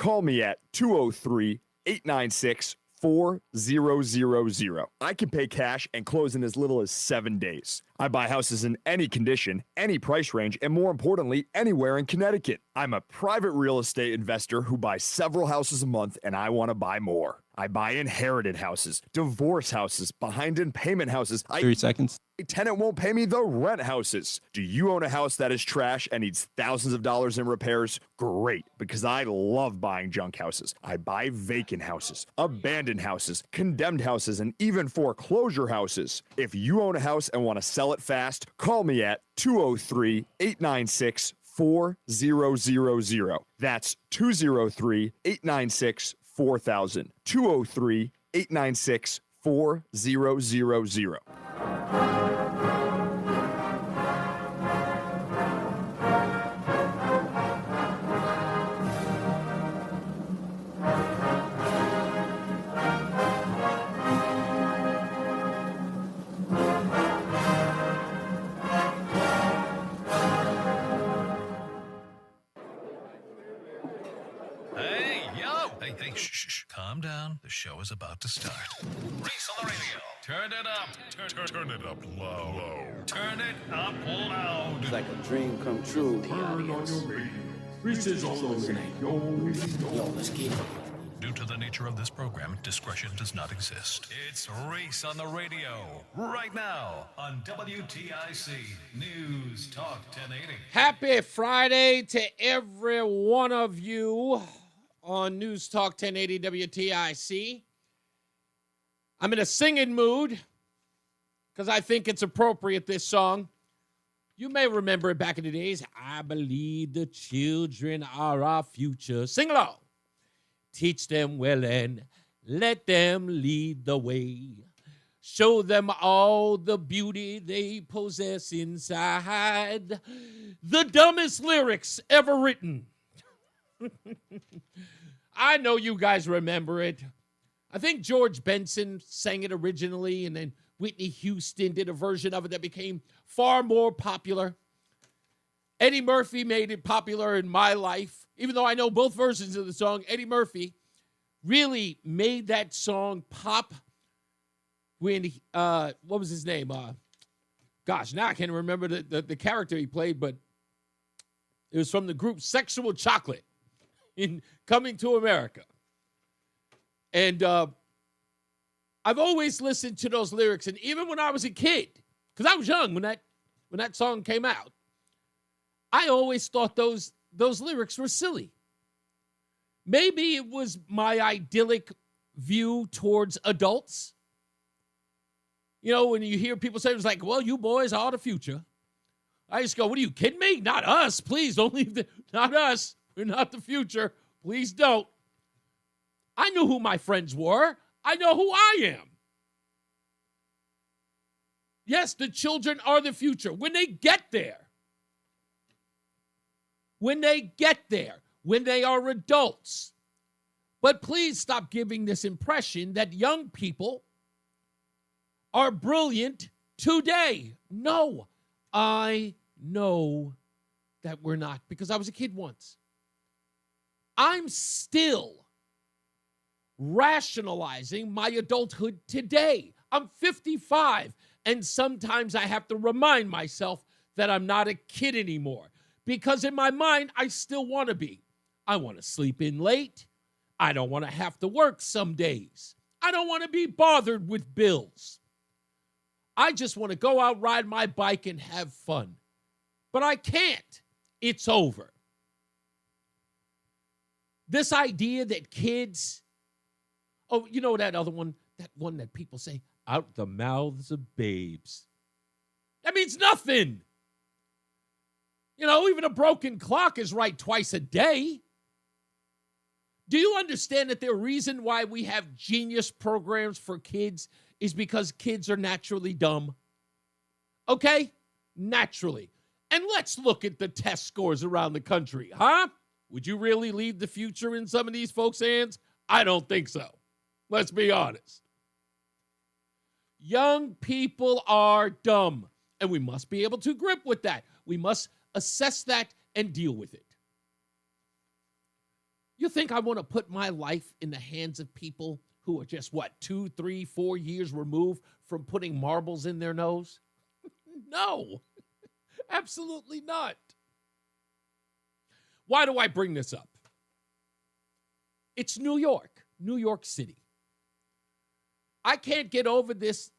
Call me at 203-896-4000. I can pay cash and close in as little as 7 days. I buy houses in any condition, any price range, and more importantly, anywhere in Connecticut. I'm a private real estate investor who buys several houses a month, and I want to buy more. I buy inherited houses, divorce houses, behind in payment houses. 30 seconds. A tenant won't pay me the rent houses. Do you own a house that is trash and needs thousands of dollars in repairs? Great, because I love buying junk houses. I buy vacant houses, abandoned houses, condemned houses, and even foreclosure houses. If you own a house and want to sell it fast, call me at 203-896-4000. That's 203-896-4000. 203-896-4000. Hey, shh. Calm down. The show is about to start. Reese on the radio. Turn it up. Turn it up low. Turn it up loud. It's like a dream come true. Reese's on the radio. Yo, let's get it. Due to the nature of this program, discretion does not exist. It's Reese on the radio. Right now on WTIC News Talk 1080. Happy Friday to every one of you on News Talk 1080 WTIC. I'm in a singing mood because I think it's appropriate, this song. You may remember it back in the days. I believe the children are our future. Sing along. Teach them well and let them lead the way. Show them all the beauty they possess inside. The dumbest lyrics ever written. I know you guys remember it. I think George Benson sang it originally, and then Whitney Houston did a version of it that became far more popular. Eddie Murphy made it popular in my life. Even though I know both versions of the song, Eddie Murphy really made that song pop when, what was his name? Now I can't remember the character he played, but it was from the group Sexual Chocolate in Coming to America. And I've always listened to those lyrics, and even when I was a kid, because I was young when that song came out, I always thought those lyrics were silly. Maybe it was my idyllic view towards adults. You know, when you hear people say, it's like, well, you boys are the future. I just go, what are you kidding me? Not us. Please don't leave not us. We're not the future. Please don't. I knew who my friends were. I know who I am. Yes, the children are the future. When they get there, when they are adults. But please stop giving this impression that young people are brilliant today. No, I know that we're not, because I was a kid once. I'm still rationalizing my adulthood today. I'm 55, and sometimes I have to remind myself that I'm not a kid anymore, because in my mind, I still want to be. I want to sleep in late. I don't want to have to work some days. I don't want to be bothered with bills. I just want to go out, ride my bike, and have fun. But I can't. It's over. This idea that kids, oh, you know that other one, that people say, out the mouths of babes. That means nothing. You know, even a broken clock is right twice a day. Do you understand that the reason why we have genius programs for kids is because kids are naturally dumb? Okay? Naturally. And let's look at the test scores around the country, huh? Would you really leave the future in some of these folks' hands? I don't think so. Let's be honest. Young people are dumb, and we must be able to grip with that. We must assess that and deal with it. You think I want to put my life in the hands of people who are just, 2, 3, 4 years removed from putting marbles in their nose? No, absolutely not. Why do I bring this up? It's New York City. I can't get over this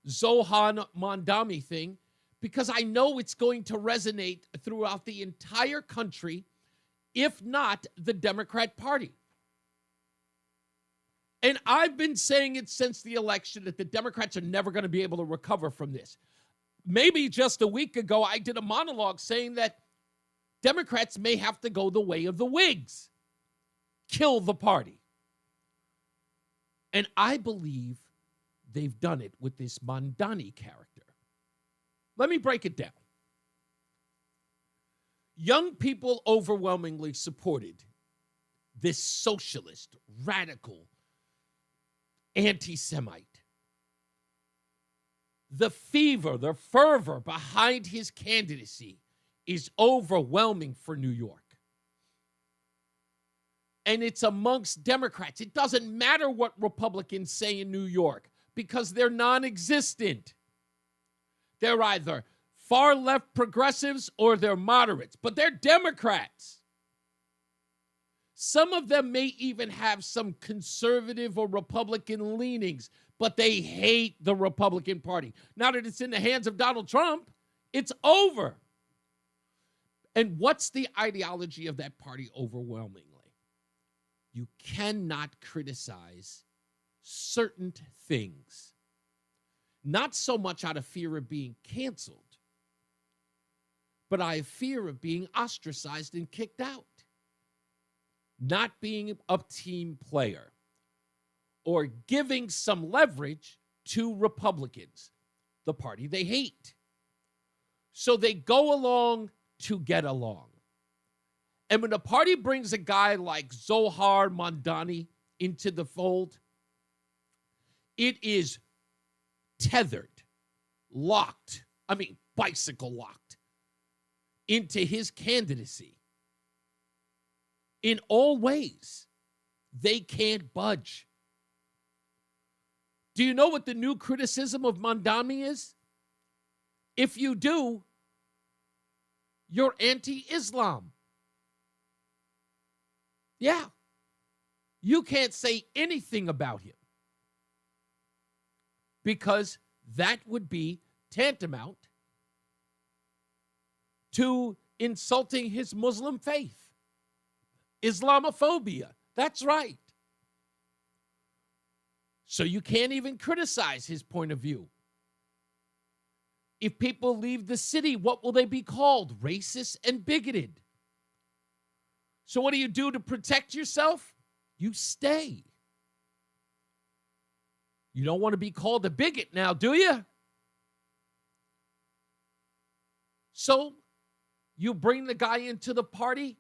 Zohan Mondami thing because I know it's going to resonate throughout the entire country, if not the Democrat Party. And I've been saying it since the election that the Democrats are never going to be able to recover from this. Maybe just a week ago, I did a monologue saying that Democrats may have to go the way of the Whigs. Kill the party. And I believe they've done it with this Mondani character. Let me break it down. Young people overwhelmingly supported this socialist, radical, anti-Semite. The fervor behind his candidacy is overwhelming for New York. And it's amongst Democrats. It doesn't matter what Republicans say in New York because they're non-existent. They're either far left progressives or they're moderates, but they're Democrats. Some of them may even have some conservative or Republican leanings, but they hate the Republican Party. Now that it's in the hands of Donald Trump, it's over. And what's the ideology of that party overwhelmingly? You cannot criticize certain things, not so much out of fear of being canceled, but out of fear of being ostracized and kicked out, not being a team player, or giving some leverage to Republicans, the party they hate. So they go along to get along. And when the party brings a guy like Zohar Mondani into the fold, it is tethered, bicycle locked into his candidacy. In all ways, they can't budge. Do you know what the new criticism of Mondani is? If you do, you're anti-Islam. Yeah. You can't say anything about him because that would be tantamount to insulting his Muslim faith. Islamophobia. That's right. So you can't even criticize his point of view. If people leave the city, what will they be called? Racist and bigoted. So what do you do to protect yourself? You stay. You don't want to be called a bigot now, do you? So you bring the guy into the party,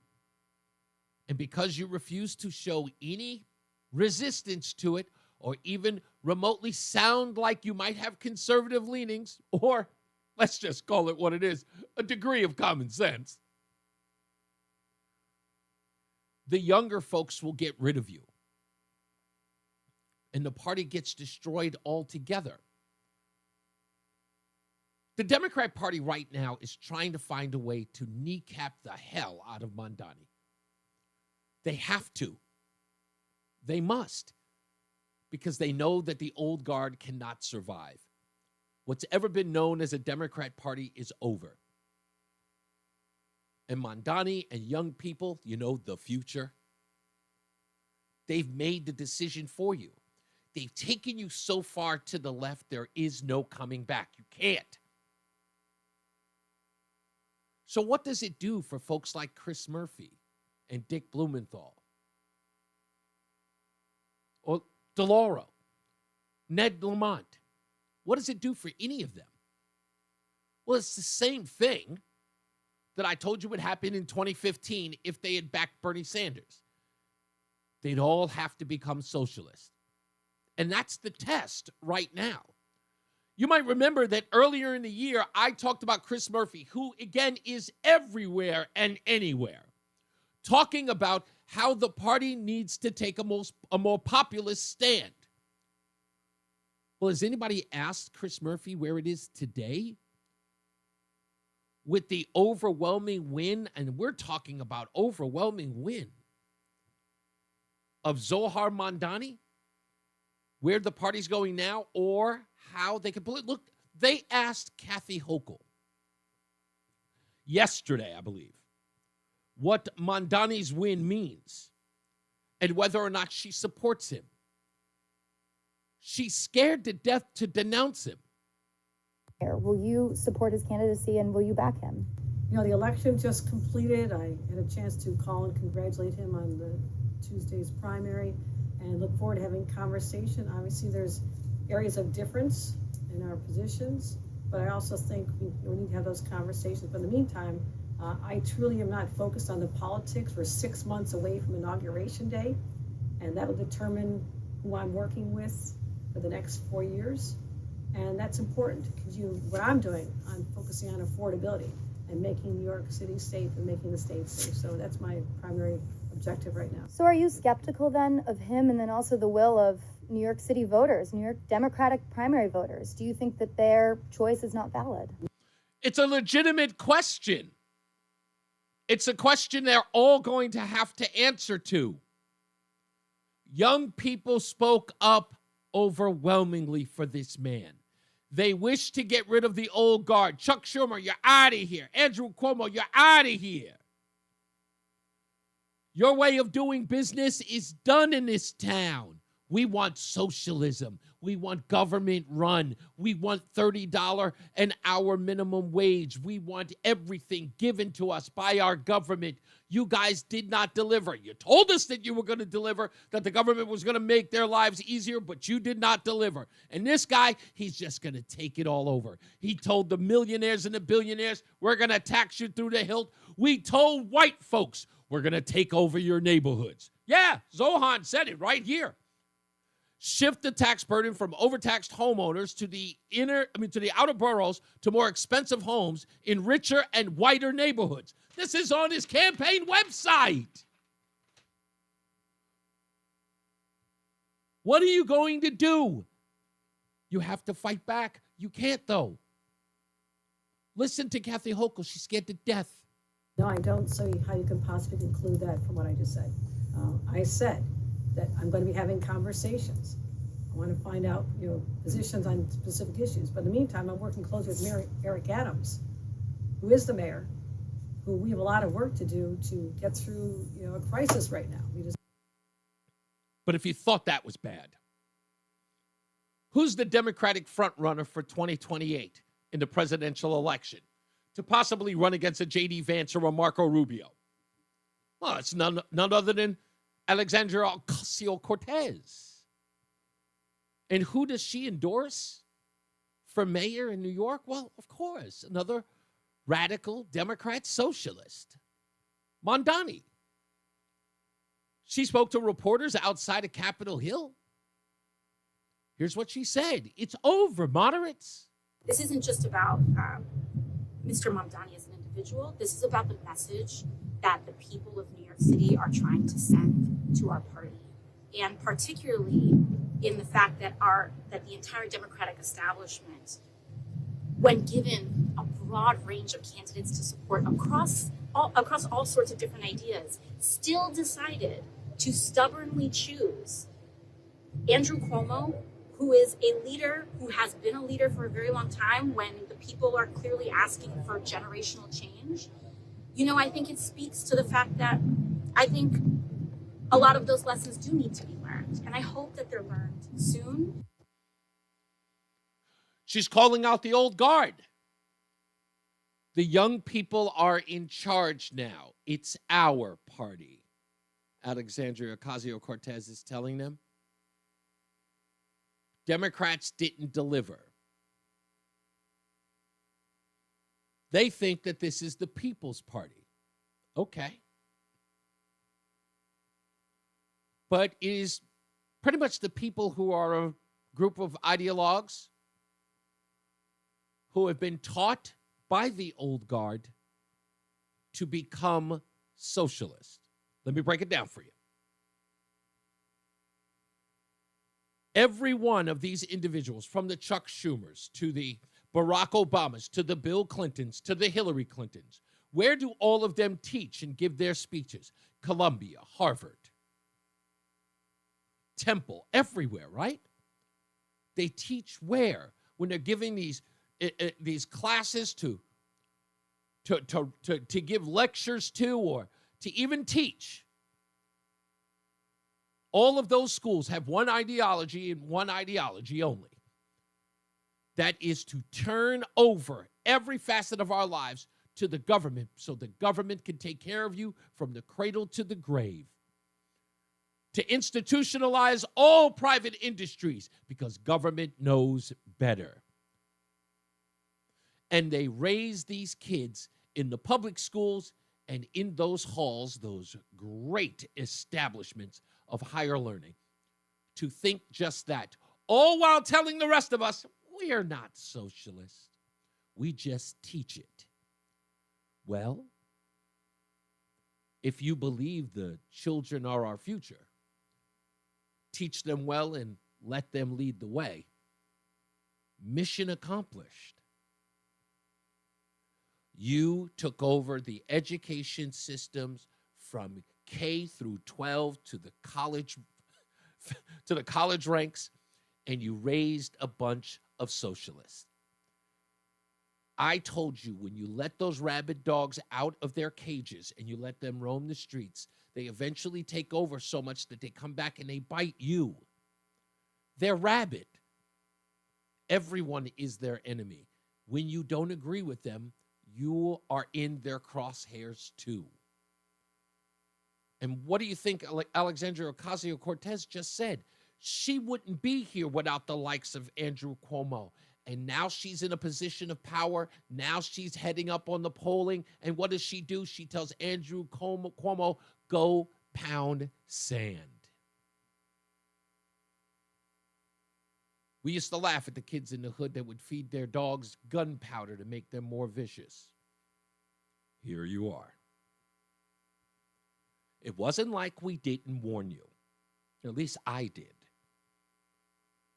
and because you refuse to show any resistance to it, or even remotely sound like you might have conservative leanings, or let's just call it what it is, a degree of common sense, the younger folks will get rid of you. And the party gets destroyed altogether. The Democrat Party right now is trying to find a way to kneecap the hell out of Mondani. They have to. They must. Because they know that the old guard cannot survive. What's ever been known as a Democrat Party is over. And Mondani and young people, the future, they've made the decision for you. They've taken you so far to the left, there is no coming back. You can't. So what does it do for folks like Chris Murphy and Dick Blumenthal? Or DeLauro, Ned Lamont? What does it do for any of them? Well, it's the same thing that I told you would happen in 2015 if they had backed Bernie Sanders. They'd all have to become socialists. And that's the test right now. You might remember that earlier in the year, I talked about Chris Murphy, who, again, is everywhere and anywhere, talking about how the party needs to take a more populist stand. Well, has anybody asked Chris Murphy where it is today? With the overwhelming win, and we're talking about overwhelming win, of Zohar Mamdani, where the party's going now, or how they can pull it. Look, they asked Kathy Hochul yesterday, I believe, what Mamdani's win means and whether or not she supports him. She's scared to death to denounce him. Will you support his candidacy and will you back him? You know, the election just completed. I had a chance to call and congratulate him on the Tuesday's primary and look forward to having conversation. Obviously, there's areas of difference in our positions, but I also think we need to have those conversations. But in the meantime, I truly am not focused on the politics. We're 6 months away from Inauguration Day, and that'll determine who I'm working with for the next 4 years. And that's important because what I'm doing, I'm focusing on affordability and making New York City safe and making the state safe. So that's my primary objective right now. So are you skeptical then of him and then also the will of New York City voters, New York Democratic primary voters? Do you think that their choice is not valid? It's a legitimate question. It's a question they're all going to have to answer to. Young people spoke up overwhelmingly for this man. They wish to get rid of the old guard. Chuck Schumer, you're out of here. Andrew Cuomo, you're out of here. Your way of doing business is done in this town. We want socialism. We want government run. We want $30 an hour minimum wage. We want everything given to us by our government. You guys did not deliver. You told us that you were going to deliver, that the government was going to make their lives easier, but you did not deliver. And this guy, he's just going to take it all over. He told the millionaires and the billionaires, we're going to tax you through the hilt. We told white folks, we're going to take over your neighborhoods. Yeah, Zohan said it right here. Shift the tax burden from overtaxed homeowners to the outer boroughs to more expensive homes in richer and whiter neighborhoods. This is on his campaign website. What are you going to do? You have to fight back. You can't, though. Listen to Kathy Hochul. She's scared to death. No, I don't see how you can possibly conclude that from what I just said. I said that I'm going to be having conversations. I want to find out, positions on specific issues. But in the meantime, I'm working closely with Mayor Eric Adams, who is the mayor, who we have a lot of work to do to get through, a crisis right now. But if you thought that was bad, who's the Democratic frontrunner for 2028 in the presidential election to possibly run against a J.D. Vance or a Marco Rubio? Well, it's none other than Alexandria Ocasio-Cortez. And who does she endorse for mayor in New York? Well, of course, another radical Democrat socialist, Mamdani. She spoke to reporters outside of Capitol Hill. Here's what she said. It's over, moderates. This isn't just about Mr. Mamdani as an individual. This is about the message that the people of New York City are trying to send to our party. And particularly in the fact that the entire Democratic establishment, when given a broad range of candidates to support across all sorts of different ideas, still decided to stubbornly choose Andrew Cuomo, who is a leader, who has been a leader for a very long time when the people are clearly asking for generational change. I think it speaks to the fact that I think a lot of those lessons do need to be learned, and I hope that they're learned soon. She's calling out the old guard. The young people are in charge now. It's our party, Alexandria Ocasio-Cortez is telling them. Democrats didn't deliver. They think that this is the People's Party. Okay. But it is pretty much the people who are a group of ideologues who have been taught by the old guard to become socialist. Let me break it down for you. Every one of these individuals, from the Chuck Schumers to the Barack Obamas to the Bill Clintons to the Hillary Clintons, where do all of them teach and give their speeches? Columbia, Harvard, Temple, everywhere, right? They teach where? When they're giving these classes to give lectures to, or to even teach. All of those schools have one ideology and one ideology only. That is to turn over every facet of our lives to the government so the government can take care of you from the cradle to the grave. To institutionalize all private industries because government knows better. And they raise these kids in the public schools and in those halls, those great establishments of higher learning, to think just that, all while telling the rest of us, we are not socialists. We just teach it. Well, if you believe the children are our future, teach them well and let them lead the way. Mission accomplished. You took over the education systems from K through 12 to the college ranks, and you raised a bunch of socialists. I told you, when you let those rabid dogs out of their cages and you let them roam the streets, they eventually take over so much that they come back and they bite you. They're rabid. Everyone is their enemy. When you don't agree with them, you are in their crosshairs too. And what do you think Alexandria Ocasio-Cortez just said? She wouldn't be here without the likes of Andrew Cuomo. And now she's in a position of power. Now she's heading up on the polling. And what does she do? She tells Andrew Cuomo, go pound sand. We used to laugh at the kids in the hood that would feed their dogs gunpowder to make them more vicious. Here you are. It wasn't like we didn't warn you. At least I did.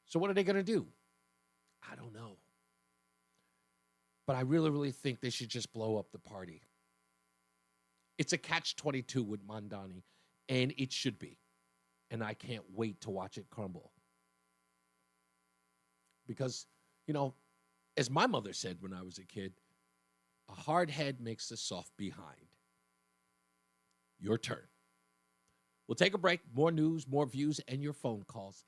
So what are they going to do? I don't know. But I really, really think they should just blow up the party. It's a catch-22 with Mamdani, and it should be. And I can't wait to watch it crumble. Because, you know, as my mother said when I was a kid, a hard head makes a soft behind. Your turn. We'll take a break. More news, more views, and your phone calls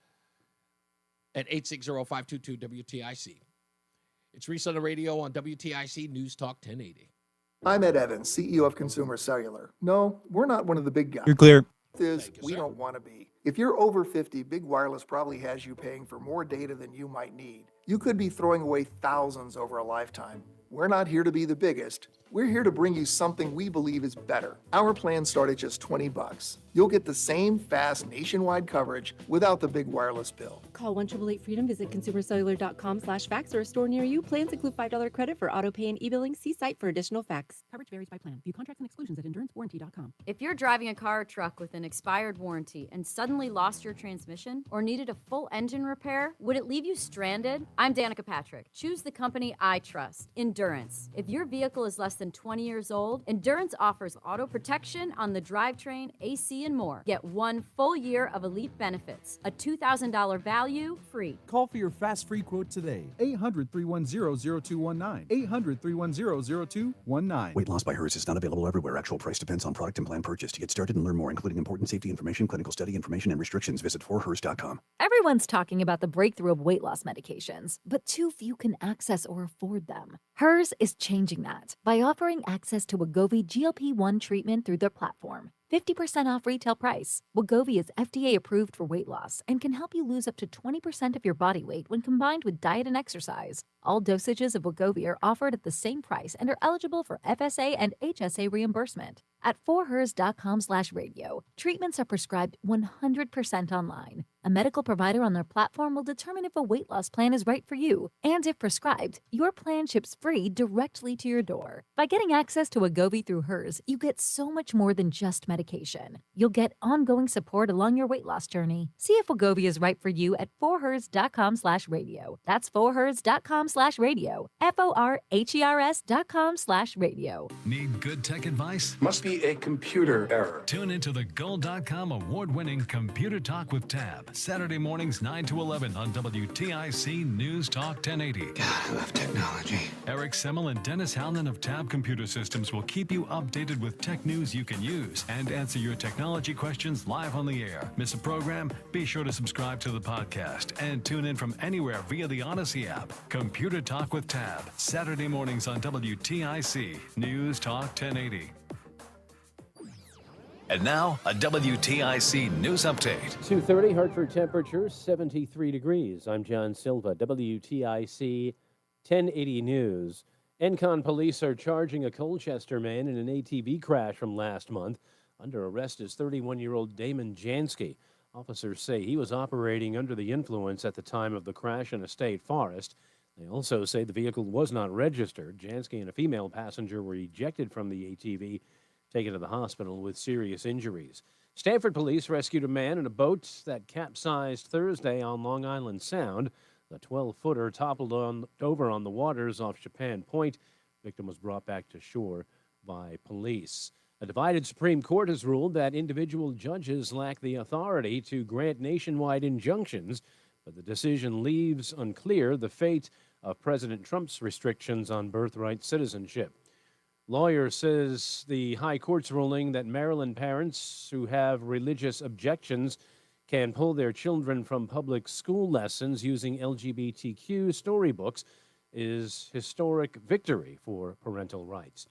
at 860-522-WTIC. It's Reese on the Radio on WTIC News Talk 1080. I'm Ed Evans, CEO of Consumer Cellular. No, we're not one of the big guys. You're clear. We don't want to be. If you're over 50, Big Wireless probably has you paying for more data than you might need. You could be throwing away thousands over a lifetime. We're not here to be the biggest. We're here to bring you something we believe is better. Our plans start at just $20. You'll get the same fast nationwide coverage without the big wireless bill. Call 1-888-FREEDOM, visit consumercellular.com/facts or a store near you. Plans include $5 credit for auto pay and e-billing. See site for additional facts. Coverage varies by plan. View contracts and exclusions at endurancewarranty.com. If you're driving a car or truck with an expired warranty and suddenly lost your transmission or needed a full engine repair, would it leave you stranded? I'm Danica Patrick. Choose the company I trust, Endurance. If your vehicle is less than 20 years old, Endurance offers auto protection on the drivetrain, AC, and more. Get 1 full year of elite benefits, a $2,000 value free. Call for your fast free quote today. 800-310-0219. 800-310-0219. Weight loss by Hers is not available everywhere. Actual price depends on product and plan purchase. To get started and learn more, including important safety information, clinical study information, and restrictions, visit forhers.com. Everyone's talking about the breakthrough of weight loss medications, but too few can access or afford them. Hers is changing that by offering access to Wegovy GLP-1 treatment through their platform. 50% off retail price. Wegovy is FDA approved for weight loss and can help you lose up to 20% of your body weight when combined with diet and exercise. All dosages of Wegovy are offered at the same price and are eligible for FSA and HSA reimbursement. At forhers.com/radio, treatments are prescribed 100% online. A medical provider on their platform will determine if a weight loss plan is right for you, and if prescribed, your plan ships free directly to your door. By getting access to Wegovy through Hers, you get so much more than just medication. You'll get ongoing support along your weight loss journey. See if Wegovy is right for you at forhers.com/radio. That's forhers.com/radio. forhers.com/radio. Need good tech advice? Must be a computer error. Tune into the Gold.com award-winning Computer Talk with Tab, Saturday mornings 9 to 11 on WTIC News Talk 1080. God, I love technology. Eric Semmel and Dennis Howland of Tab Computer Systems will keep you updated with tech news you can use and answer your technology questions live on the air. Miss a program? Be sure to subscribe to the podcast and tune in from anywhere via the Odyssey app. Computer Talk with Tab, Saturday mornings on WTIC News Talk 1080. And now, a WTIC news update. 2:30, Hartford temperature 73 degrees. I'm John Silva, WTIC 1080 News. Encon police are charging a Colchester man in an ATV crash from last month. Under arrest is 31-year-old Damon Jansky. Officers say he was operating under the influence at the time of the crash in a state forest. They also say the vehicle was not registered. Jansky and a female passenger were ejected from the ATV, taken to the hospital with serious injuries. Stamford police rescued a man in a boat that capsized Thursday on Long Island Sound. The 12-footer toppled over on the waters off Japan Point. Victim was brought back to shore by police. A divided Supreme Court has ruled that individual judges lack the authority to grant nationwide injunctions, but the decision leaves unclear the fate of President Trump's restrictions on birthright citizenship. Lawyer says the High Court's ruling that Maryland parents who have religious objections can pull their children from public school lessons using LGBTQ storybooks is historic victory for parental rights.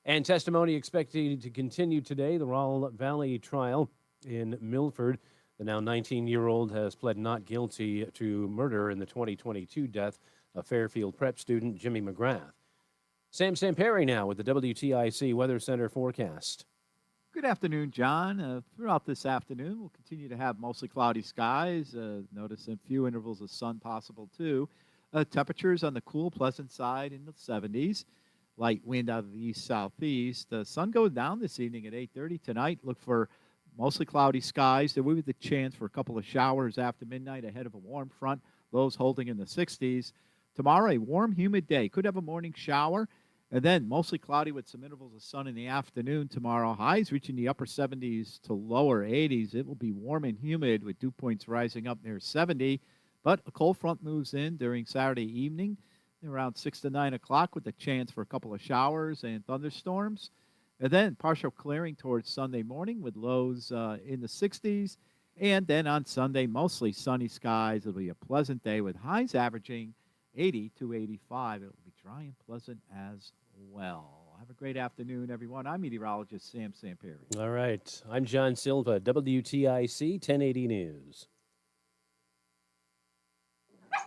And testimony expected to continue today. The Rawl Valley trial in Milford. The now 19-year-old has pled not guilty to murder in the 2022 death of Fairfield Prep student Jimmy McGrath. Sam Samperi now with the WTIC Weather Center forecast. Good afternoon, John. Throughout this afternoon, we'll continue to have mostly cloudy skies. Notice a few intervals of sun possible, too. Temperatures on the cool, pleasant side in the 70s. Light wind out of the east-southeast. The sun goes down this evening at 8:30 tonight. Look for mostly cloudy skies. There will be the chance for a couple of showers after midnight ahead of a warm front. Lows holding in the 60s. Tomorrow, a warm, humid day. Could have a morning shower. And then mostly cloudy with some intervals of sun in the afternoon tomorrow. Highs reaching the upper 70s to lower 80s. It will be warm and humid with dew points rising up near 70. But a cold front moves in during Saturday evening around 6 to 9 o'clock with a chance for a couple of showers and thunderstorms. And then partial clearing towards Sunday morning with lows in the 60s. And then on Sunday, mostly sunny skies. It'll be a pleasant day with highs averaging 80 to 85. It will be dry and pleasant as well. Have a great afternoon, everyone. I'm meteorologist Sam Samperi. All right. I'm John Silva, WTIC 1080 News.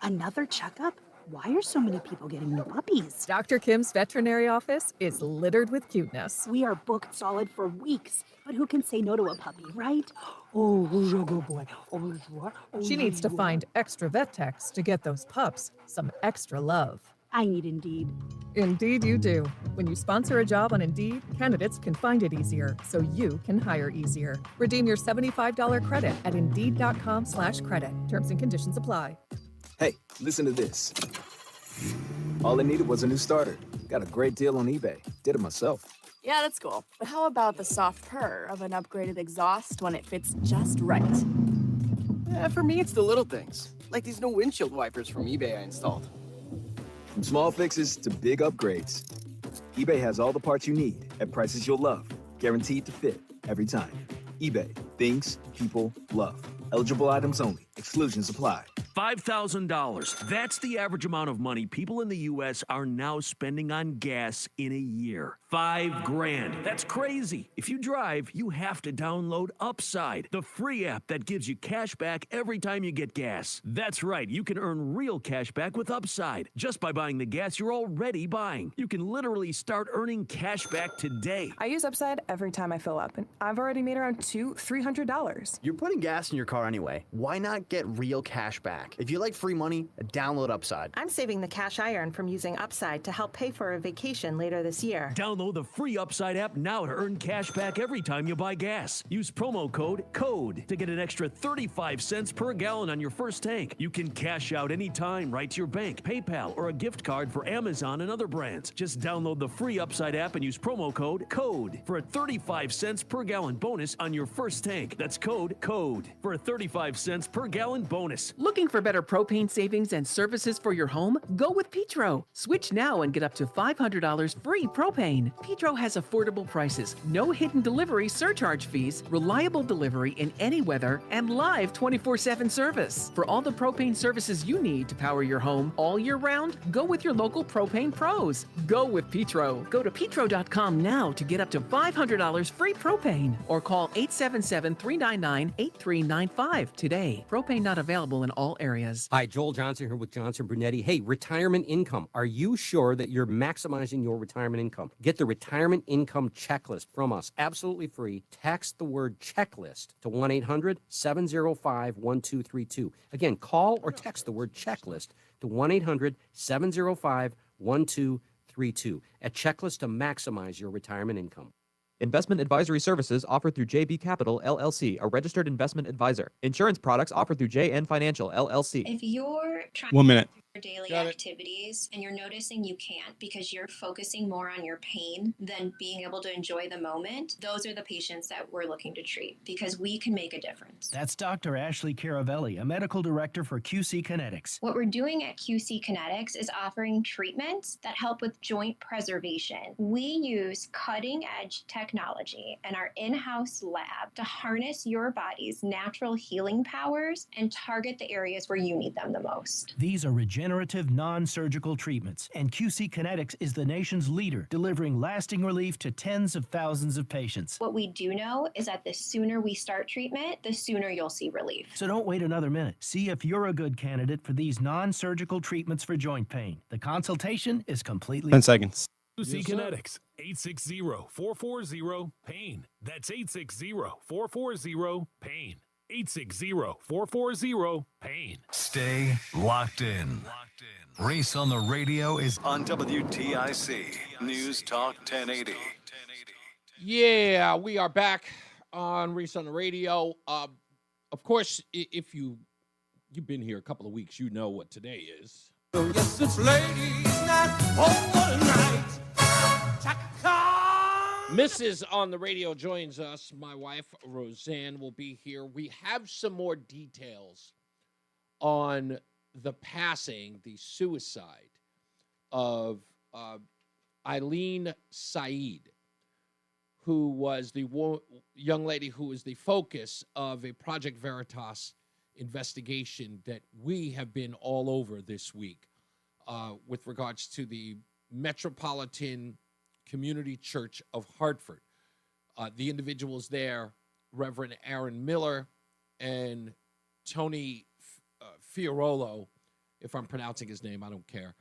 Another checkup? Why are so many people getting new puppies? Dr. Kim's veterinary office is littered with cuteness. We are booked solid for weeks, but who can say no to a puppy, right? Oh, who's a good boy? Oh, what? Oh, She needs to find extra vet techs to get those pups some extra love. I need Indeed. Indeed you do. When you sponsor a job on Indeed, candidates can find it easier, so you can hire easier. Redeem your $75 credit at Indeed.com/credit. Terms and conditions apply. Hey, listen to this. All I needed was a new starter. Got a great deal on eBay. Did it myself. Yeah, that's cool. But how about the soft purr of an upgraded exhaust when it fits just right? For me, it's the little things, like these new windshield wipers from eBay I installed. From small fixes to big upgrades, eBay has all the parts you need at prices you'll love. Guaranteed to fit every time. eBay, things people love. Eligible items only. Exclusions apply. $5,000. That's the average amount of money people in the U.S. are now spending on gas in a year. $5,000. That's crazy. If you drive, you have to download Upside, the free app that gives you cash back every time you get gas. That's right. You can earn real cash back with Upside just by buying the gas you're already buying. You can literally start earning cash back today. I use Upside every time I fill up, and I've already made around $300. You're putting gas in your car anyway. Why not get real cash back? If you like free money, download Upside. I'm saving the cash I earn from using Upside to help pay for a vacation later this year. Download the free Upside app now to earn cash back every time you buy gas. Use promo code CODE to get an extra 35 cents per gallon on your first tank. You can cash out anytime right to your bank, PayPal, or a gift card for Amazon and other brands. Just download the free Upside app and use promo code CODE for a 35 cents per gallon bonus on your first tank. That's code CODE for a 35 cents per gallon bonus. Looking for better propane savings and services for your home? Go with Petro. Switch now and get up to $500 free propane. Petro has affordable prices, no hidden delivery surcharge fees, reliable delivery in any weather, and live 24/7 service. For all the propane services you need to power your home all year round, go with your local propane pros. Go with Petro. Go to petro.com now to get up to $500 free propane or call 877-399-8395 today. Propane not available in all areas. Hi, Joel Johnson here with Johnson Brunetti. Hey, retirement income. Are you sure that you're maximizing your retirement income? Get the retirement income checklist from us, absolutely free. Text the word checklist to 1-800-705-1232. Again, call or text the word checklist to 1-800-705-1232. A checklist to maximize your retirement income. Investment advisory services offered through JB Capital, LLC, a registered investment advisor. Insurance products offered through JN Financial, LLC. If you're trying 1 minute. your daily activities and you're noticing you can't because you're focusing more on your pain than being able to enjoy the moment, those are the patients that we're looking to treat because we can make a difference. That's Dr. Ashley Caravelli, a medical director for QC Kinetics. What we're doing at QC Kinetics is offering treatments that help with joint preservation. We use cutting-edge technology and our in-house lab to harness your body's natural healing powers and target the areas where you need them the most. These are regenerative, non-surgical treatments, and QC Kinetics is the nation's leader, delivering lasting relief to tens of thousands of patients. What we do know is that the sooner we start treatment, the sooner you'll see relief. So don't wait another minute. See if you're a good candidate for these non-surgical treatments for joint pain. The consultation is completely 10 seconds. QC Kinetics, 860-440-PAIN. That's 860-440-PAIN. 860-440-PAIN. Stay locked in. Reese on the Radio is on WTIC News Talk 1080. Yeah, we are back on Reese on the Radio. Of course, if you've been here a couple of weeks, you know what today is. Yes, it's ladies' night, oh, what a night. Mrs. on the Radio joins us. My wife, Roseanne, will be here. We have some more details on the passing, the suicide of Eileen Said, who was the young lady who was the focus of a Project Veritas investigation that we have been all over this week with regards to the Metropolitan Community Church of Hartford. The individuals there, Reverend Aaron Miller and Tony Fiorolo, if I'm pronouncing his name, I don't care.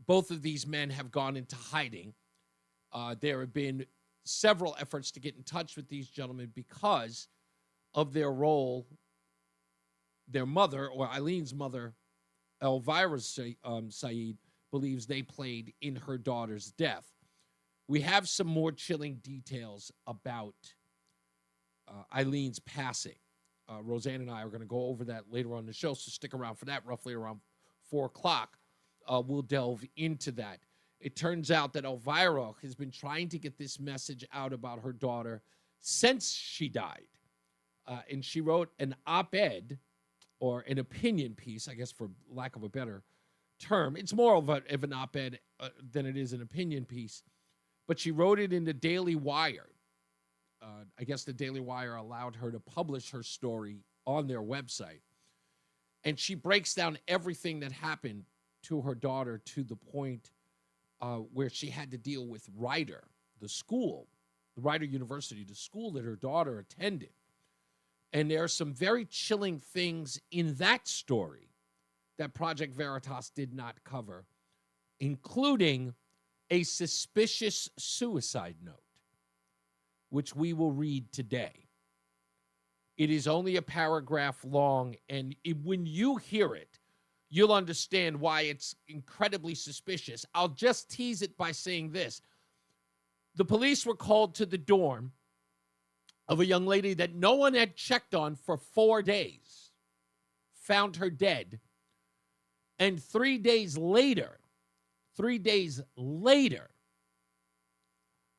Both of these men have gone into hiding. There have been several efforts to get in touch with these gentlemen because of their role. Their mother, or Eileen's mother, Elvira Said, believes they played in her daughter's death. We have some more chilling details about Eileen's passing. Roseanne and I are going to go over that later on in the show, so stick around for that. Roughly around 4 o'clock, we'll delve into that. It turns out that Elvira has been trying to get this message out about her daughter since she died. And she wrote an op-ed, or an opinion piece, I guess for lack of a better term. It's more of an op-ed than it is an opinion piece. But she wrote it in the Daily Wire. I guess the Daily Wire allowed her to publish her story on their website. And she breaks down everything that happened to her daughter to the point where she had to deal with Rider, the school, the Rider University, the school that her daughter attended. And there are some very chilling things in that story that Project Veritas did not cover, including a suspicious suicide note, which we will read today. It is only a paragraph long, and when you hear it, you'll understand why it's incredibly suspicious. I'll just tease it by saying this. The police were called to the dorm of a young lady that no one had checked on for 4 days, found her dead, and 3 days later,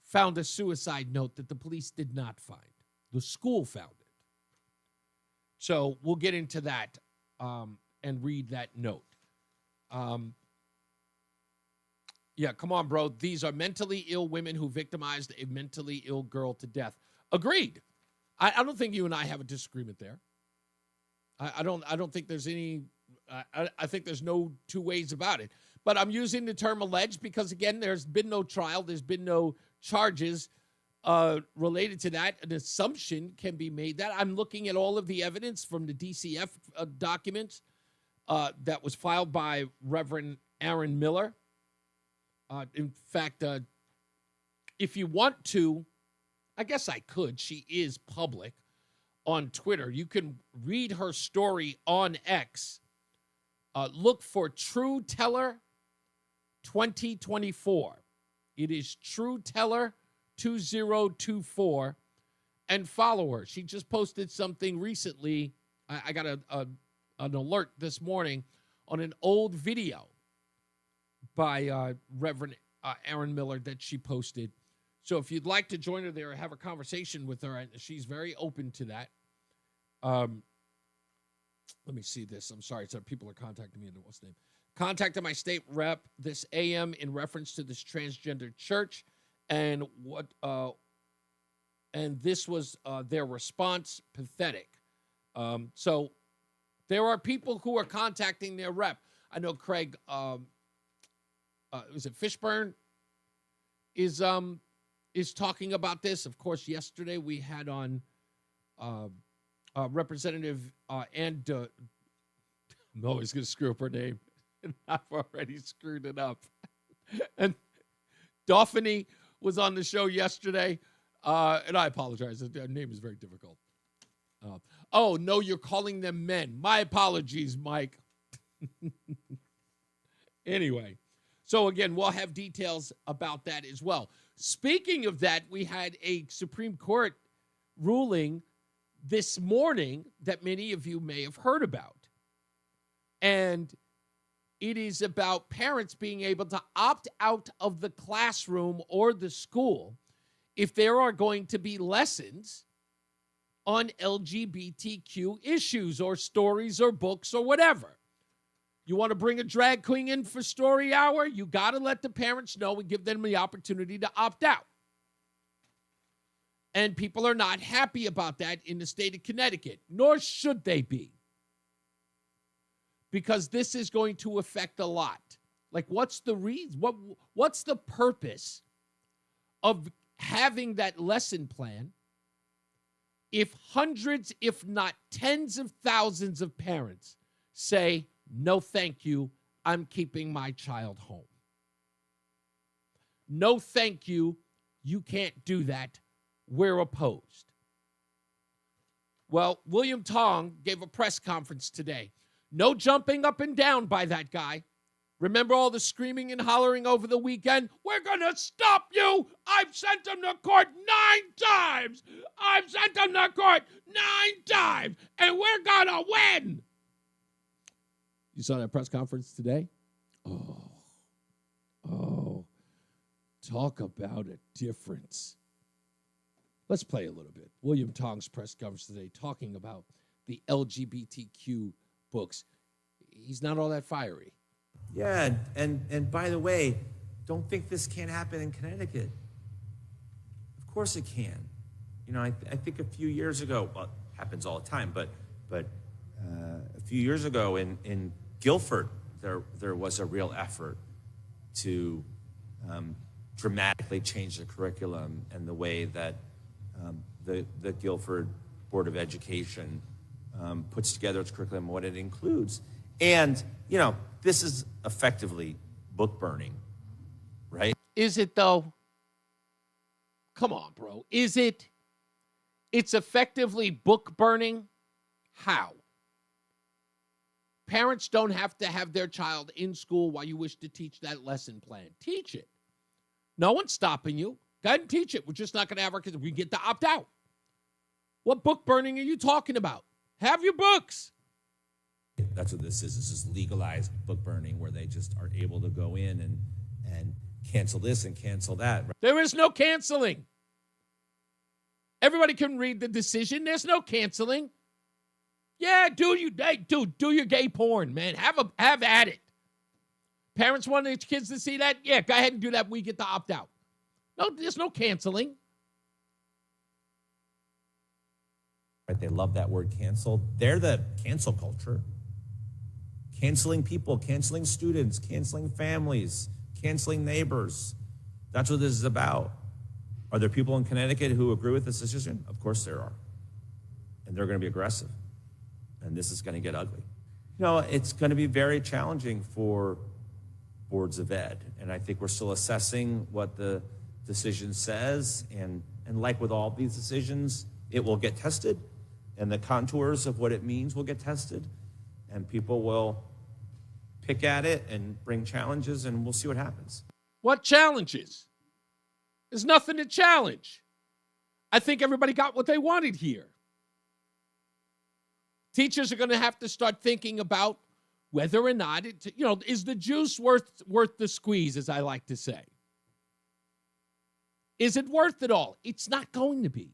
found a suicide note that the police did not find. The school found it. So we'll get into that and read that note. Yeah, come on, bro. These are mentally ill women who victimized a mentally ill girl to death. Agreed. I don't think you and I have a disagreement there. I don't think there's any. I think there's no two ways about it. But I'm using the term alleged because, again, there's been no trial. There's been no charges related to that. An assumption can be made that I'm looking at all of the evidence from the DCF documents that was filed by Reverend Aaron Miller. In fact, if you want to, I guess I could. She is public on Twitter. You can read her story on X. Look for True Teller 2024. It is True Teller 2024, and follow her. She just posted something recently. I got an alert this morning on an old video by Reverend Aaron Miller that she posted. So if you'd like to join her there or have a conversation with her, she's very open to that. Let me see this. I'm sorry. So people are contacting me. What's the name? Contacted my state rep this AM in reference to this transgender church, and this was their response. Pathetic. So there are people who are contacting their rep. I know Craig. Was it Fishburne? Is talking about this. Of course, yesterday we had on Representative I'm always going to screw up her name. I've already screwed it up. And Dauphiny was on the show yesterday, and I apologize. Their name is very difficult. Oh, no, you're calling them men. My apologies, Mike. Anyway, so again, we'll have details about that as well. Speaking of that, we had a Supreme Court ruling this morning that many of you may have heard about. And it is about parents being able to opt out of the classroom or the school if there are going to be lessons on LGBTQ issues or stories or books or whatever. You want to bring a drag queen in for story hour? You got to let the parents know and give them the opportunity to opt out. And people are not happy about that in the state of Connecticut, nor should they be. Because this is going to affect a lot. Like, what's the reason? What's the purpose of having that lesson plan if hundreds, if not tens of thousands of parents say, no, thank you, I'm keeping my child home. No, thank you, you can't do that, we're opposed. Well, William Tong gave a press conference today. No jumping up and down by that guy. Remember all the screaming and hollering over the weekend? We're going to stop you. I've sent him to court 9 times. I've sent him to court 9 times, and we're going to win. You saw that press conference today? Oh, talk about a difference. Let's play a little bit. William Tong's press conference today talking about the LGBTQ books. He's not all that fiery. Yeah, and by the way, don't think this can't happen in Connecticut. Of course it can. You know, I think a few years ago, well, it happens all the time, but a few years ago in Guilford, there was a real effort to dramatically change the curriculum and the way that the Guilford Board of Education puts together its curriculum and what it includes. And, this is effectively book burning, right? Is it, though? Come on, bro. Is it? It's effectively book burning? How? Parents don't have to have their child in school while you wish to teach that lesson plan. Teach it. No one's stopping you. Go ahead and teach it. We're just not going to have our kids. We get to opt out. What book burning are you talking about? Have your books. That's what this is. This is legalized book burning where they just are able to go in and cancel this and cancel that. There is no canceling. Everybody can read the decision. There's no canceling. Yeah, do your gay porn, man. Have at it. Parents want their kids to see that? Yeah, go ahead and do that. We get to opt out. No, there's no canceling. Right? They love that word cancel. They're the cancel culture. Canceling people, canceling students, canceling families, canceling neighbors. That's what this is about. Are there people in Connecticut who agree with this decision? Of course there are. And they're going to be aggressive. And this is going to get ugly. It's going to be very challenging for boards of ed. And I think we're still assessing what the decision says. And like with all these decisions, it will get tested. And the contours of what it means will get tested. And people will pick at it and bring challenges, and we'll see what happens. What challenges? There's nothing to challenge. I think everybody got what they wanted here. Teachers are going to have to start thinking about whether or not is the juice worth the squeeze, as I like to say. Is it worth it all? It's not going to be.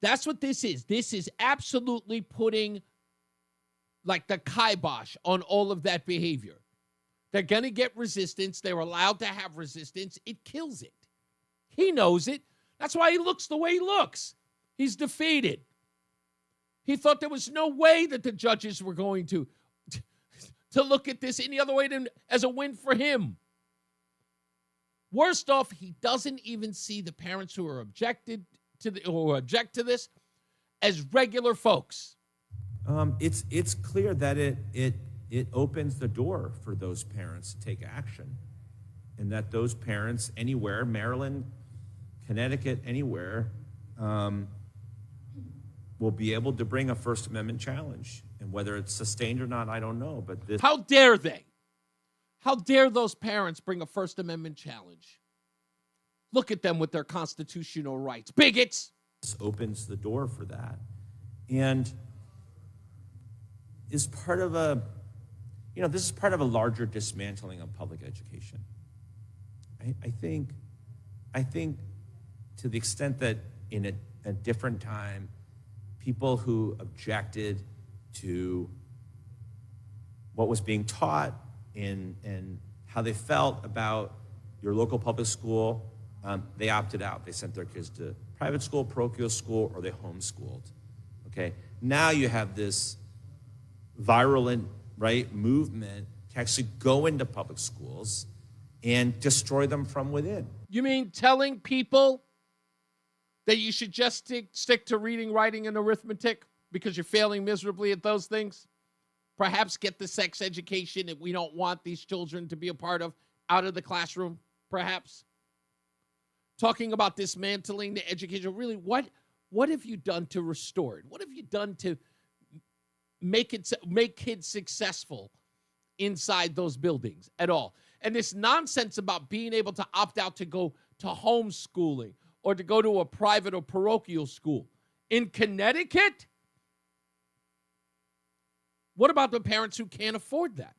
That's what this is. This is absolutely putting like the kibosh on all of that behavior. They're going to get resistance. They're allowed to have resistance. It kills it. He knows it. That's why he looks the way he looks. He's defeated. He thought there was no way that the judges were going to look at this any other way than as a win for him. Worst off, he doesn't even see the parents who are object to this as regular folks. It's clear that it opens the door for those parents to take action, and that those parents anywhere, Maryland, Connecticut, anywhere, will be able to bring a First Amendment challenge. And whether it's sustained or not, I don't know. But this, how dare they? How dare those parents bring a First Amendment challenge? Look at them with their constitutional rights. Bigots! This opens the door for that. And is part of this is part of a larger dismantling of public education. I think to the extent that in a different time, people who objected to what was being taught and how they felt about your local public school, they opted out. They sent their kids to private school, parochial school, or they homeschooled. Okay, now you have this virulent, movement to actually go into public schools and destroy them from within. You mean telling people that you should just stick to reading, writing, and arithmetic because you're failing miserably at those things? Perhaps get the sex education that we don't want these children to be a part of out of the classroom, perhaps? Talking about dismantling the education. Really, what have you done to restore it? What have you done to make kids successful inside those buildings at all? And this nonsense about being able to opt out to go to homeschooling or to go to a private or parochial school. In Connecticut, what about the parents who can't afford that?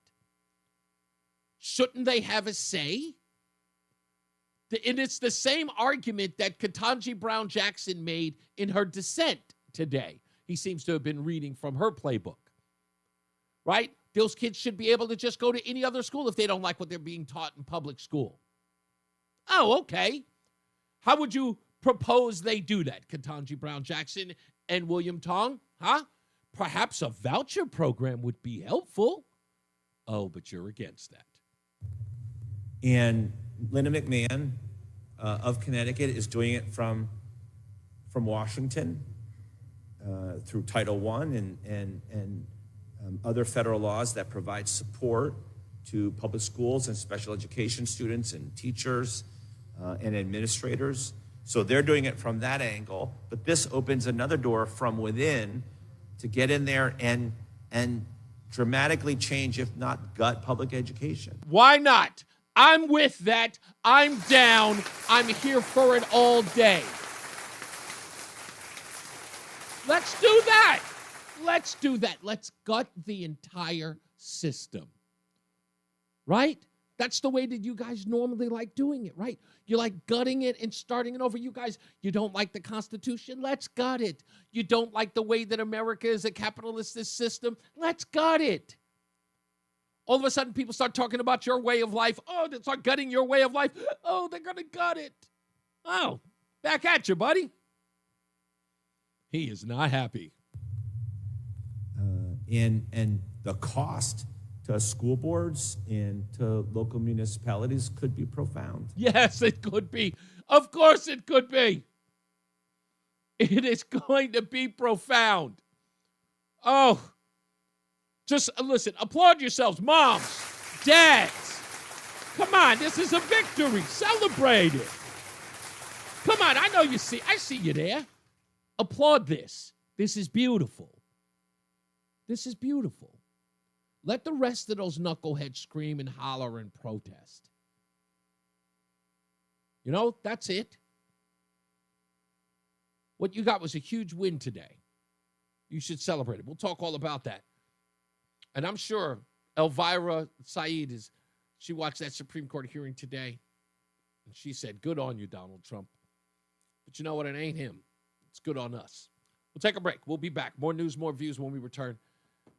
Shouldn't they have a say? And it's the same argument that Ketanji Brown Jackson made in her dissent today. He seems to have been reading from her playbook, right? Those kids should be able to just go to any other school if they don't like what they're being taught in public school. Oh, okay. How would you propose they do that, Ketanji Brown Jackson and William Tong? Huh? perhaps a voucher program would be helpful. Oh, but you're against that. And Linda McMahon of Connecticut is doing it from Washington through Title I and other federal laws that provide support to public schools and special education students and teachers and administrators. So they're doing it from that angle, but this opens another door from within to get in there and dramatically change, if not gut, public education. Why not? I'm with that. I'm down. I'm here for it all day. Let's do that. Let's do that. Let's gut the entire system. Right? That's the way that you guys normally like doing it, right? You like gutting it and starting it over. You guys, you don't like the Constitution? Let's gut it. You don't like the way that America is a capitalist system? Let's gut it. All of a sudden, people start talking about your way of life. Oh, they start gutting your way of life. Oh, they're going to gut it. Oh, back at you, buddy. He is not happy. And the cost to school boards and to local municipalities could be profound. Yes, it could be. Of course it could be. It is going to be profound. Oh, just listen, applaud yourselves, moms, dads. Come on, this is a victory. Celebrate it. Come on, I know you see. I see you there. Applaud this. This is beautiful. This is beautiful. Let the rest of those knuckleheads scream and holler and protest. You know, that's it. What you got was a huge win today. You should celebrate it. We'll talk all about that. And I'm sure Elvira Said she watched that Supreme Court hearing today, and she said, good on you, Donald Trump. But you know what? It ain't him. It's good on us. We'll take a break. We'll be back. More news, more views when we return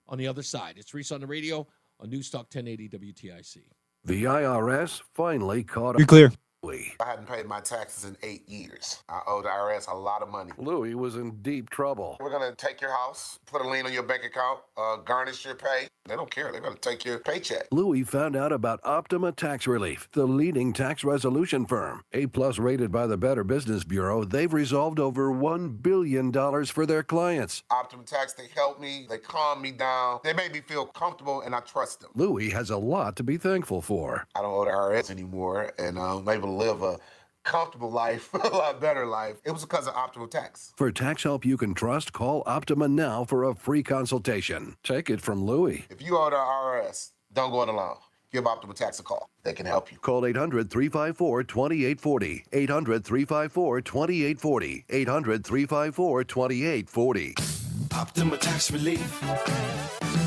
on the other side. It's Reese on the Radio on NewsTalk 1080 WTIC. The IRS finally caught up. You're clear. Louis. I hadn't paid my taxes in 8 years. I owe the IRS a lot of money. Louis was in deep trouble. We're going to take your house, put a lien on your bank account, garnish your pay. They don't care. They're going to take your paycheck. Louis found out about Optima Tax Relief, the leading tax resolution firm. A-plus rated by the Better Business Bureau, they've resolved over $1 billion for their clients. Optima Tax, they help me. They calm me down. They make me feel comfortable, and I trust them. Louis has a lot to be thankful for. I don't owe the IRS anymore, and I'm able to live a comfortable life, a lot better life. It was because of Optima Tax. For tax help you can trust, call Optima now for a free consultation. Take it from Louis. If you owe the IRS, don't go it alone. Give Optima Tax a call. They can help you. Call 800-354-2840. 800-354-2840. 800-354-2840. Optima Tax Relief.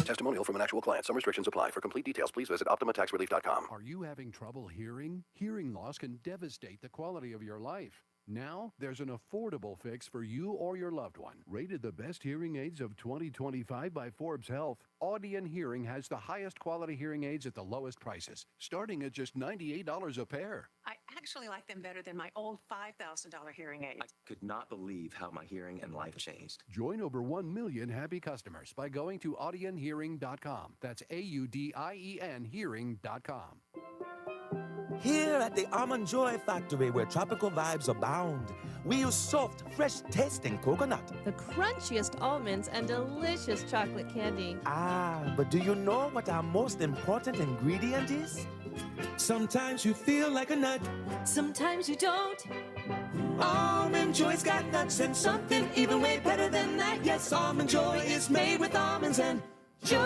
Testimonial from an actual client. Some restrictions apply. For complete details, please visit OptimaTaxRelief.com. Are you having trouble hearing? Hearing loss can devastate the quality of your life. Now, there's an affordable fix for you or your loved one. Rated the best hearing aids of 2025 by Forbes Health, Audion Hearing has the highest quality hearing aids at the lowest prices, starting at just $98 a pair. I actually like them better than my old $5,000 hearing aids. I could not believe how my hearing and life changed. Join over 1 million happy customers by going to audionhearing.com. That's AUDIEN hearing.com. Here at the Almond Joy Factory, where tropical vibes abound, we use soft, fresh-tasting coconut. The crunchiest almonds and delicious chocolate candy. Ah, but do you know what our most important ingredient is? Sometimes you feel like a nut. Sometimes you don't. Almond Joy's got nuts and something even way better than that. Yes, Almond Joy is made with almonds and joy.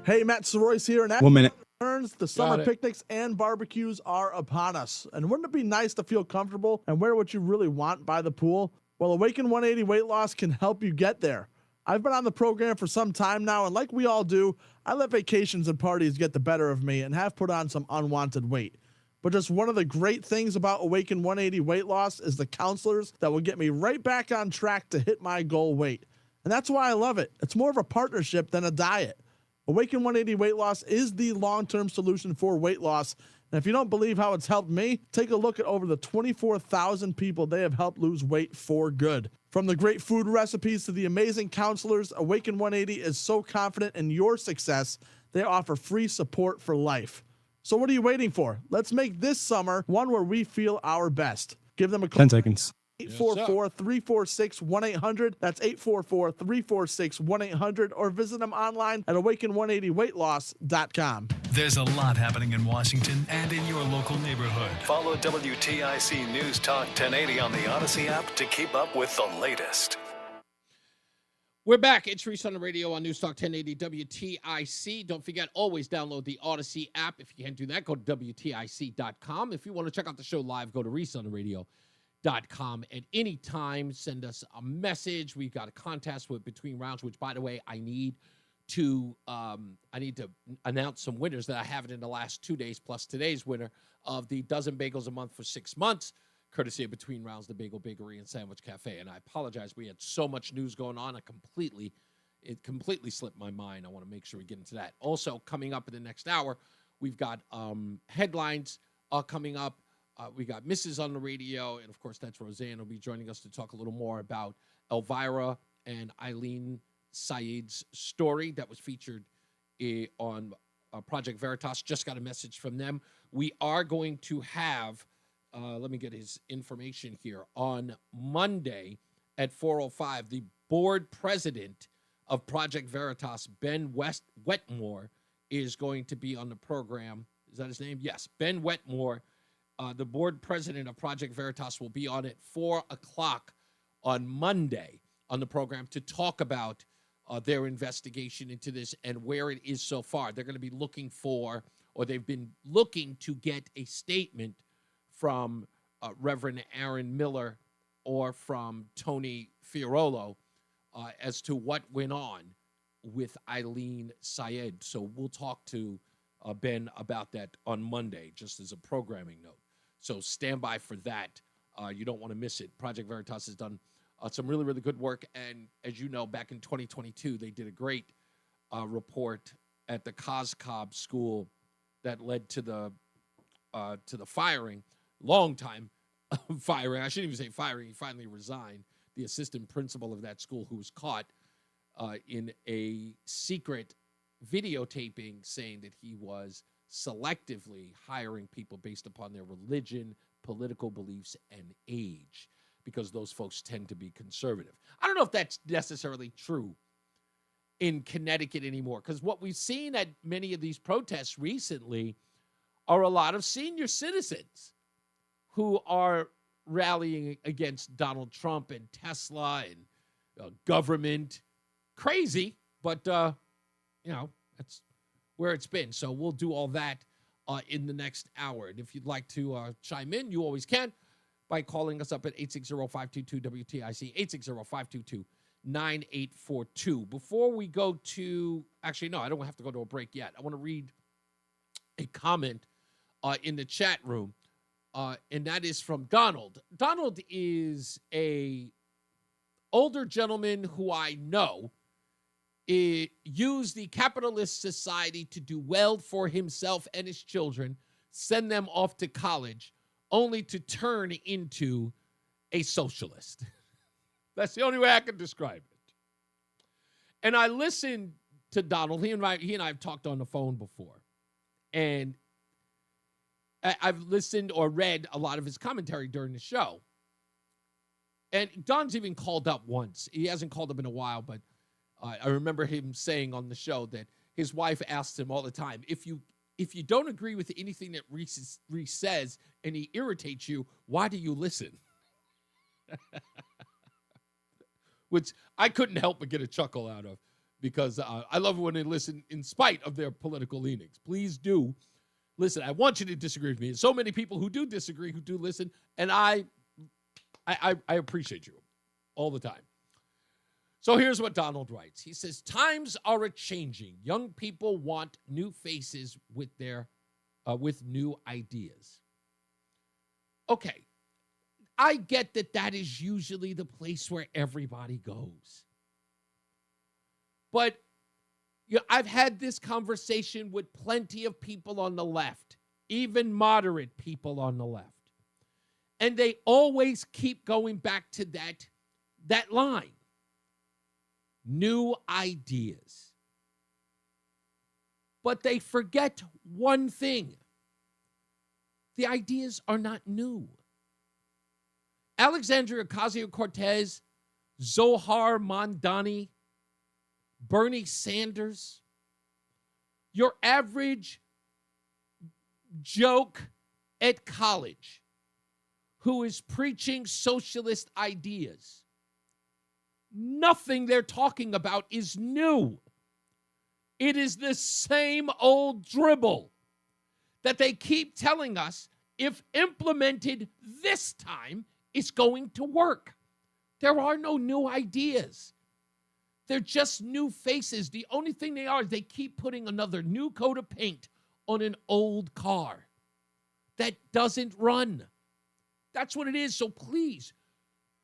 Hey, Matt Soroyce here. And 1 minute. The summer picnics and barbecues are upon us. And wouldn't it be nice to feel comfortable and wear what you really want by the pool? Well, Awaken 180 Weight Loss can help you get there. I've been on the program for some time now, and like we all do, I let vacations and parties get the better of me and have put on some unwanted weight. But just one of the great things about Awaken 180 Weight Loss is the counselors that will get me right back on track to hit my goal weight. And that's why I love it. It's more of a partnership than a diet. Awaken 180 Weight Loss is the long-term solution for weight loss, And if you don't believe how it's helped me, take a look at over the 24,000 people they have helped lose weight for good. From the great food recipes to the amazing counselors, Awaken 180 is so confident in your success, they offer free support for life. So what are you waiting for? Let's make this summer one where we feel our best. Give them a call. 10 seconds. 844-346-1800. That's 844-346-1800. Or visit them online at awaken180weightloss.com. There's a lot happening in Washington and in your local neighborhood. Follow WTIC News Talk 1080 on the Odyssey app to keep up with the latest. We're back. It's Reese on the Radio on NewsTalk 1080 WTIC. Don't forget, always download the Odyssey app. If you can't do that, go to WTIC.com. If you want to check out the show live, go to ReeseOnTheRadio.com at any time. Send us a message. We've got a contest with Between Rounds, which, by the way, I need to announce some winners that I haven't in the last 2 days, plus today's winner of the dozen bagels a month for 6 months, courtesy of Between Rounds, the Bagel Bakery and Sandwich Cafe. And I apologize, we had so much news going on, it completely slipped my mind. I want to make sure we get into that. Also, coming up in the next hour, we've got headlines coming up. We got Mrs. on the Radio, and of course, that's Roseanne, who'll be joining us to talk a little more about Elvira and Eileen Saeed's story that was featured on Project Veritas. Just got a message from them. We are going to have, let me get his information here, on Monday at 4:05, the board president of Project Veritas, Ben Wetmore, is going to be on the program. Is that his name? Yes, Ben Wetmore. The board president of Project Veritas will be on at 4 o'clock on Monday on the program to talk about their investigation into this and where it is so far. They're going to be looking for, or they've been looking to get a statement from Reverend Aaron Miller or from Tony Fiorello as to what went on with Eileen Saeed. So we'll talk to Ben about that on Monday, just as a programming note. So stand by for that. You don't want to miss it. Project Veritas has done some really, really good work. And as you know, back in 2022, they did a great report at the Coscob School that led to the firing, long time firing. I shouldn't even say firing. He finally resigned. The assistant principal of that school, who was caught in a secret videotaping saying that he was selectively hiring people based upon their religion, political beliefs, and age, because those folks tend to be conservative. I don't know if that's necessarily true in Connecticut anymore, because what we've seen at many of these protests recently are a lot of senior citizens who are rallying against Donald Trump and Tesla and government. Crazy, but, that's where it's been. So we'll do all that in the next hour. And if you'd like to chime in, you always can by calling us up at 860-522-WTIC, 860-522-9842. Before we go to, actually, no, I don't have to go to a break yet. I want to read a comment in the chat room, and that is from Donald. Donald is a older gentleman who I know use the capitalist society to do well for himself and his children, send them off to college, only to turn into a socialist. That's the only way I can describe it. And I listened to Donald. He and I have talked on the phone before. And I've listened or read a lot of his commentary during the show. And Don's even called up once. He hasn't called up in a while, but I remember him saying on the show that his wife asks him all the time, if you don't agree with anything that Reese says and he irritates you, why do you listen? Which I couldn't help but get a chuckle out of, because I love it when they listen in spite of their political leanings. Please do listen. I want you to disagree with me. And so many people who do disagree, who do listen, and I appreciate you all the time. So here's what Donald writes. He says, times are a-changing. Young people want new faces with new ideas. Okay, I get that is usually the place where everybody goes. But I've had this conversation with plenty of people on the left even moderate people on the left. And they always keep going back to that line. New ideas. But they forget one thing. The ideas are not new. Alexandria Ocasio-Cortez, Zohar Mamdani, Bernie Sanders, your average joke at college who is preaching socialist ideas. Nothing they're talking about is new. It is the same old dribble that they keep telling us, if implemented this time, is going to work. There are no new ideas. They're just new faces. The only thing they are is they keep putting another new coat of paint on an old car that doesn't run. That's what it is. So please,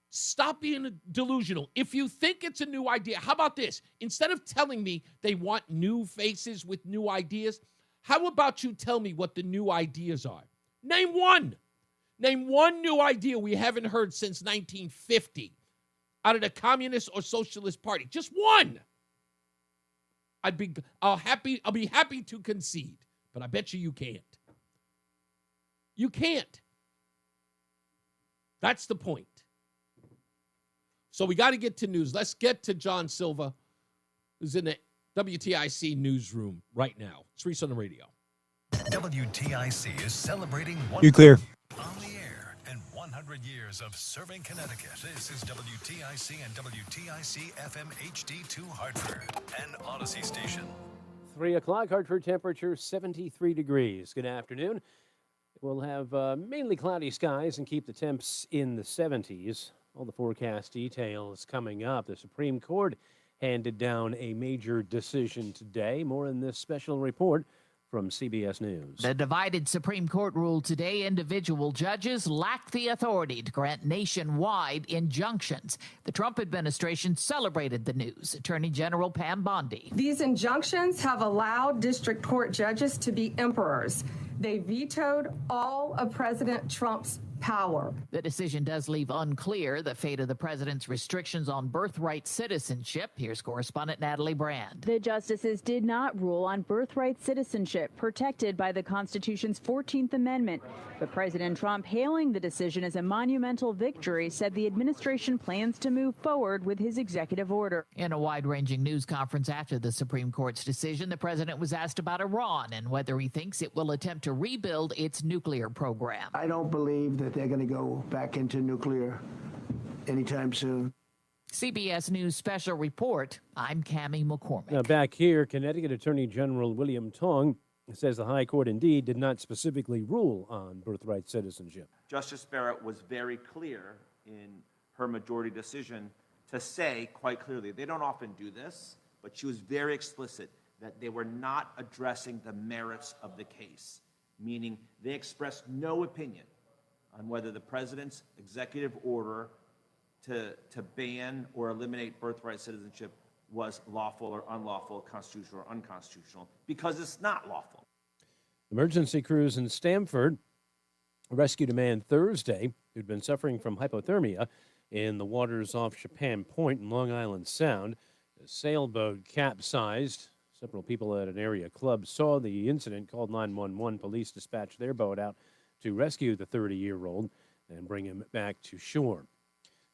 stop being delusional. If you think it's a new idea, how about this? Instead of telling me they want new faces with new ideas, how about you tell me what the new ideas are? Name one. Name one new idea we haven't heard since 1950 out of the Communist or Socialist Party. Just one. I'll be happy to concede, but I bet you can't. You can't. That's the point. So we got to get to news. Let's get to John Silva, who's in the WTIC newsroom right now. It's Reese on the Radio. WTIC is celebrating You clear. on the air and 100 years of serving Connecticut. This is WTIC and WTIC FM HD2 Hartford, an Odyssey station. 3 o'clock, Hartford temperature 73 degrees. Good afternoon. We'll have mainly cloudy skies and keep the temps in the 70s. All the forecast details coming up. The Supreme Court handed down a major decision today. More in this special report from CBS News. The divided Supreme Court ruled today individual judges lack the authority to grant nationwide injunctions. The Trump administration celebrated the news. Attorney General Pam Bondi. These injunctions have allowed district court judges to be emperors. They vetoed all of President Trump's power. The decision does leave unclear the fate of the president's restrictions on birthright citizenship. Here's correspondent Natalie Brand. The justices did not rule on birthright citizenship protected by the Constitution's 14th Amendment. But President Trump, hailing the decision as a monumental victory, said the administration plans to move forward with his executive order. In a wide-ranging news conference after the Supreme Court's decision, the president was asked about Iran and whether he thinks it will attempt to rebuild its nuclear program. I don't believe that they're going to go back into nuclear anytime soon. CBS News Special Report, I'm Cammie McCormick. Now back here, Connecticut Attorney General William Tong says the High Court indeed did not specifically rule on birthright citizenship. Justice Barrett was very clear in her majority decision to say quite clearly, they don't often do this, but she was very explicit that they were not addressing the merits of the case, meaning they expressed no opinion on whether the president's executive order to ban or eliminate birthright citizenship was lawful or unlawful, constitutional or unconstitutional, because it's not lawful. Emergency crews in Stamford rescued a man Thursday who'd been suffering from hypothermia in the waters off Chapin Point in Long Island Sound. A sailboat capsized. Several people at an area club saw the incident, called 911. Police dispatched their boat out to rescue the 30-year-old and bring him back to shore.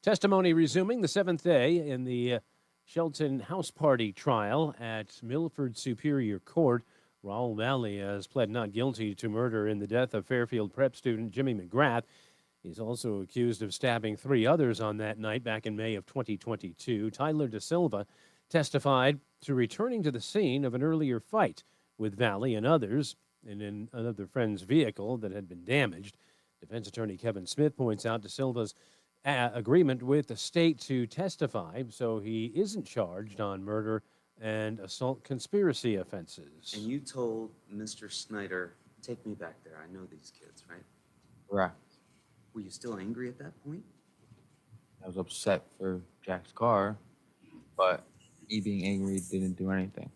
Testimony resuming the 7th day in the Shelton House Party trial at Milford Superior Court. Raul Valley has pled not guilty to murder in the death of Fairfield prep student Jimmy McGrath. He's also accused of stabbing 3 others on that night back in May of 2022. Tyler De Silva testified to returning to the scene of an earlier fight with Valley and others in another friend's vehicle that had been damaged. Defense attorney Kevin Smith points out De Silva's agreement with the state to testify, so he isn't charged on murder and assault conspiracy offenses. And you told Mr. Snyder, take me back there. I know these kids, right? Right. Were you still angry at that point? I was upset for Jack's car, but me being angry didn't do anything.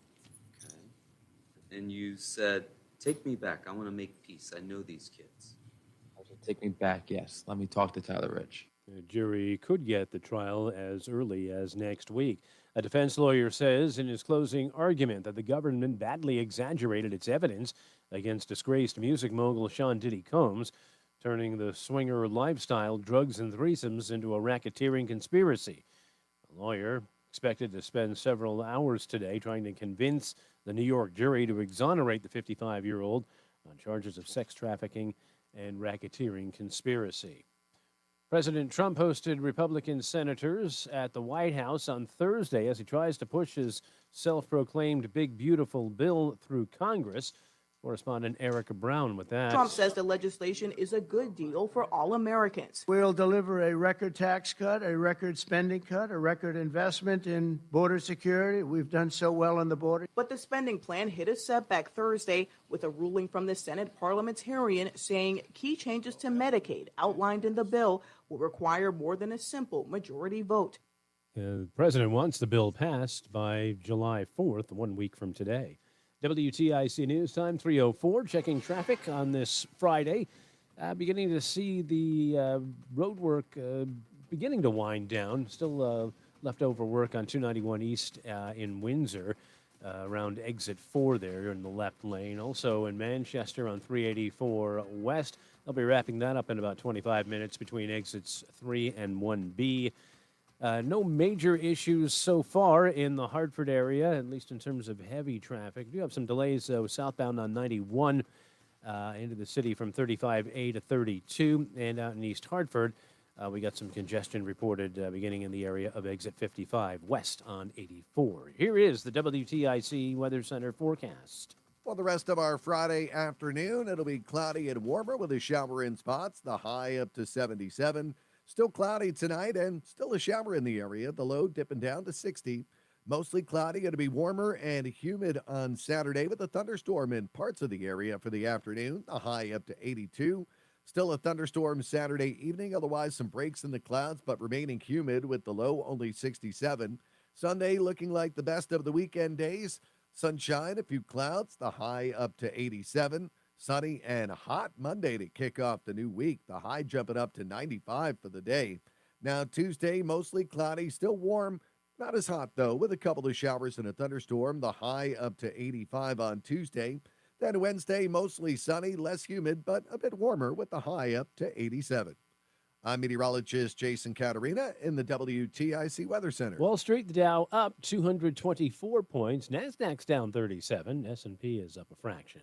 Okay. And you said, Take me back. I want to make peace. I know these kids. Take me back, yes. Let me talk to Tyler Rich. The jury could get the trial as early as next week. A defense lawyer says in his closing argument that the government badly exaggerated its evidence against disgraced music mogul Sean Diddy Combs, turning the swinger lifestyle, drugs, and threesomes into a racketeering conspiracy. The lawyer expected to spend several hours today trying to convince the New York jury to exonerate the 55-year-old on charges of sex trafficking and racketeering conspiracy. President Trump hosted Republican senators at the White House on Thursday as he tries to push his self-proclaimed big, beautiful bill through Congress. Correspondent Erica Brown with that. Trump says the legislation is a good deal for all Americans. We'll deliver a record tax cut, a record spending cut, a record investment in border security. We've done so well on the border. But the spending plan hit a setback Thursday with a ruling from the Senate parliamentarian saying key changes to Medicaid outlined in the bill will require more than a simple majority vote. The president wants the bill passed by July 4th, 1 week from today. WTIC News Time 3:04, checking traffic on this Friday. Beginning to see the road work beginning to wind down. Still leftover work on 291 East in Windsor around exit 4 there in the left lane. Also in Manchester on 384 West. They'll be wrapping that up in about 25 minutes between exits 3 and 1B. No major issues so far in the Hartford area, at least in terms of heavy traffic. We do have some delays, though, southbound on 91 into the city from 35A to 32. And out in East Hartford, we got some congestion reported beginning in the area of exit 55 west on 84. Here is the WTIC Weather Center forecast. For the rest of our Friday afternoon, it'll be cloudy and warmer with a shower in spots, the high up to 77. Still cloudy tonight and still a shower in the area, the low dipping down to 60. Mostly cloudy, going to be warmer and humid on Saturday with a thunderstorm in parts of the area for the afternoon, the high up to 82. Still a thunderstorm Saturday evening, otherwise some breaks in the clouds, but remaining humid with the low only 67. Sunday looking like the best of the weekend days. Sunshine, a few clouds, the high up to 87. Sunny and hot Monday to kick off the new week. The high jumping up to 95 for the day. Now Tuesday, mostly cloudy, still warm. Not as hot, though, with a couple of showers and a thunderstorm. The high up to 85 on Tuesday. Then Wednesday, mostly sunny, less humid, but a bit warmer with the high up to 87. I'm meteorologist Jason Caterina in the WTIC Weather Center. Wall Street, the Dow up 224 points. NASDAQ's down 37. S&P is up a fraction.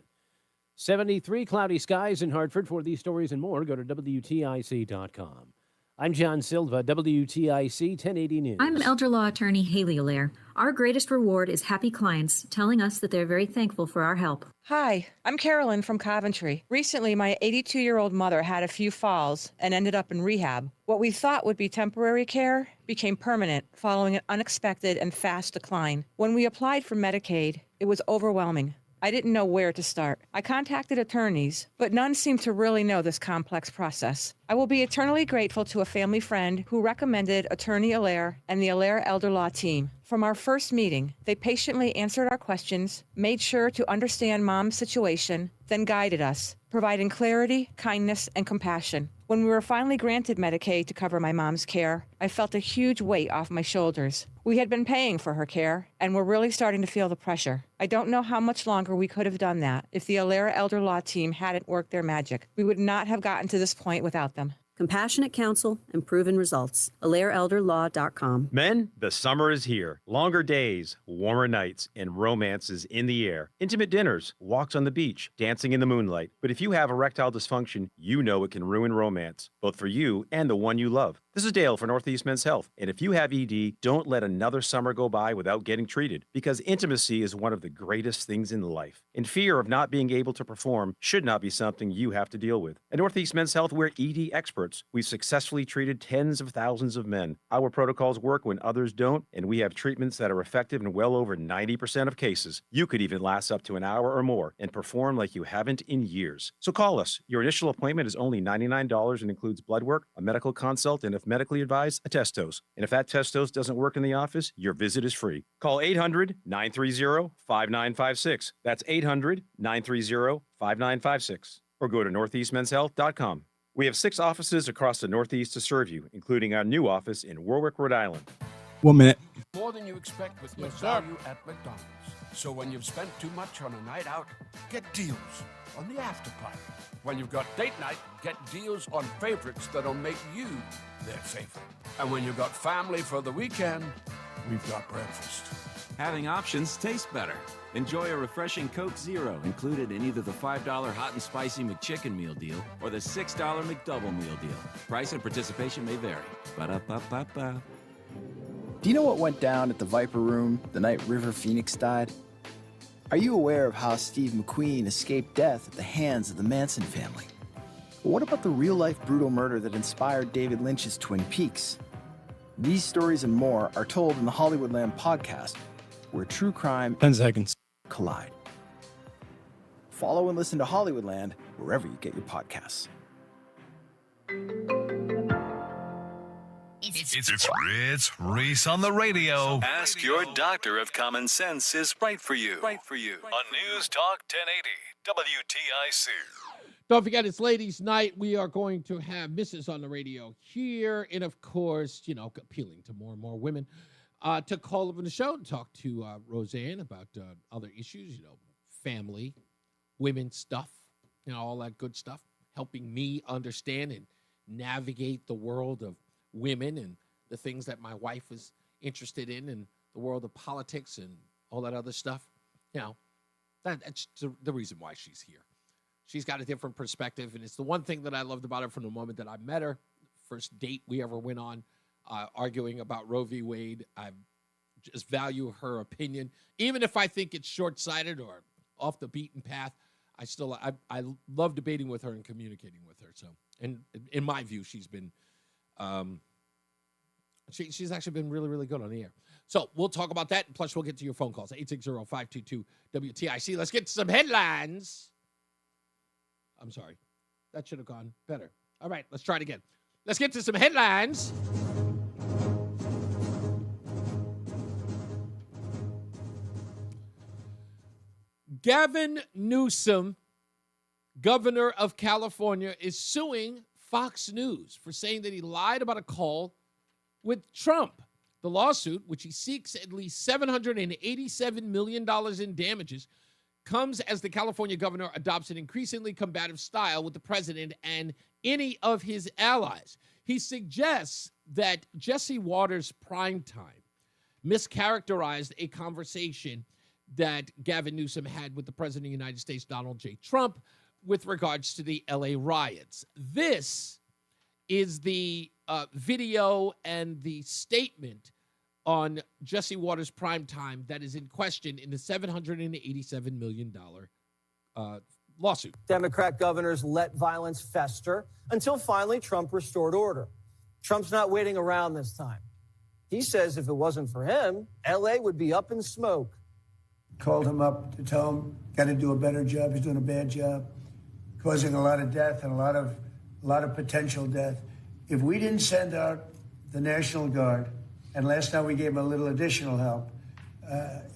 73 cloudy skies in Hartford. For these stories and more, go to WTIC.com. I'm John Silva, WTIC 1080 News. I'm elder law attorney Haley Allaire. Our greatest reward is happy clients telling us that they're very thankful for our help. Hi, I'm Carolyn from Coventry. Recently, my 82-year-old mother had a few falls and ended up in rehab. What we thought would be temporary care became permanent following an unexpected and fast decline. When we applied for Medicaid, it was overwhelming. I didn't know where to start. I contacted attorneys, but none seemed to really know this complex process. I will be eternally grateful to a family friend who recommended Attorney Allaire and the Allaire Elder Law team. From our first meeting, they patiently answered our questions, made sure to understand Mom's situation, then guided us, providing clarity, kindness, and compassion. When we were finally granted Medicaid to cover my mom's care, I felt a huge weight off my shoulders. We had been paying for her care, and were really starting to feel the pressure. I don't know how much longer we could have done that if the Allaire Elder Law team hadn't worked their magic. We would not have gotten to this point without them. Compassionate counsel and proven results. AllaireElderLaw.com. Men, the summer is here. Longer days, warmer nights, and romance is in the air. Intimate dinners, walks on the beach, dancing in the moonlight. But if you have erectile dysfunction, you know it can ruin romance, both for you and the one you love. This is Dale for Northeast Men's Health. And if you have ED, don't let another summer go by without getting treated, because intimacy is one of the greatest things in life. And fear of not being able to perform should not be something you have to deal with. At Northeast Men's Health, we're ED experts. We've successfully treated tens of thousands of men. Our protocols work when others don't, and we have treatments that are effective in well over 90% of cases. You could even last up to an hour or more and perform like you haven't in years. So call us. Your initial appointment is only $99 and includes blood work, a medical consult, and a with medically advised a test dose. And if that test dose doesn't work in the office, your visit is free. Call 800-930-5956. That's 800-930-5956. Or go to northeastmenshealth.com. We have 6 offices across the Northeast to serve you, including our new office in Warwick, Rhode Island. 1 minute. More than you expect with your value at McDonald's. So when you've spent too much on a night out, get deals on the after party. When you've got date night, get deals on favorites that'll make you their favorite. And when you've got family for the weekend, we've got breakfast. Having options tastes better. Enjoy a refreshing Coke Zero included in either the $5 hot and spicy McChicken meal deal or the $6 McDouble meal deal. Price and participation may vary. Ba-da-ba-ba-ba. Do you know what went down at the Viper Room the night River Phoenix died? Are you aware of how Steve McQueen escaped death at the hands of the Manson family? But what about the real-life brutal murder that inspired David Lynch's Twin Peaks? These stories and more are told in the Hollywoodland podcast, where true crime 10 seconds collide. Follow and listen to Hollywoodland wherever you get your podcasts. It's Reese on the Radio. Ask your doctor if common sense is right for you. On News Talk 1080 WTIC. Don't forget, it's ladies' night. We are going to have Mrs. on the radio here. And, of course, appealing to more and more women to call up on the show and talk to Roseanne about other issues, family, women stuff, all that good stuff, helping me understand and navigate the world of women and the things that my wife is interested in and the world of politics and all that other stuff. That's the reason why she's here. She's got a different perspective, and it's the one thing that I loved about her from the moment that I met her. First date we ever went on, arguing about Roe v. Wade. I just value her opinion. Even if I think it's short-sighted or off the beaten path, I love debating with her and communicating with her. So, and in my view, she's been she's actually been really, really good on the air. So we'll talk about that. And plus, we'll get to your phone calls, 860-522-WTIC. Let's get to some headlines. I'm sorry. That should have gone better. All right, let's try it again. Let's get to some headlines. Gavin Newsom, governor of California, is suing Fox News for saying that he lied about a call with Trump. The lawsuit, which he seeks at least $787 million in damages, comes as the California governor adopts an increasingly combative style with the president and any of his allies. He suggests that Jesse Watters' primetime mischaracterized a conversation that Gavin Newsom had with the president of the United States, Donald J. Trump, with regards to the LA riots. This is the video and the statement on Jesse Watters' primetime that is in question in the $787 million lawsuit. Democrat governors let violence fester until finally Trump restored order. Trump's not waiting around this time. He says if it wasn't for him, LA would be up in smoke. Called him up to tell him, got to do a better job. He's doing a bad job, causing a lot of death and a lot of potential death. If we didn't send out the National Guard, and last night we gave him a little additional help,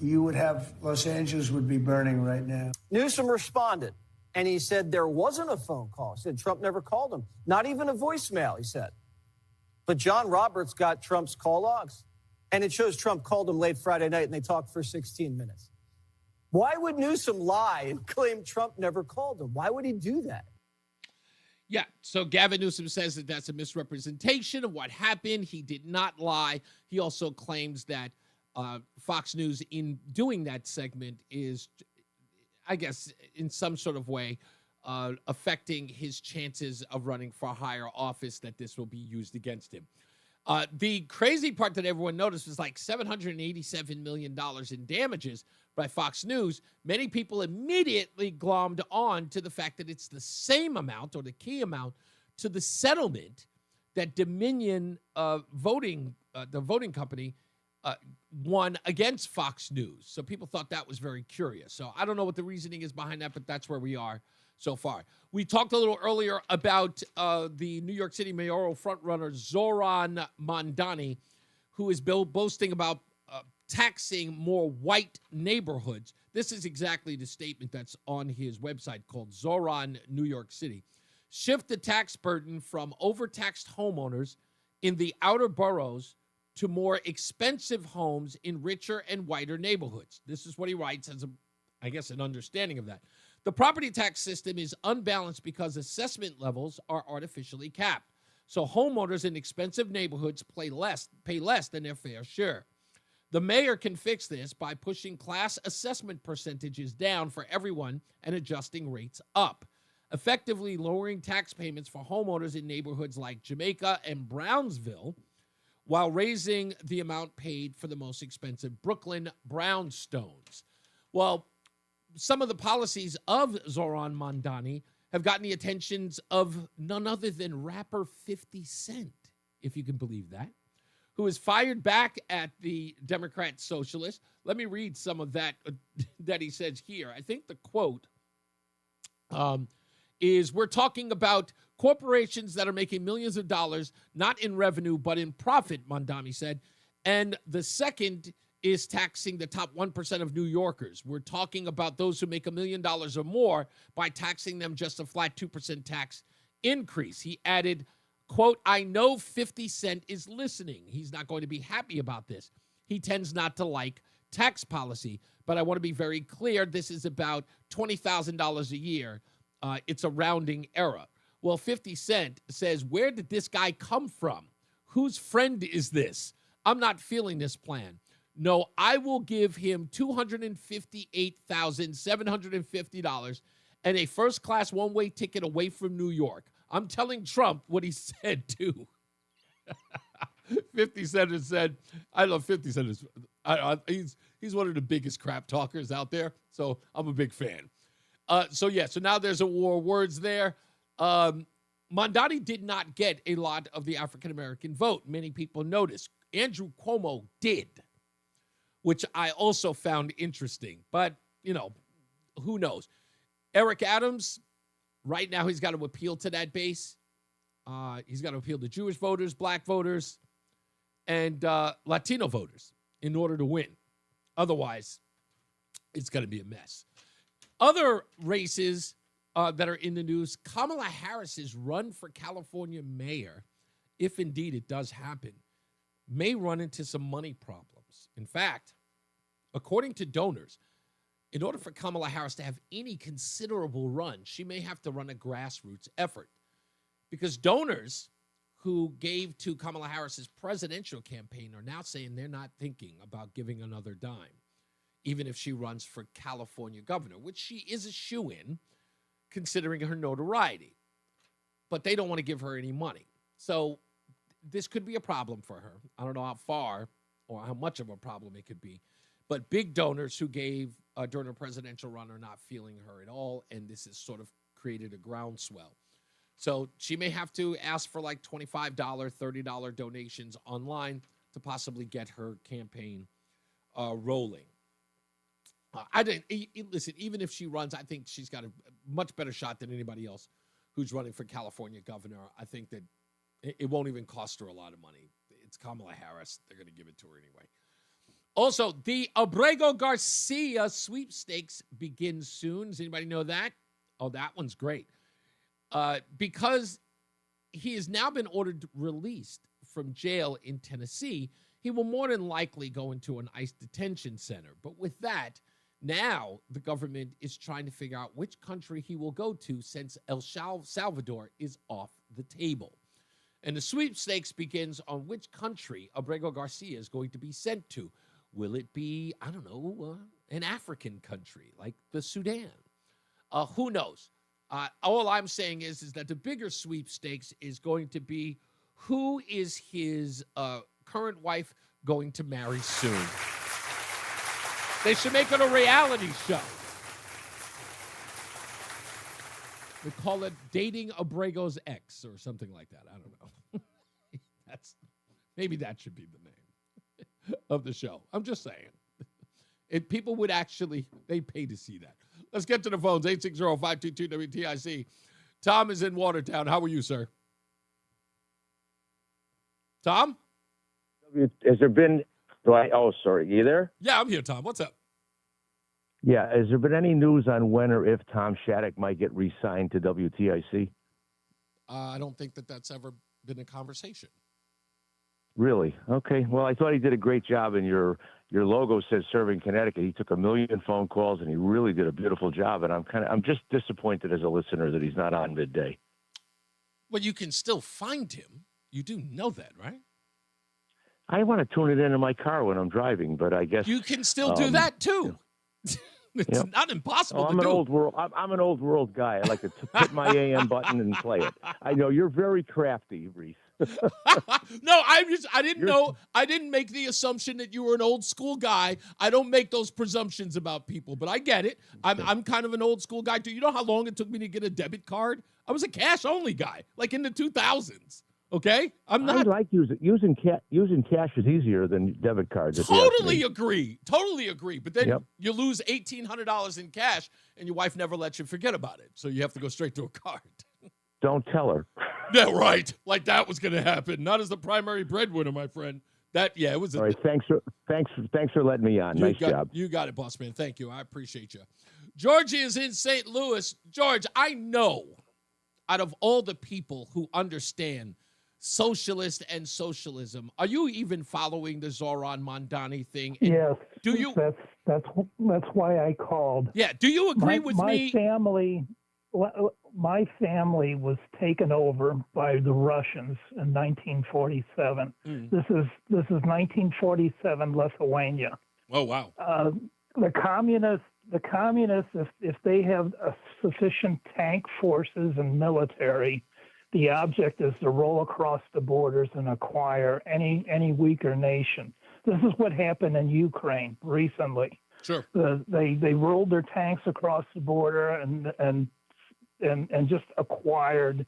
you would have, Los Angeles would be burning right now. Newsom responded, and he said there wasn't a phone call. He said Trump never called him, not even a voicemail, he said. But John Roberts got Trump's call logs, and it shows Trump called him late Friday night, and they talked for 16 minutes. Why would Newsom lie and claim Trump never called him? Why would he do that? Yeah, so Gavin Newsom says that that's a misrepresentation of what happened. He did not lie. He also claims that Fox News, in doing that segment, is, I guess, in some sort of way, affecting his chances of running for higher office, that this will be used against him. The crazy part that everyone noticed was like $787 million in damages by Fox News. Many people immediately glommed on to the fact that it's the same amount, or the key amount, to the settlement that Dominion the voting company, won against Fox News. So people thought that was very curious. So I don't know what the reasoning is behind that, but that's where we are. so far. We talked a little earlier about the New York City mayoral frontrunner Zoran Mondani, who is boasting about taxing more white neighborhoods. This is exactly the statement that's on his website called Zoran New York City. Shift the tax burden from overtaxed homeowners in the outer boroughs to more expensive homes in richer and whiter neighborhoods. This is what he writes as, an understanding of that. The property tax system is unbalanced because assessment levels are artificially capped. So homeowners in expensive neighborhoods pay less than their fair share. The mayor can fix this by pushing class assessment percentages down for everyone and adjusting rates up, effectively lowering tax payments for homeowners in neighborhoods like Jamaica and Brownsville, while raising the amount paid for the most expensive Brooklyn brownstones. Well, some of the policies of Zoran Mondani have gotten the attentions of none other than rapper 50 Cent, if you can believe that, who is fired back at the Democrat Socialists. Let me read some of that that he says here. I think the quote is, we're talking about corporations that are making millions of dollars, not in revenue, but in profit, Mondani said. And the second is taxing the top 1% of New Yorkers. We're talking about those who make $1 million or more by taxing them just a flat 2% tax increase. He added, quote, I know 50 Cent is listening. He's not going to be happy about this. He tends not to like tax policy, but I want to be very clear. This is about $20,000 a year. It's a rounding error. Well, 50 Cent says, where did this guy come from? Whose friend is this? I'm not feeling this plan. No, I will give him $258,750 and a first-class one-way ticket away from New York. I'm telling Trump what he said, too. 50 Cent has said, I love 50 Cent. He's one of the biggest crap talkers out there, so I'm a big fan. So now there's a war of words there. Mondani did not get a lot of the African-American vote. Many people noticed. Andrew Cuomo did, which I also found interesting. But, who knows? Eric Adams, right now he's got to appeal to that base. He's got to appeal to Jewish voters, black voters, and Latino voters in order to win. Otherwise, it's going to be a mess. Other races that are in the news, Kamala Harris's run for California mayor, if indeed it does happen, may run into some money problems. In fact, according to donors, in order for Kamala Harris to have any considerable run, she may have to run a grassroots effort, because donors who gave to Kamala Harris's presidential campaign are now saying they're not thinking about giving another dime, even if she runs for California governor, which she is a shoo-in, considering her notoriety. But they don't want to give her any money. So this could be a problem for her. I don't know how far or how much of a problem it could be. But big donors who gave during her presidential run are not feeling her at all, and this has sort of created a groundswell. So she may have to ask for like $25, $30 donations online to possibly get her campaign rolling. Listen, even if she runs, I think she's got a much better shot than anybody else who's running for California governor. I think that it won't even cost her a lot of money. It's Kamala Harris. They're going to give it to her anyway. Also, the Abrego Garcia sweepstakes begins soon. Does anybody know that? Oh, that one's great. Because he has now been ordered released from jail in Tennessee, he will more than likely go into an ICE detention center. But with that, now the government is trying to figure out which country he will go to, since El Salvador is off the table. And the sweepstakes begins on which country Abrego Garcia is going to be sent to. Will it be, I don't know, an African country like the Sudan? Who knows? All I'm saying is that the bigger sweepstakes is going to be, who is his current wife going to marry soon? They should make it a reality show. They call it Dating Abrego's Ex or something like that. I don't know. Maybe that should be the name of the show. I'm just saying. People would actually, they'd pay to see that. Let's get to the phones. 860-522-WTIC. Tom is in Watertown. How are you, sir? Tom? Has there been, oh, sorry, you there? Yeah, I'm here, Tom. What's up? Yeah, has there been any news on when or if Tom Shattuck might get re-signed to WTIC? I don't think that's ever been a conversation. Really? Okay. Well, I thought he did a great job, and your logo says serving Connecticut. He took 1 million phone calls, and he really did a beautiful job. And I'm just disappointed as a listener that he's not on midday. Well, you can still find him. You do know that, right? I want to tune it in my car when I'm driving, but I guess you can still do that too. It's not impossible to I'm do. I'm an old world guy. I like to hit my AM button and play it. I know you're very crafty, Reese. No, I didn't make the assumption that you were an old school guy. I don't make those presumptions about people, but I get it. I'm kind of an old school guy too. You know how long it took me to get a debit card? I was a cash only guy, like in the 2000s. Okay, I like using cash is easier than debit cards. Totally agree. But then you lose $1,800 in cash, and your wife never lets you forget about it. So you have to go straight to a card. Don't tell her. Yeah, right. Like that was going to happen. Not as the primary breadwinner, my friend. It was. All right. Thanks for letting me on. Nice job. You got it, boss man. Thank you. I appreciate you. Georgie is in St. Louis. George, I know out of all the people who understand socialist and socialism, are you even following the Zoran Mondani thing? And yes. Do you? That's why I called. Yeah. Do you agree with me? My family was taken over by the Russians in 1947. This is 1947 Lithuania. Oh wow. The communists, if they have sufficient tank forces and military, the object is to roll across the borders and acquire any weaker nation. This is what happened in Ukraine recently. Sure. They rolled their tanks across the border and just acquired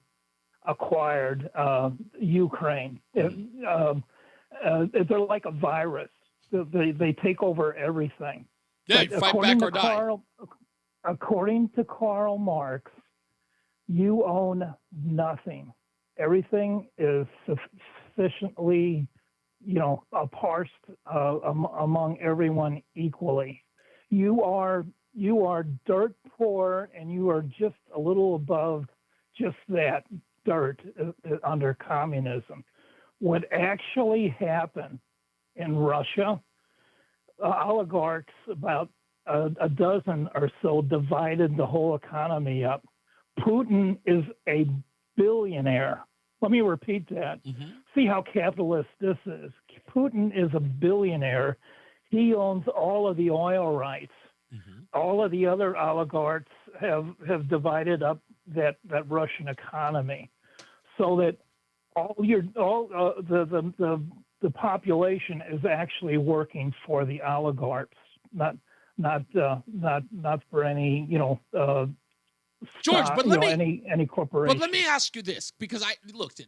Ukraine. They're like a virus. They take over everything. Yeah, fight back or die. According to Karl Marx, you own nothing. Everything is sufficiently, parsed among everyone equally. You are dirt poor, and you are just a little above just that dirt under communism. What actually happened in Russia, oligarchs, about a dozen or so, divided the whole economy up. Putin is a billionaire. Let me repeat that. See how capitalist this is. Putin is a billionaire. He owns all of the oil rights. All of the other oligarchs have divided up that Russian economy, so that the population is actually working for the oligarchs, not for any George, stock, but any corporation. But let me ask you this, because I looked at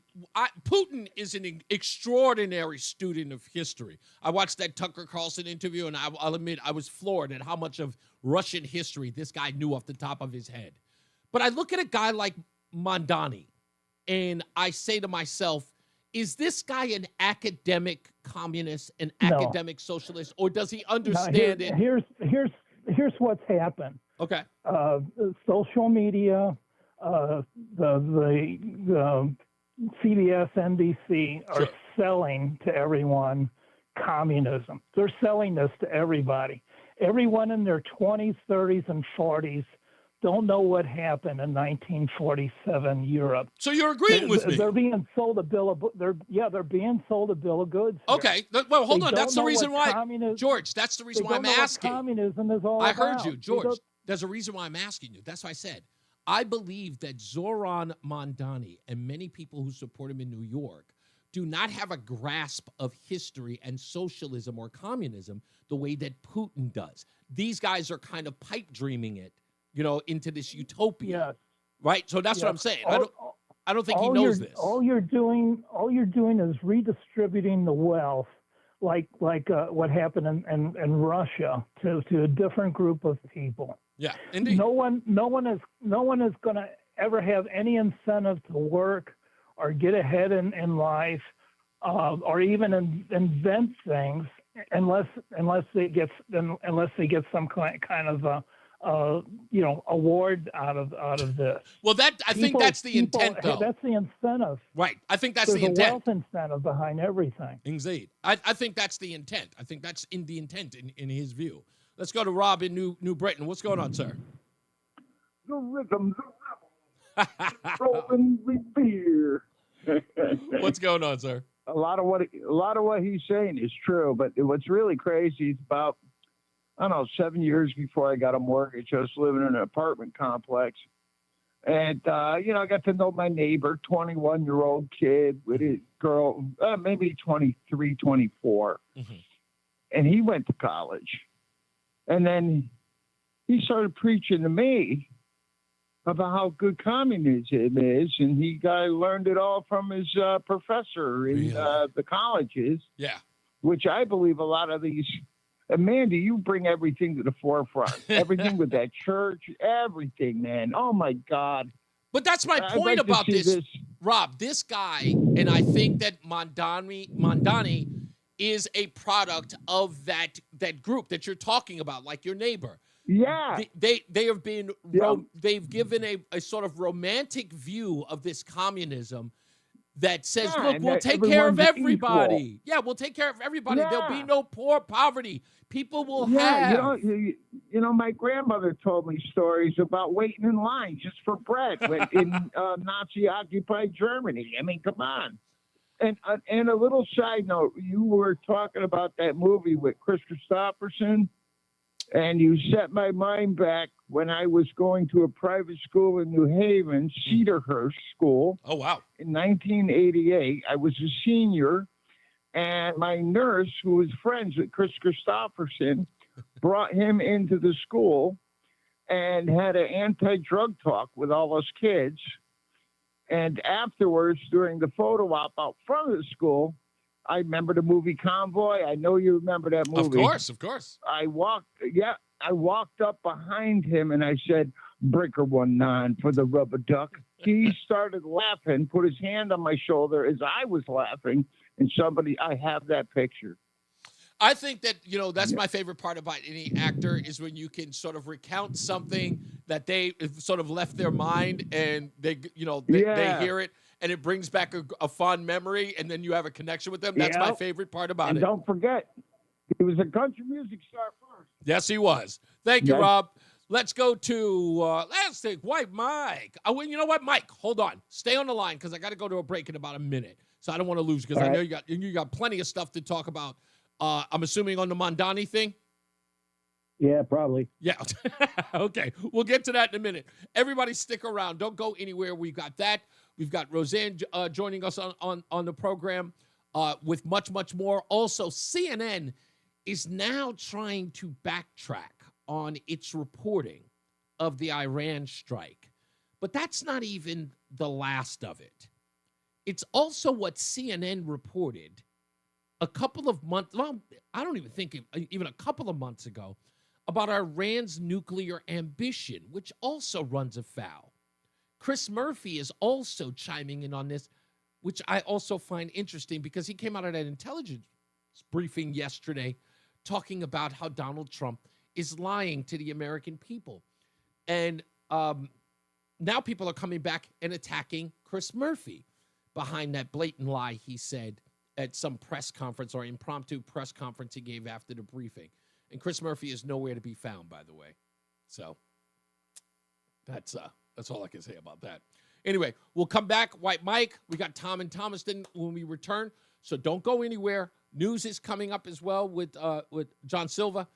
Putin is an extraordinary student of history. I watched that Tucker Carlson interview, and I'll admit I was floored at how much of Russian history this guy knew off the top of his head. But I look at a guy like Mondani, and I say to myself, is this guy an academic communist, an academic socialist, or does he understand it? Here's what's happened. Okay. Social media, the CBS, NBC are selling to everyone communism. They're selling this to everybody. Everyone in their 20s, 30s, and 40s don't know what happened in 1947 Europe. So you're agreeing with me? They're being sold a bill of they're being sold a bill of goods. Okay, well, hold on. That's the reason why, George. That's the reason why I'm asking. Communism is all I about. heard you, George. There's a reason why I'm asking you. That's why I said I believe that Zoran Mondani and many people who support him in New York do not have a grasp of history and socialism or communism the way that Putin does. These guys are kind of pipe dreaming it, into this utopia, right? So that's what I'm saying. I don't think he knows this. All you're doing is redistributing the wealth like what happened in Russia to a different group of people. Yeah, indeed. No one is going to ever have any incentive to work or get ahead in life, or even invent things unless they get some kind of award out of this. Well, I think that's the intent, though. That's the incentive. Right. I think that's There's the intent. a wealth incentive behind everything. Indeed. I think that's the intent. I think that's in the intent in his view. Let's go to Rob in New Britain. What's going on, sir? The rhythm, rolling revere. What's going on, sir? A lot of what he's saying is true, but what's really crazy is about, I don't know, 7 years before I got a mortgage, I was living in an apartment complex. And, I got to know my neighbor, 21-year-old kid with his girl, maybe 23, 24. Mm-hmm. And he went to college. And then he started preaching to me about how good communism is. And he learned it all from his professor in the colleges. Yeah. Which I believe a lot of these... Amanda, you bring everything to the forefront. Everything with that church, everything, man. Oh, my God. But that's my point about this, Rob. This guy, and I think that Mondani is a product of that group that you're talking about, like your neighbor. Yeah. They have been, they've given a sort of romantic view of this communism that says, look, we'll take care of everybody. Equal. Yeah, we'll take care of everybody. Yeah. There'll be no poverty. People will have. have. My grandmother told me stories about waiting in line just for bread in Nazi-occupied Germany. I mean, come on. And a little side note, you were talking about that movie with Chris Christopherson, and you set my mind back when I was going to a private school in New Haven, Cedarhurst School. Oh, wow. In 1988. I was a senior, and my nurse, who was friends with Chris Christopherson, brought him into the school and had an anti-drug talk with all us kids. And afterwards, during the photo op out front of the school, I remember the movie Convoy. I know you remember that movie. Of course. I walked up behind him and I said, "Breaker 19 for the rubber duck." He started laughing, put his hand on my shoulder as I was laughing, and I have that picture. I think that, that's my favorite part about any actor is when you can sort of recount something that they sort of left their mind and they hear it and it brings back a fond memory and then you have a connection with them. That's my favorite part about it. And don't forget, he was a country music star first. Yes, he was. Thank you, Rob. Let's go to, let's take White Mike. Oh, you know what, Mike? Hold on. Stay on the line because I got to go to a break in about a minute. So I don't want to lose because I know you got plenty of stuff to talk about. I'm assuming on the Mondani thing? Yeah, probably. Yeah. Okay. We'll get to that in a minute. Everybody stick around. Don't go anywhere. We've got that. We've got Roseanne joining us on the program with much, much more. Also, CNN is now trying to backtrack on its reporting of the Iran strike. But that's not even the last of it. It's also what CNN reported a couple of months, well, I don't even think even a couple of months ago, about Iran's nuclear ambition, which also runs afoul. Chris Murphy is also chiming in on this, which I also find interesting because he came out at an intelligence briefing yesterday talking about how Donald Trump is lying to the American people. And now people are coming back and attacking Chris Murphy behind that blatant lie he said at some press conference or impromptu press conference he gave after the briefing. And Chris Murphy is nowhere to be found, by the way. So that's all I can say about that. Anyway, we'll come back. White Mike, we got Tom and Thomaston when we return. So don't go anywhere. News is coming up as well with John Silva,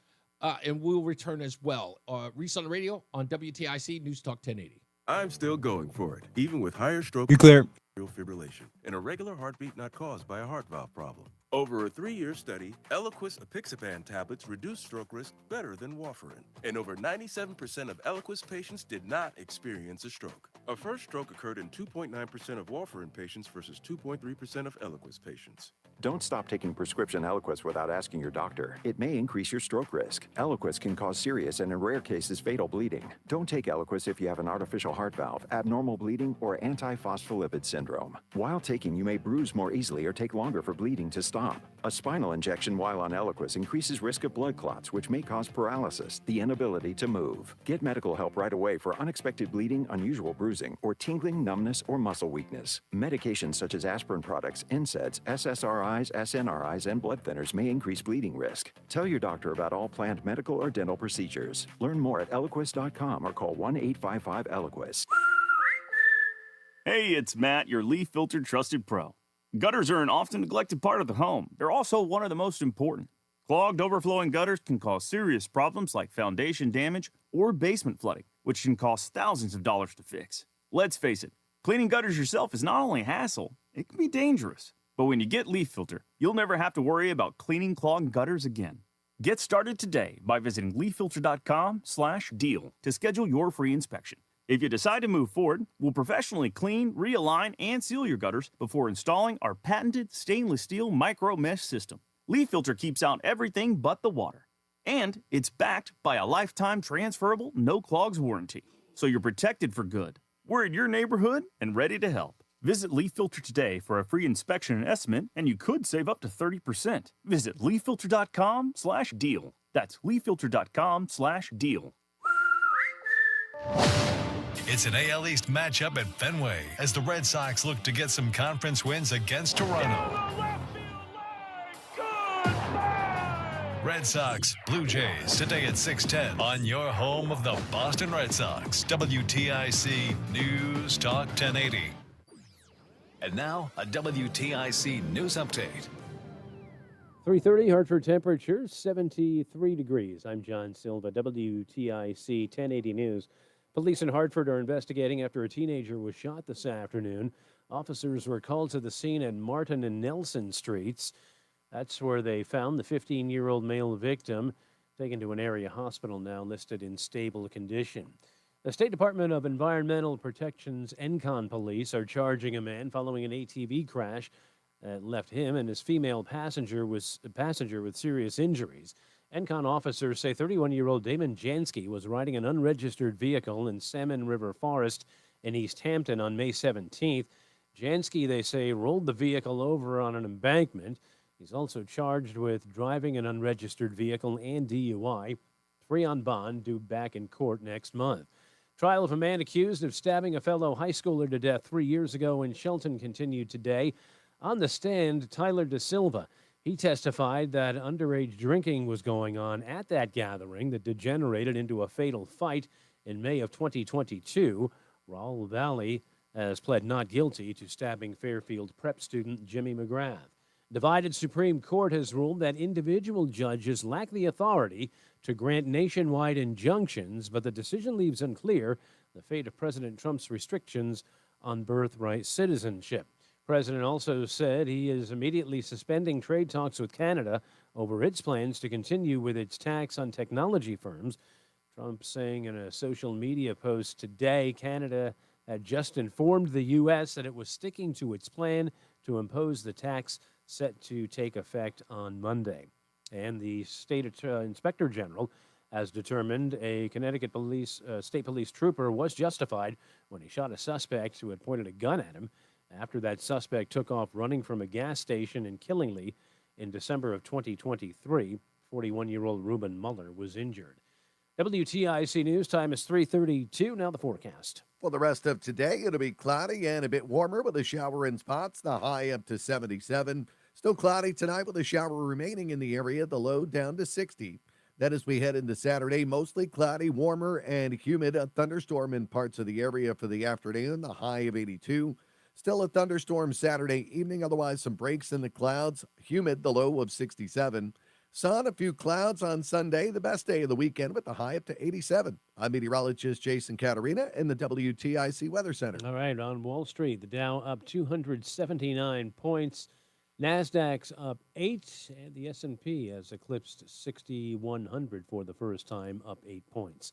and we'll return as well. Reese on the Radio on WTIC News Talk 1080. I'm still going for it, even with higher stroke. You clear. Fibrillation, an irregular heartbeat not caused by a heart valve problem. Over a 3-year study, Eliquis apixaban tablets reduced stroke risk better than warfarin. And over 97% of Eliquis patients did not experience a stroke. A first stroke occurred in 2.9% of warfarin patients versus 2.3% of Eliquis patients. Don't stop taking prescription Eliquis without asking your doctor. It may increase your stroke risk. Eliquis can cause serious and in rare cases fatal bleeding. Don't take Eliquis if you have an artificial heart valve, abnormal bleeding, or antiphospholipid syndrome. While taking, you may bruise more easily or take longer for bleeding to stop. A spinal injection while on Eliquis increases risk of blood clots, which may cause paralysis, the inability to move. Get medical help right away for unexpected bleeding, unusual bruising, or tingling, numbness, or muscle weakness. Medications such as aspirin products, NSAIDs, SSRIs, SNRIs, and blood thinners may increase bleeding risk. Tell your doctor about all planned medical or dental procedures. Learn more at Eliquis.com or call 1-855-ELIQUIS. Hey, it's Matt, your leaf filter trusted pro. Gutters are an often neglected part of the home. They're also one of the most important. Clogged, overflowing gutters can cause serious problems like foundation damage or basement flooding, which can cost thousands of dollars to fix. Let's face it, cleaning gutters yourself is not only a hassle, it can be dangerous. But when you get Leaf Filter, you'll never have to worry about cleaning clogged gutters again. Get started today by visiting leaffilter.com/deal to schedule your free inspection. If you decide to move forward, we'll professionally clean, realign, and seal your gutters before installing our patented stainless steel micro mesh system. Leaf Filter keeps out everything but the water. And it's backed by a lifetime transferable no clogs warranty. So you're protected for good. We're in your neighborhood and ready to help. Visit Leaf Filter today for a free inspection and estimate, and you could save up to 30%. Visit leaffilter.com/deal. That's leaffilter.com/deal. It's an AL East matchup at Fenway as the Red Sox look to get some conference wins against Toronto. Red Sox, Blue Jays, today at 6:10 on your home of the Boston Red Sox, WTIC News Talk 1080. And now, a WTIC News Update. 3:30 Hartford temperature, 73 degrees. I'm John Silva, WTIC 1080 News. Police in Hartford are investigating after a teenager was shot this afternoon. Officers were called to the scene at Martin and Nelson Streets. That's where they found the 15-year-old male victim, taken to an area hospital now, listed in stable condition. The State Department of Environmental Protection's ENCON police are charging a man following an ATV crash that left him and his female passenger with serious injuries. ENCON officers say 31-year-old Damon Jansky was riding an unregistered vehicle in Salmon River Forest in East Hampton on May 17th. Jansky, they say, rolled the vehicle over on an embankment. He's also charged with driving an unregistered vehicle and DUI. 3 on bond, due back in court next month. Trial of a man accused of stabbing a fellow high schooler to death 3 years ago in Shelton continued today. On the stand, Tyler De Silva. He testified that underage drinking was going on at that gathering that degenerated into a fatal fight in May of 2022. Raul Valley has pled not guilty to stabbing Fairfield prep student Jimmy McGrath. Divided Supreme Court has ruled that individual judges lack the authority to grant nationwide injunctions, but the decision leaves unclear the fate of President Trump's restrictions on birthright citizenship. The president also said he is immediately suspending trade talks with Canada over its plans to continue with its tax on technology firms. Trump saying in a social media post today, Canada had just informed the U.S. that it was sticking to its plan to impose the tax set to take effect on Monday. And the state inspector general has determined a Connecticut state police trooper was justified when he shot a suspect who had pointed a gun at him after that suspect took off running from a gas station in Killingly in December of 2023. 41-year-old Reuben Muller was injured. WTIC News time is 3:32. Now the forecast. For the rest of today, it'll be cloudy and a bit warmer with a shower in spots, the high up to 77. Still cloudy tonight with a shower remaining in the area, the low down to 60. Then as we head into Saturday, mostly cloudy, warmer and humid. A thunderstorm in parts of the area for the afternoon, the high of 82. Still a thunderstorm Saturday evening, otherwise some breaks in the clouds. Humid, the low of 67. Sun, a few clouds on Sunday, the best day of the weekend with the high up to 87. I'm meteorologist Jason Caterina in the WTIC Weather Center. All right, on Wall Street, the Dow up 279 points. NASDAQ's up 8, and the S&P has eclipsed 6,100 for the first time, up 8 points.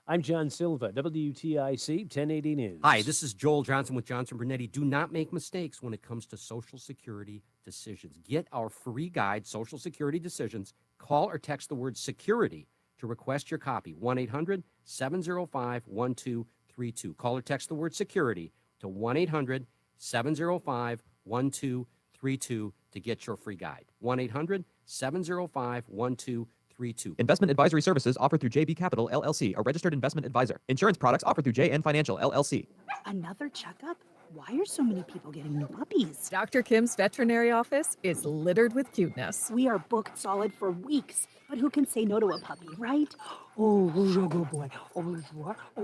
I'm John Silva, WTIC 1080 News. Hi, this is Joel Johnson with Johnson Brunetti. Do not make mistakes when it comes to Social Security decisions. Get our free guide, Social Security Decisions. Call or text the word security to request your copy. 1-800-705-1232. Call or text the word security to 1-800-705-1232 to get your free guide. 1-800-705-1232. Investment advisory services offered through JB Capital, LLC, a registered investment advisor. Insurance products offered through JN Financial, LLC. Another checkup? Why are so many people getting new puppies? Dr. Kim's veterinary office is littered with cuteness. We are booked solid for weeks, but who can say no to a puppy, right? Oh, who's a good boy?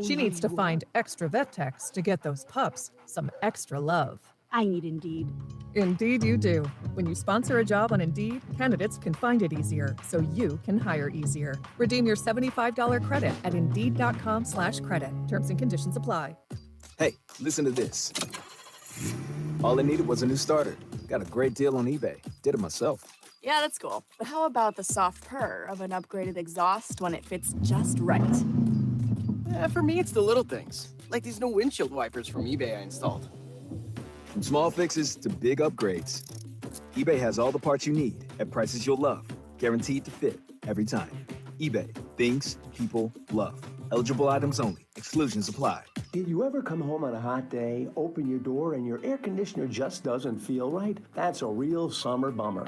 She needs to find extra vet techs to get those pups some extra love. I need Indeed. Indeed you do. When you sponsor a job on Indeed, candidates can find it easier, so you can hire easier. Redeem your $75 credit at Indeed.com/credit. Terms and conditions apply. Hey, listen to this. All I needed was a new starter. Got a great deal on eBay. Did it myself. Yeah, that's cool. But how about the soft purr of an upgraded exhaust when it fits just right? For me, it's the little things. Like these new windshield wipers from eBay I installed. From small fixes to big upgrades, eBay has all the parts you need at prices you'll love. Guaranteed to fit every time. eBay. Things people love. Eligible items only. Exclusions apply. Did you ever come home on a hot day, open your door, and your air conditioner just doesn't feel right? That's a real summer bummer.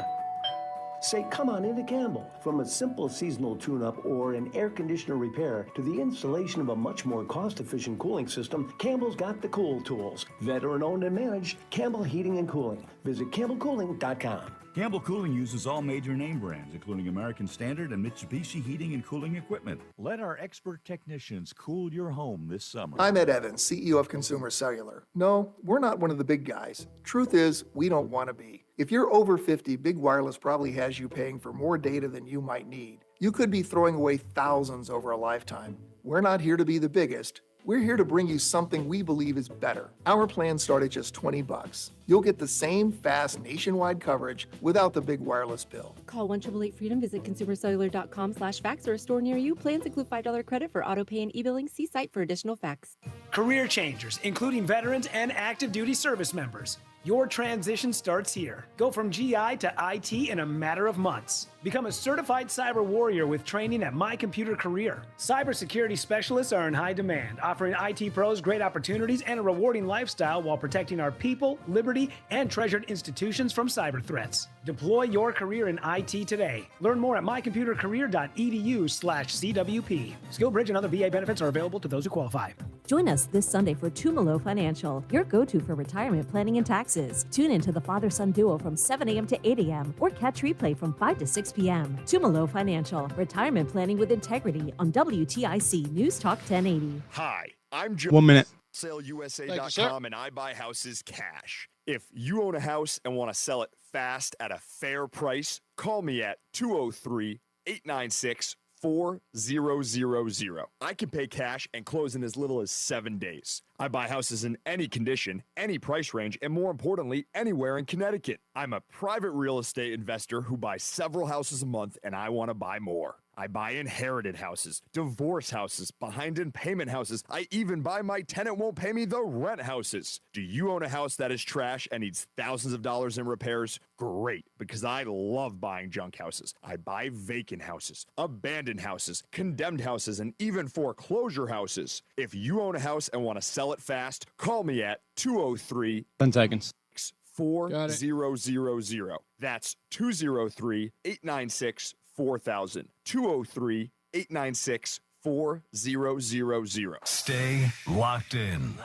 Say, come on into Campbell. From a simple seasonal tune-up or an air conditioner repair to the installation of a much more cost-efficient cooling system, Campbell's got the cool tools. Veteran-owned and managed, Campbell Heating and Cooling. Visit campbellcooling.com. Campbell Cooling uses all major name brands, including American Standard and Mitsubishi heating and cooling equipment. Let our expert technicians cool your home this summer. I'm Ed Evans, CEO of Consumer Cellular. No, we're not one of the big guys. Truth is, we don't want to be. If you're over 50, Big Wireless probably has you paying for more data than you might need. You could be throwing away thousands over a lifetime. We're not here to be the biggest. We're here to bring you something we believe is better. Our plans start at just $20. You'll get the same fast nationwide coverage without the big wireless bill. Call 1-888-FREEDOM, visit consumercellular.com/facts or a store near you. Plans include $5 credit for auto pay and e-billing. See site for additional facts. Career changers, including veterans and active duty service members. Your transition starts here. Go from GI to IT in a matter of months. Become a certified cyber warrior with training at My Computer Career. Cybersecurity specialists are in high demand, offering IT pros great opportunities and a rewarding lifestyle while protecting our people, liberty, and treasured institutions from cyber threats. Deploy your career in IT today. Learn more at mycomputercareer.edu/CWP. SkillBridge and other VA benefits are available to those who qualify. Join us this Sunday for Tumalo Financial, your go-to for retirement planning and taxes. Tune in to the father-son duo from 7 a.m. to 8 a.m. or catch replay from 5 to 6 p.m. Tumalo Financial, retirement planning with integrity on WTIC News Talk 1080. Hi, I'm Joe. 1 minute. SaleUSA.com, and I buy houses cash. If you own a house and want to sell it fast at a fair price, call me at 203-896-4000. I can pay cash and close in as little as 7 days. I buy houses in any condition, any price range, and more importantly, anywhere in Connecticut. I'm a private real estate investor who buys several houses a month, and I want to buy more. I buy inherited houses, divorce houses, behind in payment houses. I even buy my tenant won't pay me the rent houses. Do you own a house that is trash and needs thousands of dollars in repairs? Great, because I love buying junk houses. I buy vacant houses, abandoned houses, condemned houses, and even foreclosure houses. If you own a house and want to sell it fast, call me at 203 10 seconds. 4000. That's 203-896-4000. 203-896-4000. Stay locked in.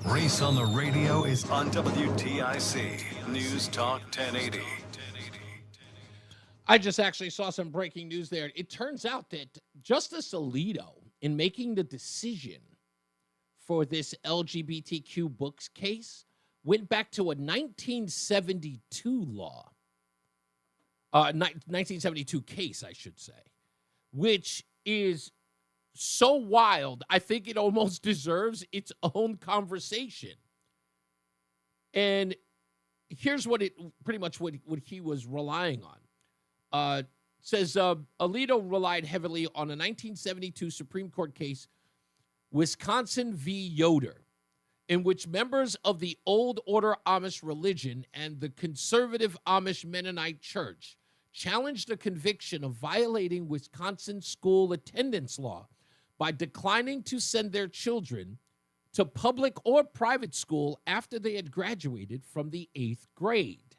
Reese on the Radio is on WTIC News Talk 1080. I just actually saw some breaking news there. It turns out that Justice Alito, in making the decision for this LGBTQ books case, went back to a 1972 law. 1972 case, I should say, which is so wild, I think it almost deserves its own conversation. And here's what he was relying on. Says Alito relied heavily on a 1972 Supreme Court case Wisconsin v. Yoder, in which members of the Old Order Amish religion and the conservative Amish Mennonite Church challenged a conviction of violating Wisconsin school attendance law by declining to send their children to public or private school after they had graduated from the 8th grade.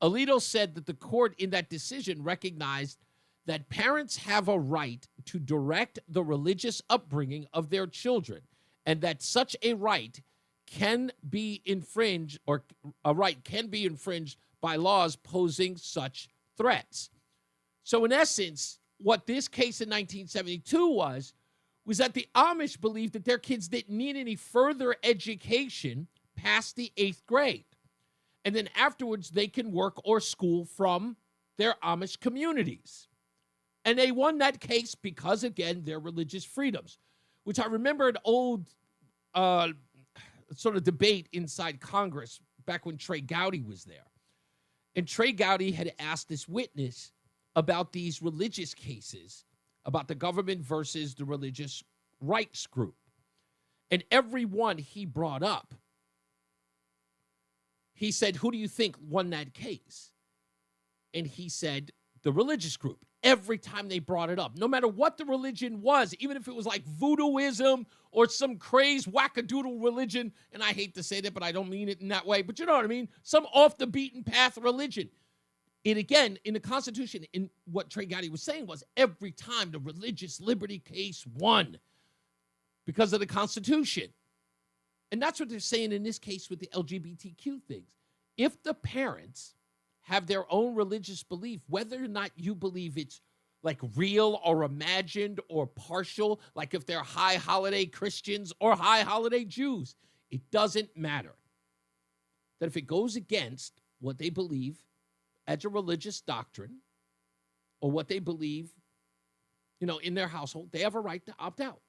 Alito said that the court in that decision recognized that parents have a right to direct the religious upbringing of their children, and that such a right can be infringed, or a right can be infringed by laws posing such threats. So in essence, what this case in 1972 was that the Amish believed that their kids didn't need any further education past the 8th grade. And then afterwards, they can work or school from their Amish communities. And they won that case because, again, their religious freedoms, which I remember an old sort of debate inside Congress back when Trey Gowdy was there. And Trey Gowdy had asked this witness about these religious cases, about the government versus the religious rights group. And every one he brought up, he said, who do you think won that case? And he said, the religious group. Every time they brought it up, no matter what the religion was, even if it was like voodooism or some crazed wackadoodle religion, and I hate to say that, but I don't mean it in that way, but you know what I mean? Some off the beaten path religion. And again, in the Constitution, in what Trey Gowdy was saying was every time the religious liberty case won because of the Constitution. And that's what they're saying in this case with the LGBTQ things. If the parents have their own religious belief, whether or not you believe it's like real or imagined or partial, like if they're high holiday Christians or high holiday Jews, it doesn't matter. That if it goes against what they believe as a religious doctrine or what they believe, you know, in their household, they have a right to opt out.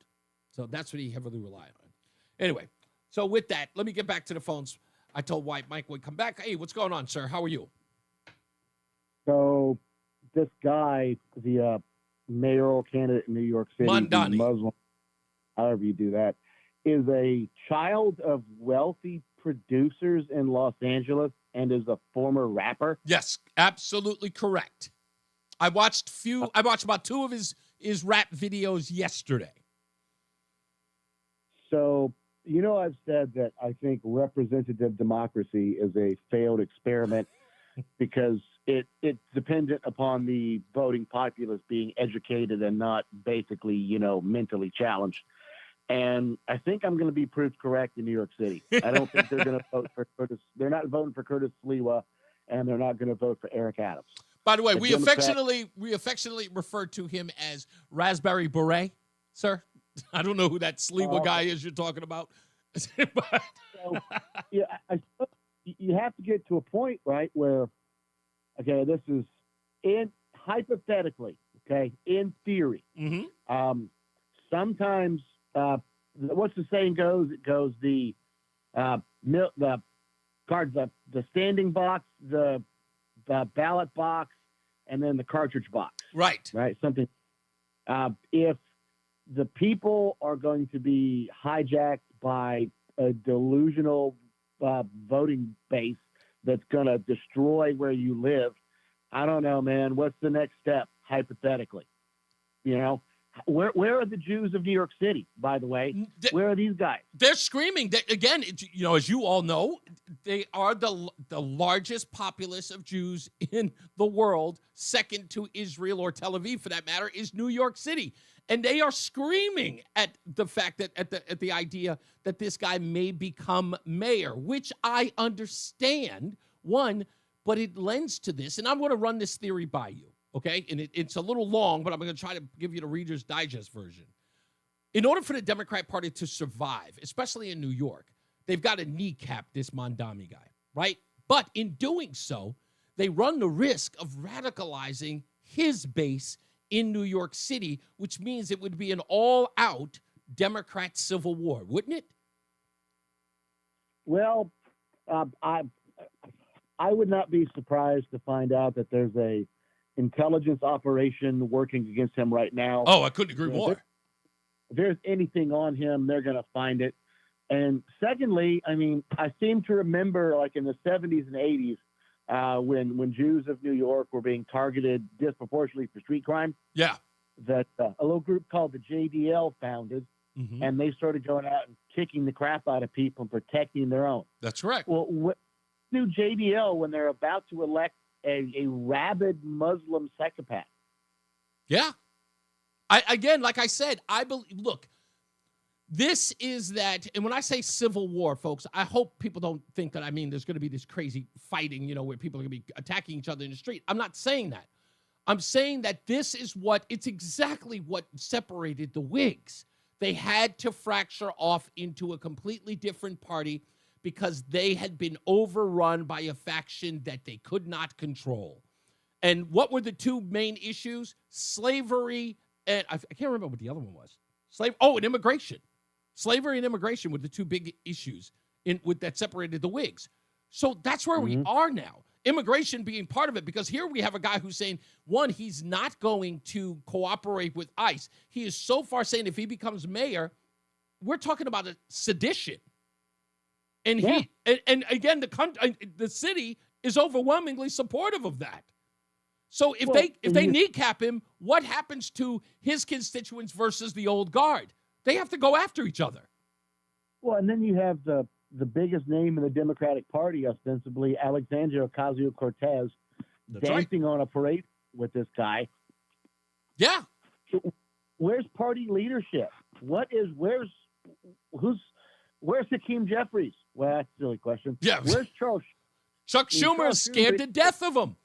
So that's what he heavily relied on. Anyway, so with that, let me get back to the phones. I told White Mike would come back. Hey, what's going on, sir? How are you? So this guy, the mayoral candidate in New York City, Mondani. Muslim, however you do that, is a child of wealthy producers in Los Angeles and is a former rapper. Yes, absolutely correct. I watched about 2 of his rap videos yesterday. So, you know, I've said that I think representative democracy is a failed experiment because it's dependent upon the voting populace being educated and not basically, you know, mentally challenged. And I think I'm going to be proved correct in New York City. I don't think they're going to vote for Curtis. They're not voting for Curtis Sliwa, and they're not going to vote for Eric Adams. By the way, we Democrats- affectionately refer to him as Raspberry Beret, sir. I don't know who that Sliwa guy is you're talking about. But so, yeah, you have to get to a point, right, where, okay, this is hypothetically, okay, in theory. Mm-hmm. Sometimes, what's the saying goes? It goes the standing box, the ballot box, and then the cartridge box. Right. Right. Something. If the people are going to be hijacked by a delusional voting base that's going to destroy where you live, I don't know, man. What's the next step, hypothetically? You know, where are the Jews of New York City, by the way? Where are these guys? They're screaming. Again, you know, as you all know, they are the largest populace of Jews in the world. Second to Israel or Tel Aviv, for that matter, is New York City. And they are screaming at the fact that at the idea that this guy may become mayor, which I understand, one, but it lends to this. And I'm going to run this theory by you, okay? And it's a little long, but I'm going to try to give you the Reader's Digest version. In order for the Democrat Party to survive, especially in New York, they've got to kneecap this Mondani guy, right? But in doing so, they run the risk of radicalizing his base in New York City, which means it would be an all-out Democrat civil war, wouldn't it? Well, I would not be surprised to find out that there's a intelligence operation working against him right now. Oh, I couldn't agree more. if there's anything on him, they're going to find it. And secondly, I mean, I seem to remember like in the 70s and 80s when Jews of New York were being targeted disproportionately for street crime. Yeah. That a little group called the JDL founded, and they started going out and kicking the crap out of people and protecting their own. That's correct. Well, what do JDL when they're about to elect a rabid Muslim psychopath? Yeah. Again, like I said, I believe, look, this is that, and when I say civil war, folks, I hope people don't think that I mean there's going to be this crazy fighting, where people are going to be attacking each other in the street. I'm not saying that. I'm saying that it's exactly what separated the Whigs. They had to fracture off into a completely different party because they had been overrun by a faction that they could not control. And what were the two main issues? Slavery, and I can't remember what the other one was. And immigration. Slavery and immigration were the two big issues that separated the Whigs. So that's where we are now. Immigration being part of it, because here we have a guy who's saying, one, he's not going to cooperate with ICE. He is so far saying if he becomes mayor, we're talking about a sedition. And and again, the city is overwhelmingly supportive of that. So if they kneecap him, what happens to his constituents versus the old guard? They have to go after each other. Well, and then you have the biggest name in the Democratic Party, ostensibly, Alexandria Ocasio-Cortez, dancing on a parade with this guy. Yeah. So where's party leadership? Where's Hakeem Jeffries? Well, that's a silly question. Yeah. Where's Charles? Chuck Schumer is scared to death of him.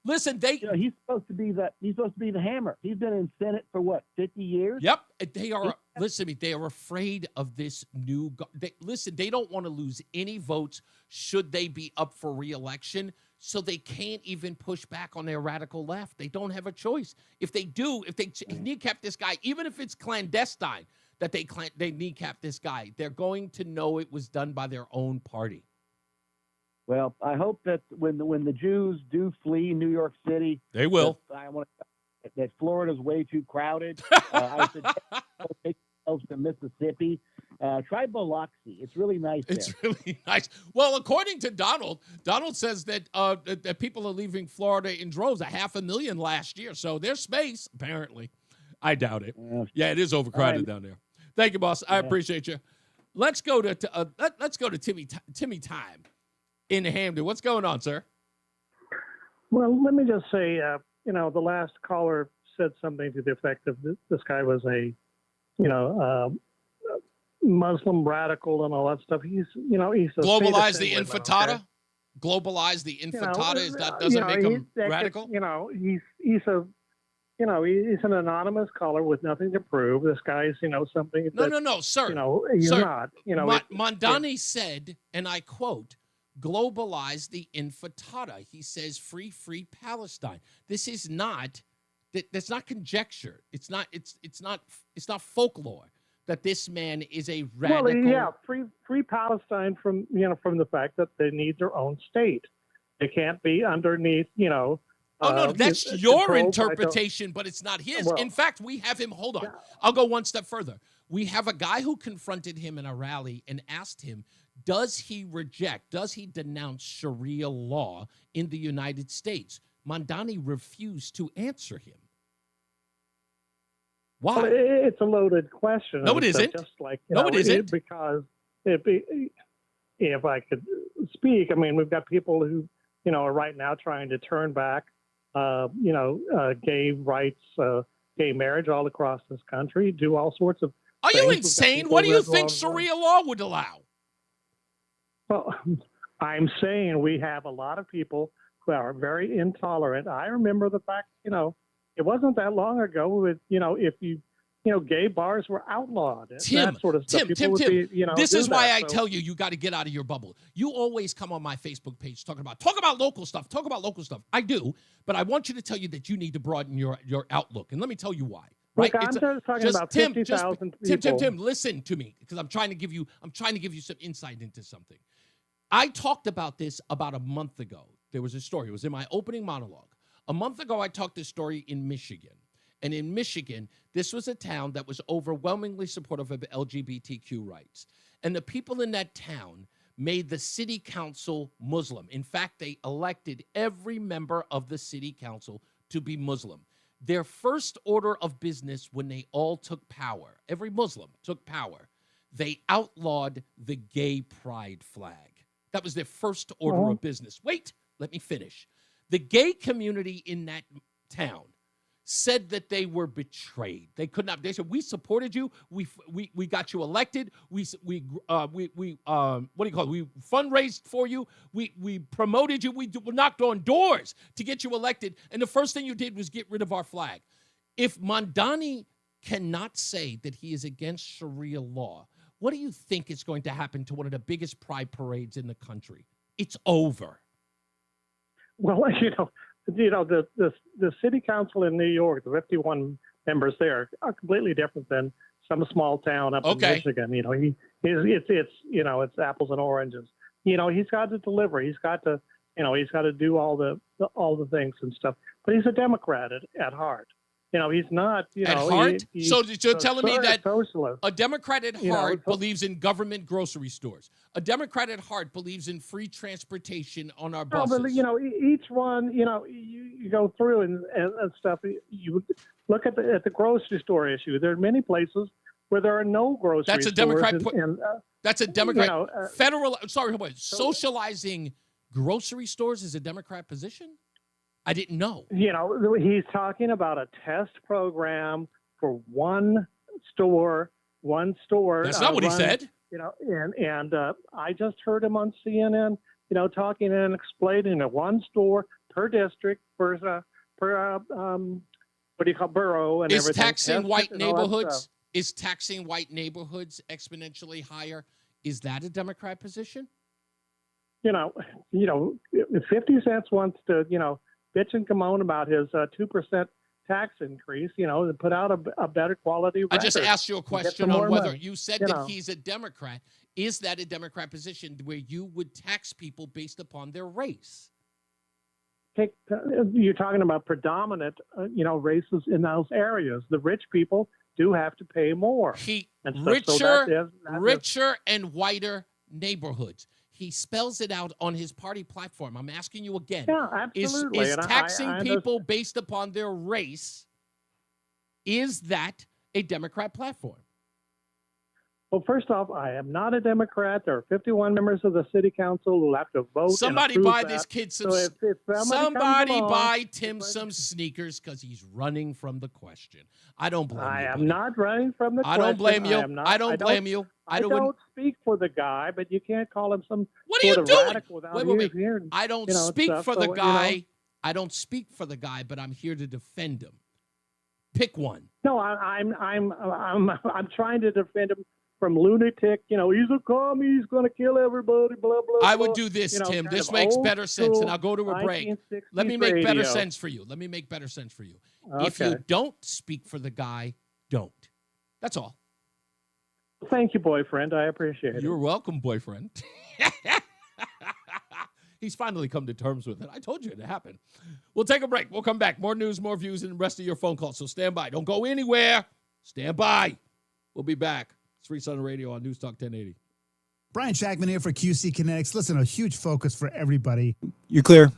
Listen, he's supposed to be the hammer. He's been in Senate for 50 years? Yep. They are, listen to me, they are afraid of this new, they don't want to lose any votes should they be up for re-election, so they can't even push back on their radical left. They don't have a choice. If they kneecap this guy, even if it's clandestine that they kneecap this guy, they're going to know it was done by their own party. Well, I hope that when the Jews do flee New York City, they will. That Florida's way too crowded. I suggest take themselves to Mississippi. Try Biloxi. It's really nice. It's really nice. Well, according to Donald says that that people are leaving Florida in droves, 500,000 last year. So there's space, apparently. I doubt it. Yeah, it is overcrowded down there. Thank you, boss. I appreciate you. Let's go to Timmy Time in Hamden. What's going on, sir? Well, let me just say, the last caller said something to the effect of this guy was a, Muslim radical and all that stuff. He's a globalize the intifada. Okay? Globalize the intifada doesn't make him radical. He's an anonymous caller with nothing to prove. This guy's, something. No, sir. He's sir, not. Mandani said, and I quote, globalize the intifada. He says, free Palestine. This is not, that's not conjecture. It's not folklore that this man is a radical. Well, yeah, free Palestine from the fact that they need their own state. They can't be underneath, Oh, no, that's your interpretation, but it's not his. Well, in fact, we have him, hold on. Yeah. I'll go one step further. We have a guy who confronted him in a rally and asked him, does he denounce Sharia law in the United States? Mandani refused to answer him. Why? Well, it's a loaded question. No, it isn't. Just like, it isn't. Because if I could speak, we've got people who, are right now trying to turn back, gay rights, gay marriage all across this country, do all sorts of Are you insane? What do you think Sharia law would allow? Well, I'm saying we have a lot of people who are very intolerant. I remember the fact, it wasn't that long ago with, if gay bars were outlawed. Tim, that sort of stuff. Tim. This is why I tell you got to get out of your bubble. You always come on my Facebook page talk about local stuff. Talk about local stuff. I do, but I want you to tell you that you need to broaden your outlook. And let me tell you why. Right? Look, I'm just talking about 50,000 people. Tim, listen to me because I'm trying to give you some insight into something. I talked about this about a month ago. There was a story. It was in my opening monologue. A month ago, I talked this story in Michigan. And in Michigan, this was a town that was overwhelmingly supportive of LGBTQ rights. And the people in that town made the city council Muslim. In fact, they elected every member of the city council to be Muslim. Their first order of business when they all took power, every Muslim took power, they outlawed the gay pride flag. That was their first order of business. Wait, let me finish. The gay community in that town said that they were betrayed. They could not. They said, "We supported you. We got you elected. We what do you call it? We fundraised for you. We promoted you. We knocked on doors to get you elected. And the first thing you did was get rid of our flag." If Mamdani cannot say that he is against Sharia law, what do you think is going to happen to one of the biggest pride parades in the country? It's over. Well, the city council in New York, the 51 members there, are completely different than some small town up in Michigan. It's apples and oranges. He's got to deliver. He's got to do all the things and stuff. But he's a Democrat at heart. He's not, at heart? So you're telling me that socialist. A Democrat at heart believes in government grocery stores. A Democrat at heart believes in free transportation on our buses. No, but, each one, you go through and stuff. You look at the grocery store issue. There are many places where there are no grocery stores. That's a Democrat. That's a Democrat. Federal. Socializing grocery stores is a Democrat position? I didn't know. He's talking about a test program for one store. That's not what he said. And I just heard him on CNN, talking and explaining that one store per district per borough and is everything. Taxing white neighborhoods? Is taxing white neighborhoods exponentially higher? Is that a Democrat position? 50 Cent wants to, bitch and moan about his 2% tax increase, and put out a better quality record. I just asked you a question on whether money. You said that he's a Democrat. Is that a Democrat position where you would tax people based upon their race? You're talking about predominant, races in those areas. The rich people do have to pay more. Richer and whiter neighborhoods. He spells it out on his party platform. I'm asking you again. Yeah, absolutely. Is taxing people based upon their race, is that a Democrat platform? Well, first off, I am not a Democrat. There are 51 members of the city council who will have to vote. Somebody buy this kid some. Somebody buy Tim some some sneakers because he's running from the question. I don't blame you. I am not running from the question. I don't blame you. I don't blame you. I don't speak for the guy, but you can't call him some what are you doing? Radical without wait. hearing, I don't speak for the guy. I don't speak for the guy, but I'm here to defend him. Pick one. No, I'm trying to defend him from lunatic. He's a commie. He's going to kill everybody. Blah blah. I would do this, Tim. This makes better sense, and I'll go to a break. Let me make better sense for you. Okay. If you don't speak for the guy, don't. That's all. Thank you, boyfriend. I appreciate it. You're welcome, boyfriend. He's finally come to terms with it. I told you it happened. We'll take a break. We'll come back. More news, more views, and the rest of your phone calls. So stand by. Don't go anywhere. Stand by. We'll be back. It's Reese On The Radio on NewsTalk 1080. Brian Shackman here for QC Kinetics. Listen, a huge focus for everybody. You're clear.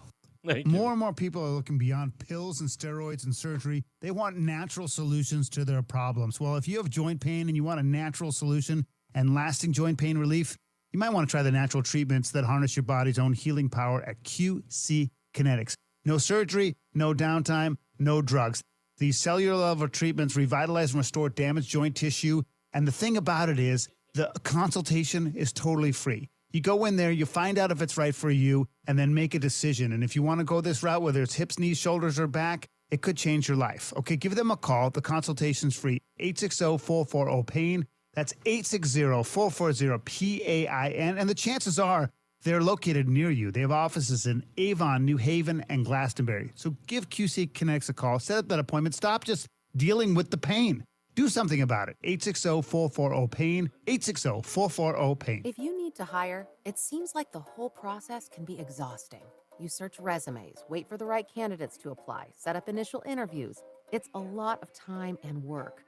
More and more people are looking beyond pills and steroids and surgery. They want natural solutions to their problems. Well, if you have joint pain and you want a natural solution and lasting joint pain relief, you might want to try the natural treatments that harness your body's own healing power at QC Kinetics. No surgery, no downtime, no drugs. These cellular level treatments revitalize and restore damaged joint tissue. And the thing about it is the consultation is totally free. You go in there, you find out if it's right for you, and then make a decision. And if you want to go this route, whether it's hips, knees, shoulders, or back, it could change your life. Okay, give them a call. The consultation's free. 860-440-PAIN. That's 860-440-PAIN. And the chances are they're located near you. They have offices in Avon, New Haven, and Glastonbury. So give QC Kinetics a call. Set up that appointment. Stop just dealing with the pain. Do something about it. 860-440-PAIN. 860-440-PAIN. If you need to hire, it seems like the whole process can be exhausting. You search resumes, wait for the right candidates to apply, set up initial interviews, It's a lot of time and work.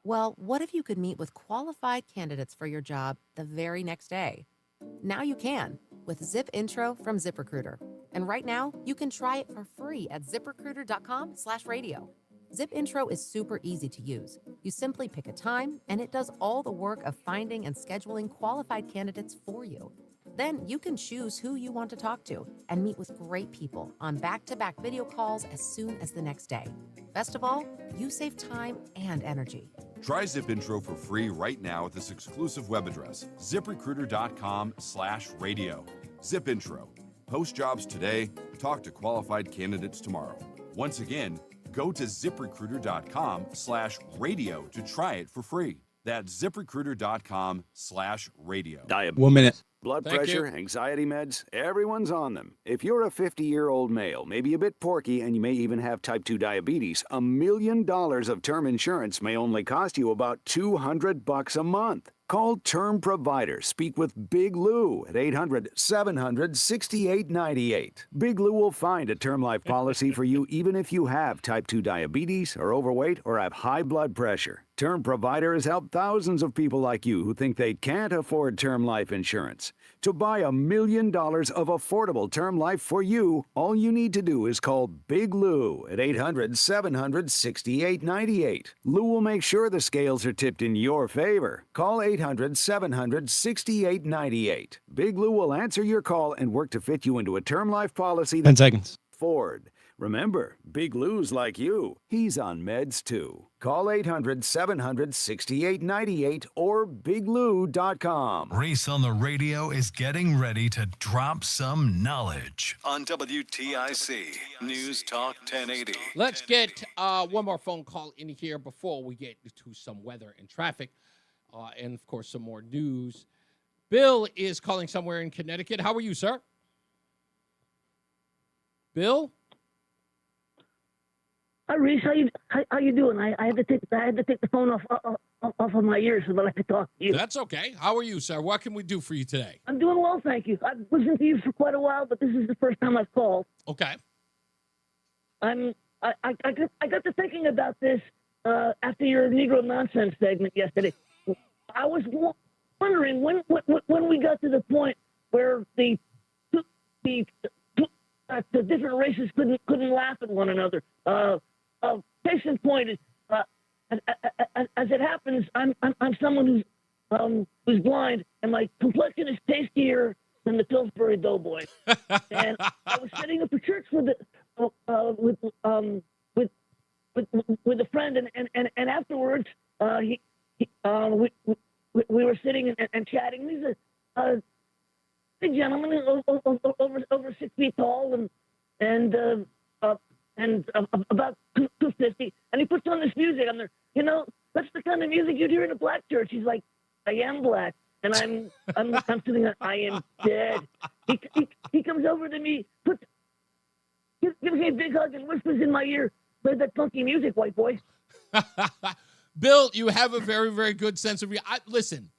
Well, what if you could meet with qualified candidates for your job the very next day? Now you can with Zip Intro from ZipRecruiter. And right now, you can try it for free at ziprecruiter.com/radio. Zip Intro is super easy to use. You simply pick a time, and it does all the work of finding and scheduling qualified candidates for you. Then you can choose who you want to talk to and meet with great people on back-to-back video calls as soon as the next day. Best of all, you save time and energy. Try Zip Intro for free right now at this exclusive web address, ziprecruiter.com/radio. Zip Intro. Post jobs today, talk to qualified candidates tomorrow. Once again, go to ziprecruiter.com/radio to try it for free. That's ziprecruiter.com/radio. 1 minute. Blood Thank pressure, you. anxiety meds, everyone's on them. If you're a 50-year-old male, maybe a bit porky, and you may even have type 2 diabetes, $1 million of term insurance may only cost you about $200 a month. Call Term Provider. Speak with Big Lou at 800-700-6898. Big Lou will find a term life policy for you even if you have type 2 diabetes, are overweight, or have high blood pressure. Term Provider has helped thousands of people like you who think they can't afford term life insurance. To buy $1 million of affordable term life for you, all you need to do is call Big Lou at 800-700-6898. Lou will make sure the scales are tipped in your favor. Call 800-700-6898. Big Lou will answer your call and work to fit you into a term life policy 10 seconds. Ford. Remember, Big Lou's like you. He's on meds too. Call 800-700-6898 or biglou.com. Reese on the Radio is getting ready to drop some knowledge on WTIC News Talk 1080. Let's get one more phone call in here before we get to some weather and traffic, and, of course, some more news. Bill is calling somewhere in Connecticut. How are you, sir? Bill? Hi, Reese. How you doing? I had to take the phone off of my ears so that I could talk to you. That's okay. How are you, sir? What can we do for you today? I'm doing well, thank you. I've listened to you for quite a while, but this is the first time I've called. Okay. I got to thinking about this after your Negro nonsense segment yesterday. I was wondering when we got to the point where the different races couldn't laugh at one another. Case in point is, as it happens, I'm someone who's blind, and my complexion is tastier than the Pillsbury Doughboy. And I was setting up a church with a friend, and afterwards, we were sitting and chatting. He's a big gentleman, over 6 feet tall, and about 250, and he puts on this music. I'm there, that's the kind of music you'd hear in a black church. He's like, I am black, and I'm sitting there, I am dead. He comes over to me, gives me a big hug, and whispers in my ear, play that funky music, white boy. Bill, you have a very, very good sense of listen,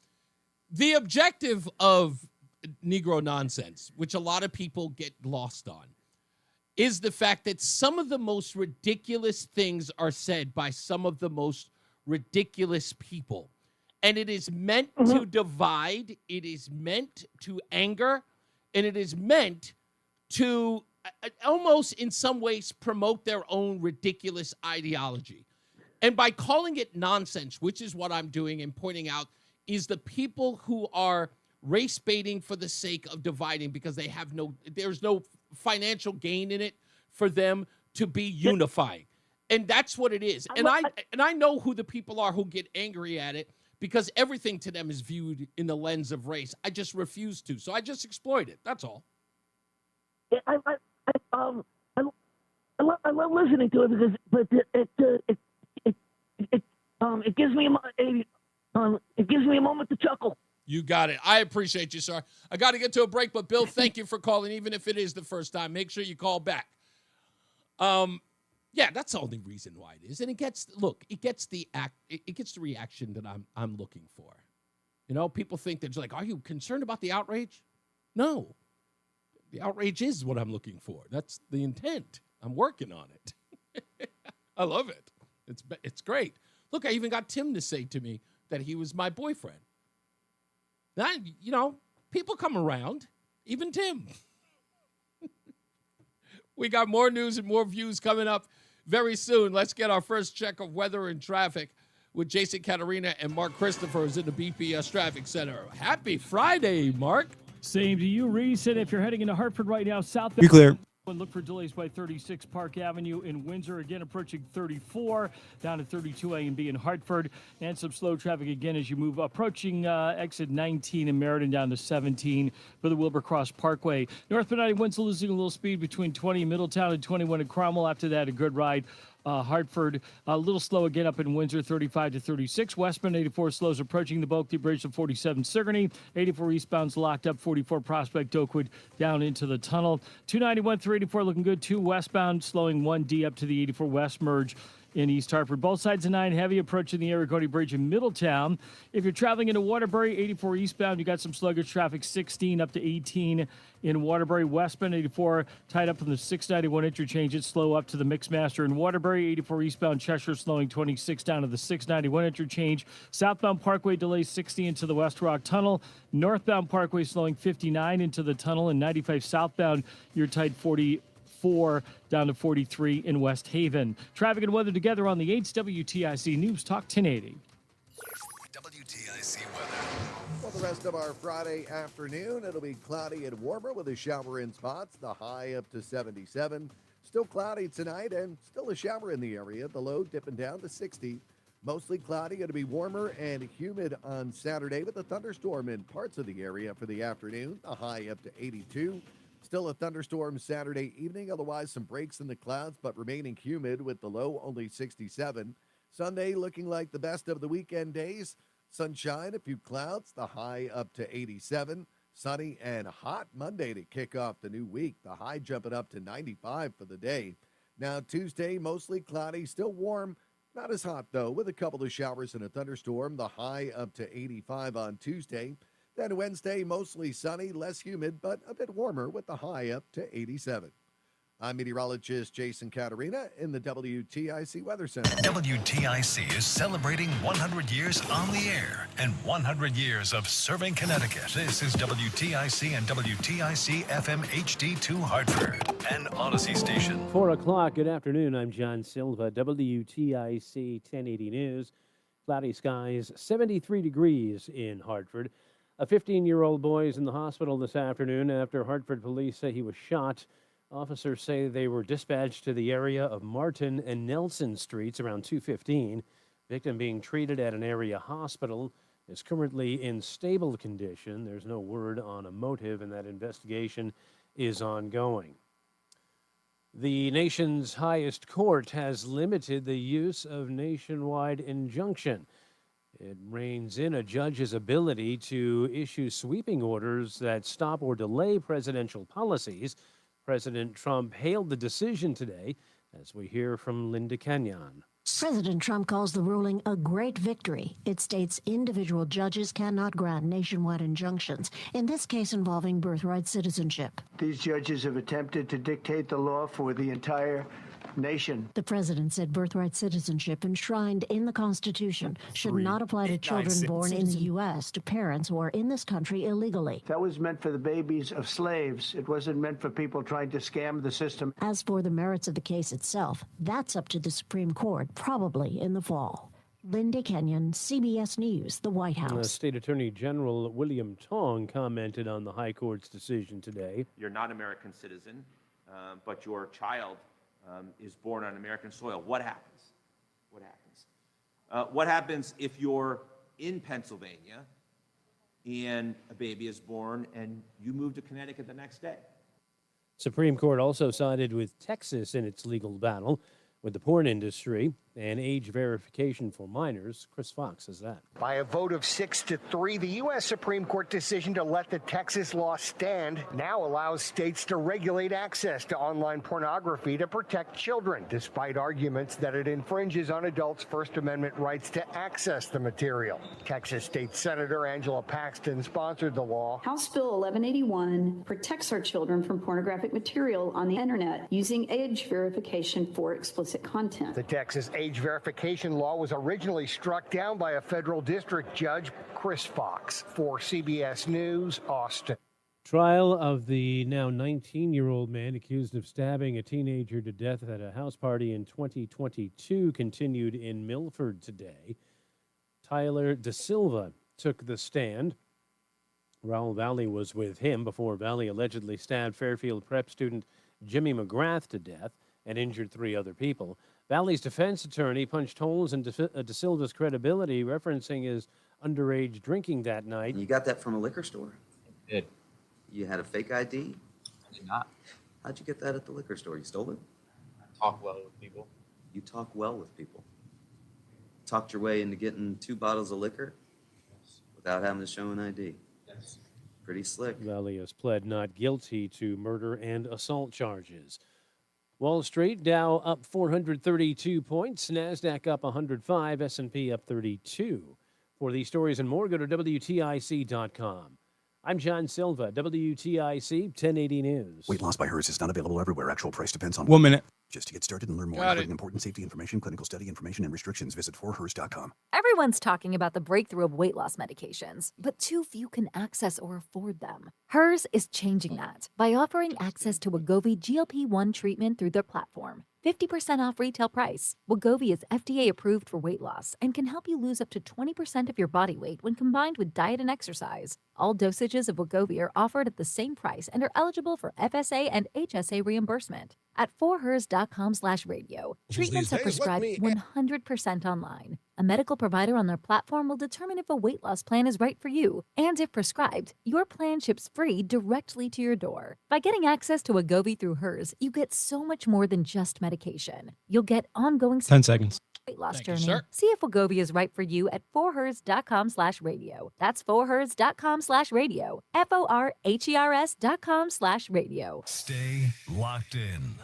the objective of Negro nonsense, which a lot of people get lost on, is the fact that some of the most ridiculous things are said by some of the most ridiculous people. And it is meant to divide, it is meant to anger, and it is meant to almost in some ways promote their own ridiculous ideology. And by calling it nonsense, which is what I'm doing and pointing out, is the people who are race baiting for the sake of dividing because there's no financial gain in it for them to be unifying. And that's what it is. And I know who the people are who get angry at it because everything to them is viewed in the lens of race. I just refuse to. So I just exploit it. That's all. I love listening to it because it gives me a moment to chuckle. You got it. I appreciate you, sir. I got to get to a break, but Bill, thank you for calling, even if it is the first time. Make sure you call back. Yeah, that's the only reason why it is. And it gets the reaction that I'm looking for. People think they're just like, are you concerned about the outrage? No. The outrage is what I'm looking for. That's the intent. I'm working on it. I love it. It's great. Look, I even got Tim to say to me that he was my boyfriend. Now, people come around, even Tim. We got more news and more views coming up very soon. Let's get our first check of weather and traffic with Jason Caterina and Mark Christophers in the BPS Traffic Center. Happy Friday, Mark. Same to you, Reese. And if you're heading into Hartford right now, southbound. Be clear. Look for delays by 36 Park Avenue in Windsor, again approaching 34, down to 32 A and B in Hartford, and some slow traffic again as you move approaching exit 19 in Meriden, down to 17 for the Wilbur Cross Parkway. Northbound 91's losing a little speed between 20 in Middletown and 21 in Cromwell. After that, a good ride. Hartford, a little slow again up in Windsor, 35 to 36. Westbound 84 slows approaching the Bulkley Bridge to 47 Sigourney. 84 eastbound's locked up, 44 Prospect Oakwood down into the tunnel. 291 through 84 looking good. 2 westbound slowing 1D up to the 84 West merge in East Hartford. Both sides of 9 heavy approaching the Aragoni Bridge in Middletown. If you're traveling into Waterbury, 84 eastbound, you got some sluggish traffic, 16 up to 18 in Waterbury. Westbound 84 tied up from the 691 interchange. It's slow up to the Mixmaster in Waterbury. 84 eastbound Cheshire slowing 26 down to the 691 interchange. Southbound Parkway delays 60 into the West Rock Tunnel. Northbound Parkway slowing 59 into the tunnel. And 95 southbound, you're tight 44 down to 43 in West Haven. Traffic and weather together on the 8th WTIC News Talk 1080. WTIC weather. For the rest of our Friday afternoon, it'll be cloudy and warmer with a shower in spots, the high up to 77. Still cloudy tonight and still a shower in the area, the low dipping down to 60. Mostly cloudy, going to be warmer and humid on Saturday with a thunderstorm in parts of the area for the afternoon, the high up to 82. Still a thunderstorm Saturday evening, otherwise some breaks in the clouds, but remaining humid with the low only 67. Sunday looking like the best of the weekend days. Sunshine, a few clouds, the high up to 87. Sunny and hot Monday to kick off the new week, the high jumping up to 95 for the day. Now Tuesday, mostly cloudy, still warm, not as hot though, with a couple of showers and a thunderstorm, the high up to 85 on Tuesday. Then Wednesday, mostly sunny, less humid, but a bit warmer with the high up to 87. I'm meteorologist Jason Caterina in the WTIC Weather Center. WTIC is celebrating 100 years on the air and 100 years of serving Connecticut. This is WTIC and WTIC FM HD2 Hartford, an Odyssey station. 4 o'clock, good afternoon. I'm John Silva, WTIC 1080 News. Cloudy skies, 73 degrees in Hartford. A 15-year-old boy is in the hospital this afternoon after Hartford police say he was shot. Officers say they were dispatched to the area of Martin and Nelson Streets around 2:15. Victim being treated at an area hospital is currently in stable condition. There's no word on a motive, and that investigation is ongoing. The nation's highest court has limited the use of nationwide injunction. It reins in a judge's ability to issue sweeping orders that stop or delay presidential policies. President Trump hailed the decision today, as we hear from Linda Kenyon. President Trump calls the ruling a great victory. It states individual judges cannot grant nationwide injunctions, in this case involving birthright citizenship. These judges have attempted to dictate the law for the entire nation. The president said birthright citizenship enshrined in the Constitution should not apply to children born in the U.S. to parents who are in this country illegally. That was meant for the babies of slaves. It wasn't meant for people trying to scam the system. As for the merits of the case itself, that's up to the Supreme Court, probably in the fall. Linda Kenyon, CBS News, the White House. State Attorney General William Tong commented on the High Court's decision today. You're not an American citizen, but your child is born on American soil. What happens? What happens? What happens if you're in Pennsylvania and a baby is born and you move to Connecticut the next day? Supreme Court also sided with Texas in its legal battle with the porn industry and age verification for minors. Chris Fox says that. By a vote of 6-3, the U.S. Supreme Court decision to let the Texas law stand now allows states to regulate access to online pornography to protect children, despite arguments that it infringes on adults' First Amendment rights to access the material. Texas State Senator Angela Paxton sponsored the law. House Bill 1181 protects our children from pornographic material on the internet using age verification for explicit content. The Texas age verification law was originally struck down by a federal district judge. Chris Fox for CBS News, Austin. Trial of the now 19-year-old man accused of stabbing a teenager to death at a house party in 2022 continued in Milford today. Tyler Da Silva took the stand. Raul Valley was with him before Valley allegedly stabbed Fairfield Prep student Jimmy McGrath to death and injured 3 other people. Valley's defense attorney punched holes in Da Silva's credibility, referencing his underage drinking that night. You got that from a liquor store? I did. You had a fake ID? I did not. How'd you get that at the liquor store? You stole it? I talk well with people. You talk well with people. Talked your way into getting 2 bottles of liquor without having to show an ID. Yes. Pretty slick. Valley has pled not guilty to murder and assault charges. Wall Street, Dow up 432 points, NASDAQ up 105, S&P up 32. For these stories and more, go to WTIC.com. I'm John Silva, WTIC 1080 News. Weight loss by Hers is not available everywhere. Actual price depends on 1 minute. Just to get started and learn more, Got including it. important safety information, clinical study information, and restrictions, visit forhers.com. Everyone's talking about the breakthrough of weight loss medications, but too few can access or afford them. Hers is changing that by offering access to Wegovy GLP-1 treatment through their platform. 50% off retail price. Wegovy is FDA approved for weight loss and can help you lose up to 20% of your body weight when combined with diet and exercise. All dosages of Wegovy are offered at the same price and are eligible for FSA and HSA reimbursement. At forhers.com/radio, treatments are prescribed 100% online. A medical provider on their platform will determine if a weight loss plan is right for you, and if prescribed, your plan ships free directly to your door. By getting access to Wegovy through Hers, you get so much more than just medication. You'll get ongoing 10 seconds. weight loss Thank you, journey. sir. See if Wegovy is right for you at forhers.com/radio. That's forhers.com/radio. forhers.com/radio. Stay locked in.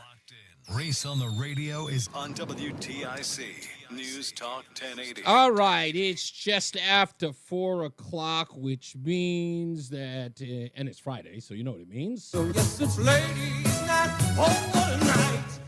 Reese on the Radio is on WTIC News Talk 1080. All right, it's just after 4 o'clock, which means that, and it's Friday, so you know what it means. So yes, it's ladies' night, oh, night.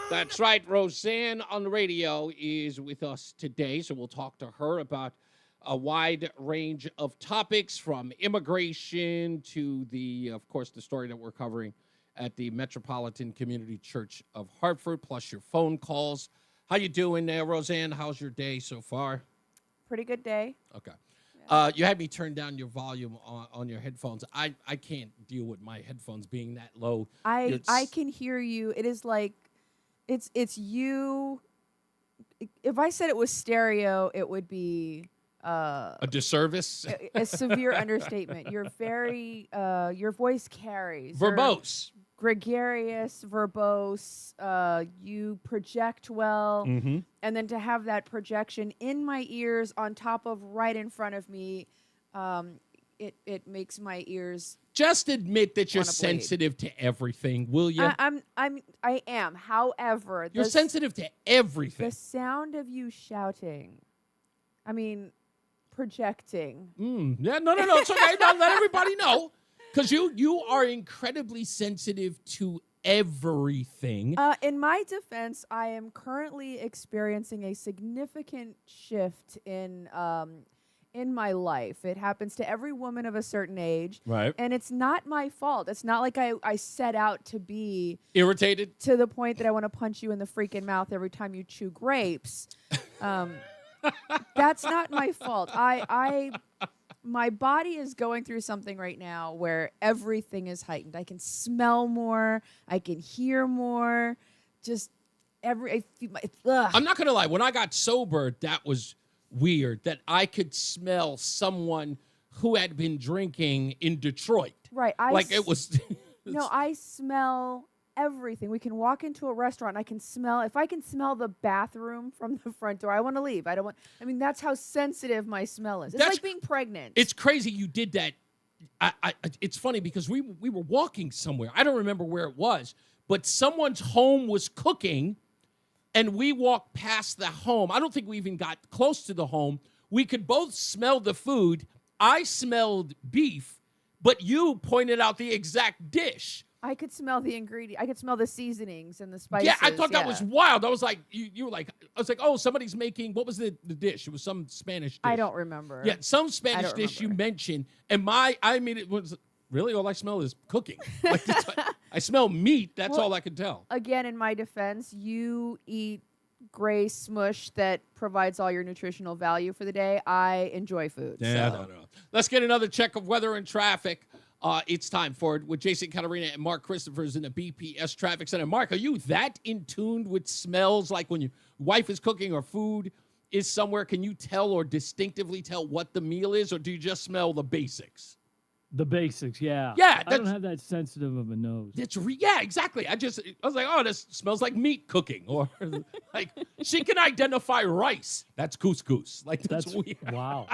That's right, Roseanne on the Radio is with us today, so we'll talk to her about a wide range of topics, from immigration to of course, the story that we're covering at the Metropolitan Community Church of Hartford, plus your phone calls. How you doing there, Roseanne? How's your day so far? Pretty good day. Okay. You had me turn down your volume on your headphones. I can't deal with my headphones being that low. I can hear you. It is like it's you. If I said it was stereo, it would be a disservice. A severe understatement. You're very your voice carries. Verbose. You're gregarious, verbose. You project well, and then to have that projection in my ears on top of right in front of me, it makes my ears. Just admit that you're wanna bleed. sensitive to everything, will you? I am. However, You're sensitive to everything. The sound of you shouting, projecting. Yeah, no, it's okay. Now let everybody know, because you are incredibly sensitive to everything. In my defense, I am currently experiencing a significant shift in my life. It happens to every woman of a certain age. Right. And it's not my fault. It's not like I set out to be irritated to the point that I want to punch you in the freaking mouth every time you chew grapes. That's not my fault. My body is going through something right now where everything is heightened. I can smell more. I can hear more. Just ugh. I'm not going to lie. When I got sober, that was weird, that I could smell someone who had been drinking in Detroit. Right. It was... No, I smell everything. We can walk into a restaurant. I can smell. If I can smell the bathroom from the front door, I want to leave. That's how sensitive my smell is. It's like being pregnant. It's crazy you did that. It's funny because we were walking somewhere. I don't remember where it was, but someone's home was cooking, and we walked past the home. I don't think we even got close to the home. We could both smell the food. I smelled beef, but you pointed out the exact dish. I could smell the ingredient. I could smell the seasonings and the spices. Yeah, I thought that was wild. I was like, you were like, I was like, oh, somebody's making, what was the dish? It was some Spanish dish. I don't remember. Yeah, some Spanish dish you mentioned. And I mean, it was really all I smell is cooking. Like, I smell meat. That's all I can tell. Again, in my defense, you eat gray smush that provides all your nutritional value for the day. I enjoy food. Yeah, so. no. Let's get another check of weather and traffic. It's time for it with Jason Catarina and Mark Christopher's in the BPS Traffic Center. Mark, are you that in tune with smells? Like when your wife is cooking or food is somewhere, can you tell or distinctively tell what the meal is, or do you just smell the basics? The basics, yeah. Yeah, I don't have that sensitive of a nose. Yeah, exactly. I was like, oh, this smells like meat cooking, or like she can identify rice. That's couscous. Like that's weird. Wow.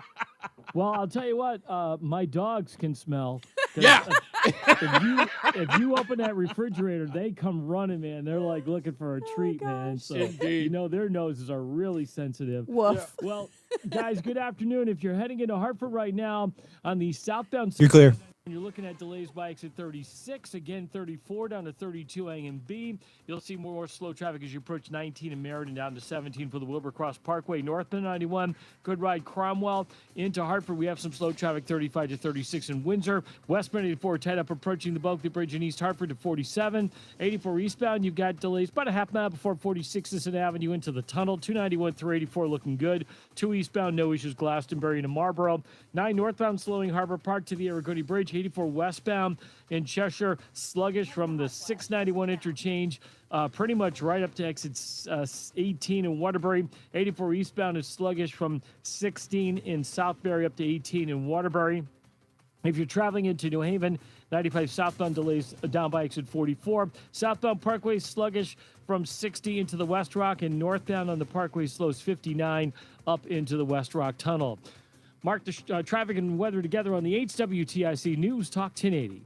Well, I'll tell you what, my dogs can smell. Yeah. If you open that refrigerator, they come running, man. They're like looking for a treat, man. So Indeed. their noses are really sensitive. Woof. Yeah. Well, guys, good afternoon. If you're heading into Hartford right now on the southbound You're clear. You're looking at delays by exit 36, again 34 down to 32 A and B. You'll see more slow traffic as you approach 19 in Meriden, down to 17 for the Wilbur-Cross Parkway. Northbound 91, good ride Cromwell into Hartford. We have some slow traffic 35 to 36 in Windsor. Westbound 84 tied up approaching the Bulkley Bridge in East Hartford to 47. 84 eastbound, you've got delays about a half mile before 46th Avenue into the tunnel. 291 through 84 looking good. 2 eastbound, no issues, Glastonbury to Marlboro. 9 northbound slowing Harbor Park to the Aragodi Bridge. 84 westbound in Cheshire, sluggish from the 691 interchange, pretty much right up to exit 18 in Waterbury. 84 eastbound is sluggish from 16 in Southbury up to 18 in Waterbury. If you're traveling into New Haven, 95 southbound delays down by exit 44. Southbound Parkway sluggish from 60 into the West Rock, and northbound on the Parkway slows 59 up into the West Rock Tunnel. Mark the traffic and weather together on the 8th WTIC News Talk 1080.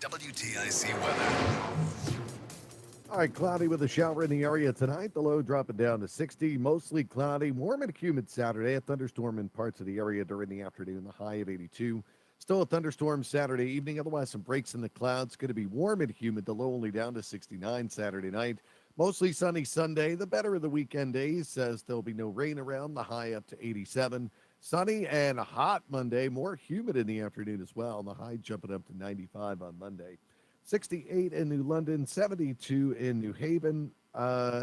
WTIC weather. All right, cloudy with a shower in the area tonight. The low dropping down to 60. Mostly cloudy, warm and humid Saturday. A thunderstorm in parts of the area during the afternoon. The high of 82. Still a thunderstorm Saturday evening. Otherwise, some breaks in the clouds. Going to be warm and humid. The low only down to 69 Saturday night. Mostly sunny Sunday. The better of the weekend days says there'll be no rain around. The high up to 87. Sunny and hot Monday, more humid in the afternoon as well. The high jumping up to 95 on Monday. 68 in New London, 72 in New Haven,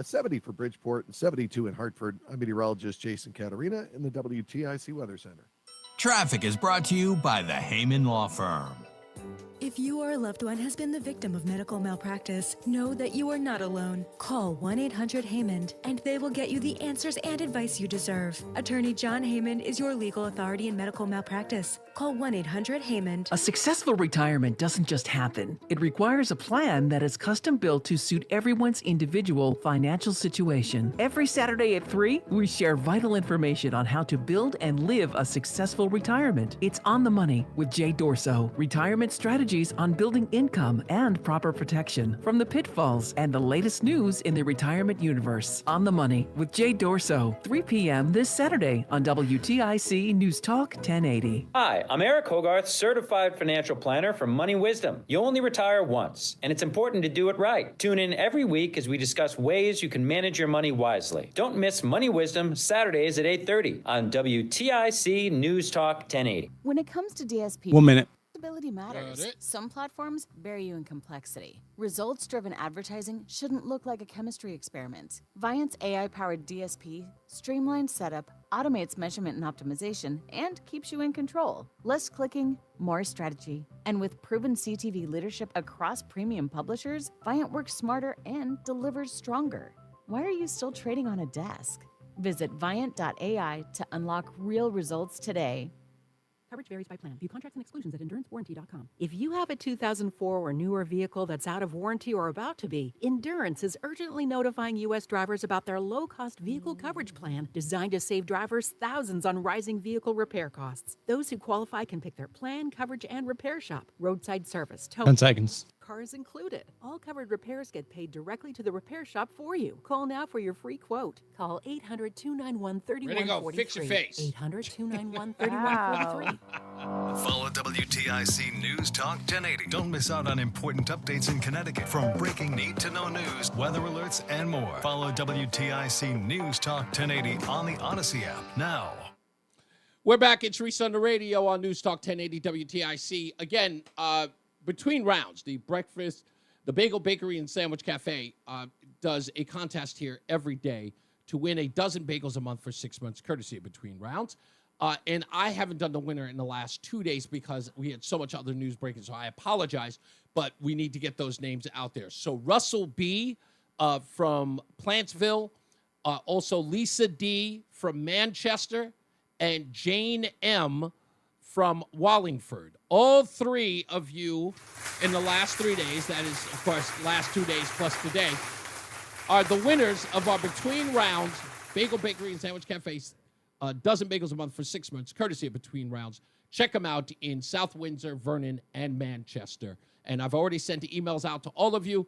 70 for Bridgeport, and 72 in Hartford. I'm meteorologist Jason Catarina in the WTIC Weather Center. Traffic is brought to you by the Heyman Law Firm. If you or a loved one has been the victim of medical malpractice, know that you are not alone. Call 1-800-HEYMAN and they will get you the answers and advice you deserve. Attorney John Heyman is your legal authority in medical malpractice. Call 1-800-HEYMAN. A successful retirement doesn't just happen. It requires a plan that is custom built to suit everyone's individual financial situation. Every Saturday at 3, we share vital information on how to build and live a successful retirement. It's On the Money with Jay Dorso. Retirement strategies on building income and proper protection from the pitfalls and the latest news in the retirement universe. On the Money with Jay Dorso, 3 p.m. this Saturday on WTIC News Talk 1080. Hi, I'm Eric Hogarth, certified financial planner from Money Wisdom. You only retire once, and it's important to do it right. Tune in every week as we discuss ways you can manage your money wisely. Don't miss Money Wisdom Saturdays at 8:30 on WTIC News Talk 1080. When it comes to DSP, 1 minute. flexibility matters. Some platforms bury you in complexity. Results-driven advertising shouldn't look like a chemistry experiment. Viant's AI-powered DSP streamlines setup, automates measurement and optimization, and keeps you in control. Less clicking, more strategy. And with proven CTV leadership across premium publishers, Viant works smarter and delivers stronger. Why are you still trading on a desk? Visit Viant.ai to unlock real results today. Coverage varies by plan. View contracts and exclusions at endurancewarranty.com. If you have a 2004 or newer vehicle that's out of warranty or about to be, Endurance is urgently notifying U.S. drivers about their low-cost vehicle coverage plan designed to save drivers thousands on rising vehicle repair costs. Those who qualify can pick their plan, coverage, and repair shop, roadside service, towing. 10 seconds. Cars included. All covered repairs get paid directly to the repair shop for you. Call now for your free quote. Call 800-291-3143. Ready to go. Fix your face. 800-291-3143. Follow WTIC News Talk 1080. Don't miss out on important updates in Connecticut, from breaking need-to-know news, weather alerts, and more. Follow WTIC News Talk 1080 on the Odyssey app now. We're back. It's Reese on the Radio on News Talk 1080 WTIC. Again, between rounds, the Bagel Bakery and Sandwich Cafe does a contest here every day to win a dozen bagels a month for 6 months, courtesy of Between Rounds. And I haven't done the winner in the last 2 days because we had so much other news breaking, so I apologize, but we need to get those names out there. So Russell B. From Plantsville, also Lisa D. from Manchester, and Jane M. from Wallingford. All three of you in the last 3 days, that is, of course, last 2 days plus today, are the winners of our Between Rounds Bagel Bakery and Sandwich Cafe dozen bagels a month for 6 months, courtesy of Between Rounds. Check them out in South Windsor, Vernon, and Manchester. And I've already sent emails out to all of you.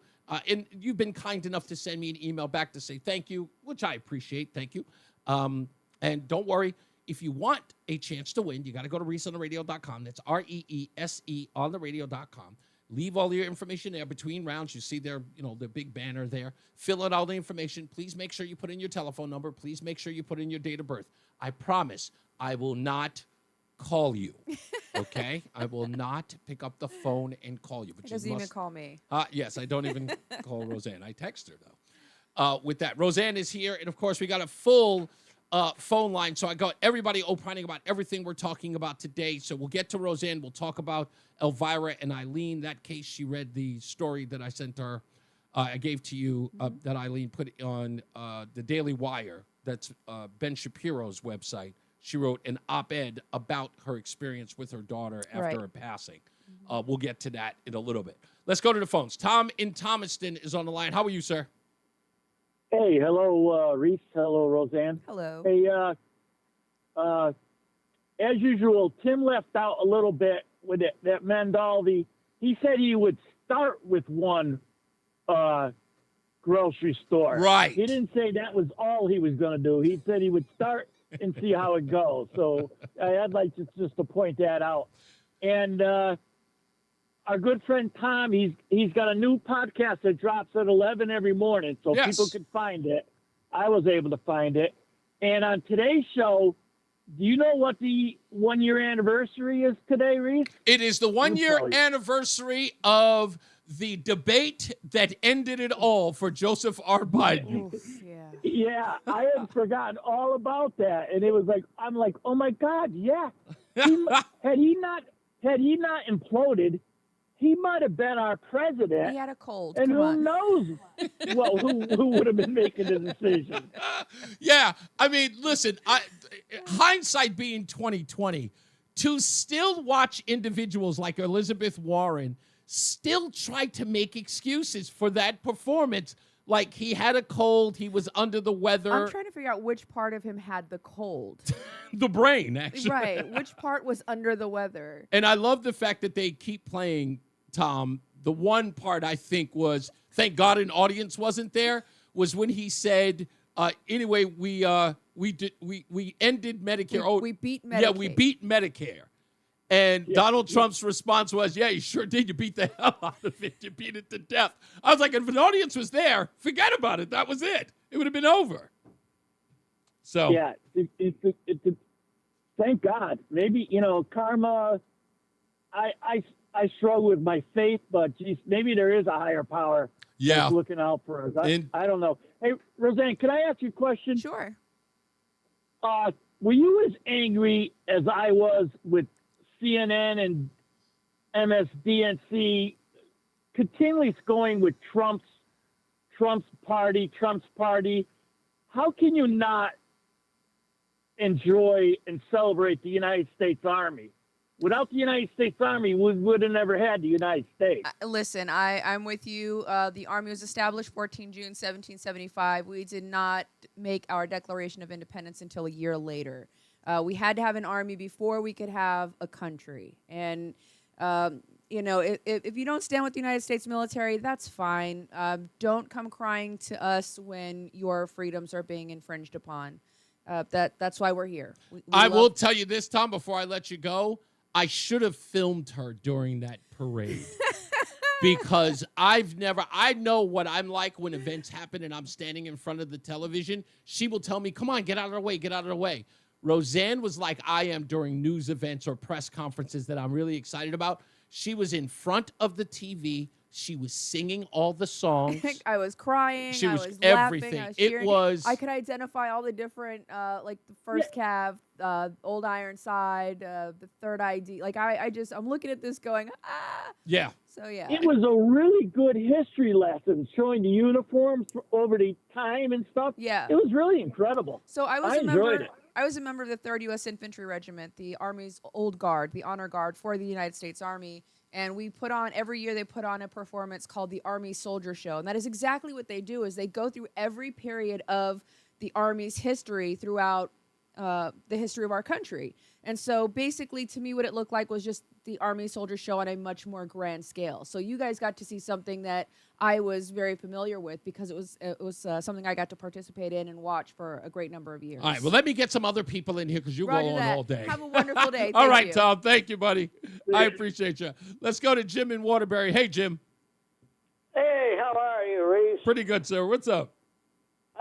And you've been kind enough to send me an email back to say thank you, which I appreciate. Thank you. And don't worry. If you want a chance to win, you got to go to reeseontheradio.com. That's REESE on the radio.com. Leave all your information there between rounds. You see their big banner there. Fill in all the information. Please make sure you put in your telephone number. Please make sure you put in your date of birth. I promise I will not call you, okay? I will not pick up the phone and call you. But He doesn't even call me. Yes, I don't even call Roseanne. I text her, though. With that, Roseanne is here. And, of course, we got a full phone line. So I got everybody opining about everything we're talking about today. So we'll get to Roseanne. We'll talk about Elvira and Eileen. That case, she read the story that I sent her. I gave to you that Eileen put on the Daily Wire. That's Ben Shapiro's website. She wrote an op-ed about her experience with her daughter after her passing. We'll get to that in a little bit. Let's go to the phones. Tom in Thomaston is on the line. How are you, sir? Hey, hello, Reese. Hello, Roseanne. Hello. Hey, as usual, Tim left out a little bit with that Mandalvi. He said he would start with one grocery store. Right. He didn't say that was all he was going to do. He said he would start and see how it goes. So I'd like just to point that out. And our good friend Tom, he's got a new podcast that drops at 11 every morning, so people can find it. I was able to find it. And on today's show, do you know what the 1 year anniversary is today, Reese? It is the 1 year anniversary of the debate that ended it all for Joseph R. Biden. Yeah, I had forgotten all about that, and it was like, I'm like, oh my God, yeah. Had he not imploded, he might have been our president. He had a cold. And who knows who would have been making the decision. Yeah, I mean, listen, hindsight being 2020, to still watch individuals like Elizabeth Warren still try to make excuses for that performance. Like, he had a cold, he was under the weather. I'm trying to figure out which part of him had the cold. The brain, actually. Right. Which part was under the weather? And I love the fact that they keep playing, Tom. The one part I think was, thank God an audience wasn't there, was when he said, anyway, we ended Medicare. We beat Medicare. Yeah, we beat Medicare. And Donald Trump's response was, yeah, you sure did. You beat the hell out of it. You beat it to death. I was like, if an audience was there, forget about it. That was it. It would have been over. So yeah, thank God. Maybe, karma, I struggle with my faith, but geez, maybe there is a higher power that's looking out for us. I don't know. Hey, Roseanne, can I ask you a question? Sure. Were you as angry as I was with CNN and MSDNC continually going with Trump's party? How can you not enjoy and celebrate the United States Army? Without the United States Army, we would have never had the United States. Listen, I'm with you. The Army was established 14 June 1775. We did not make our Declaration of Independence until a year later. We had to have an army before we could have a country. And if you don't stand with the United States military, that's fine. Don't come crying to us when your freedoms are being infringed upon. That's why we're here. I will tell you this, Tom, before I let you go. I should have filmed her during that parade. Because I know what I'm like when events happen and I'm standing in front of the television. She will tell me, come on, get out of the way, get out of the way. Roseanne was like I am during news events or press conferences that I'm really excited about. She was in front of the TV. She was singing all the songs. I was crying. She I was was everything. laughing. I was It cheering. was. I could identify all the different, like the first Cav, Old Ironside, the third ID. Like I'm looking at this going, ah. Yeah. So yeah. It was a really good history lesson showing the uniforms over the time and stuff. Yeah. It was really incredible. So I enjoyed it. I was a member of the 3rd U.S. Infantry Regiment, the Army's old guard, the honor guard for the United States Army. And we every year they put on a performance called the Army Soldier Show. And that is exactly what they do, is they go through every period of the Army's history throughout the history of our country. And so basically, to me, what it looked like was just the Army Soldier Show on a much more grand scale. So you guys got to see something that I was very familiar with because it was something I got to participate in and watch for a great number of years. All right, well, let me get some other people in here because you Roger go on that. all day. Have a wonderful day. All Thank right, you. Tom. Thank you, buddy. I appreciate you. Let's go to Jim in Waterbury. Hey, Jim. Hey, how are you, Reese? Pretty good, sir. What's up?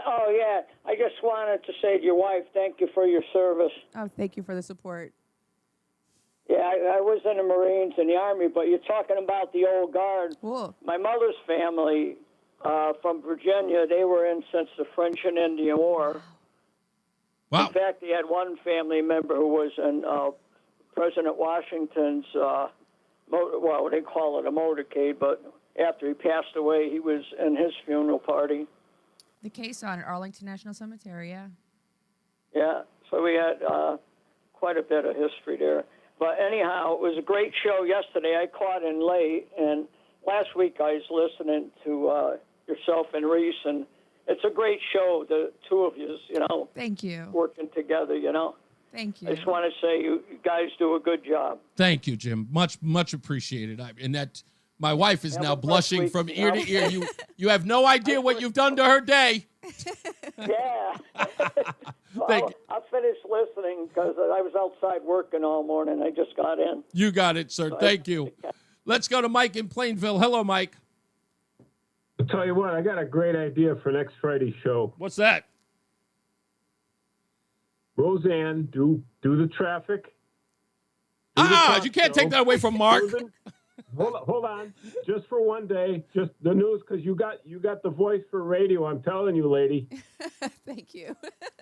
Oh, yeah. I just wanted to say to your wife, thank you for your service. Oh, thank you for the support. Yeah, I was in the Marines and the Army, but you're talking about the old guard. Cool. My mother's family from Virginia, they were in since the French and Indian War. Wow. In fact, he had one family member who was in President Washington's, they call it a motorcade, but after he passed away, he was in his funeral party. The case on Arlington National Cemetery, yeah. Yeah, so we had quite a bit of history there. But anyhow, it was a great show yesterday. I caught in late, and last week I was listening to yourself and Reese, and it's a great show, the two of you, Thank you. working together, Thank you. I just want to say you guys do a good job. Thank you, Jim. Much appreciated. And that my wife is now blushing from ear to ear. You have no idea what you've done to her day. Yeah. I'll finish listening because I was outside working all morning. I just got in. You got it, sir. Thank you. Let's go to Mike in Plainville. Hello, Mike. I'll tell you what, I got a great idea for next Friday's show. What's that? Roseanne, do the traffic. You can't take that away from Mark. Hold on. Just for one day, just the news, because you got the voice for radio. I'm telling you, lady. Thank you.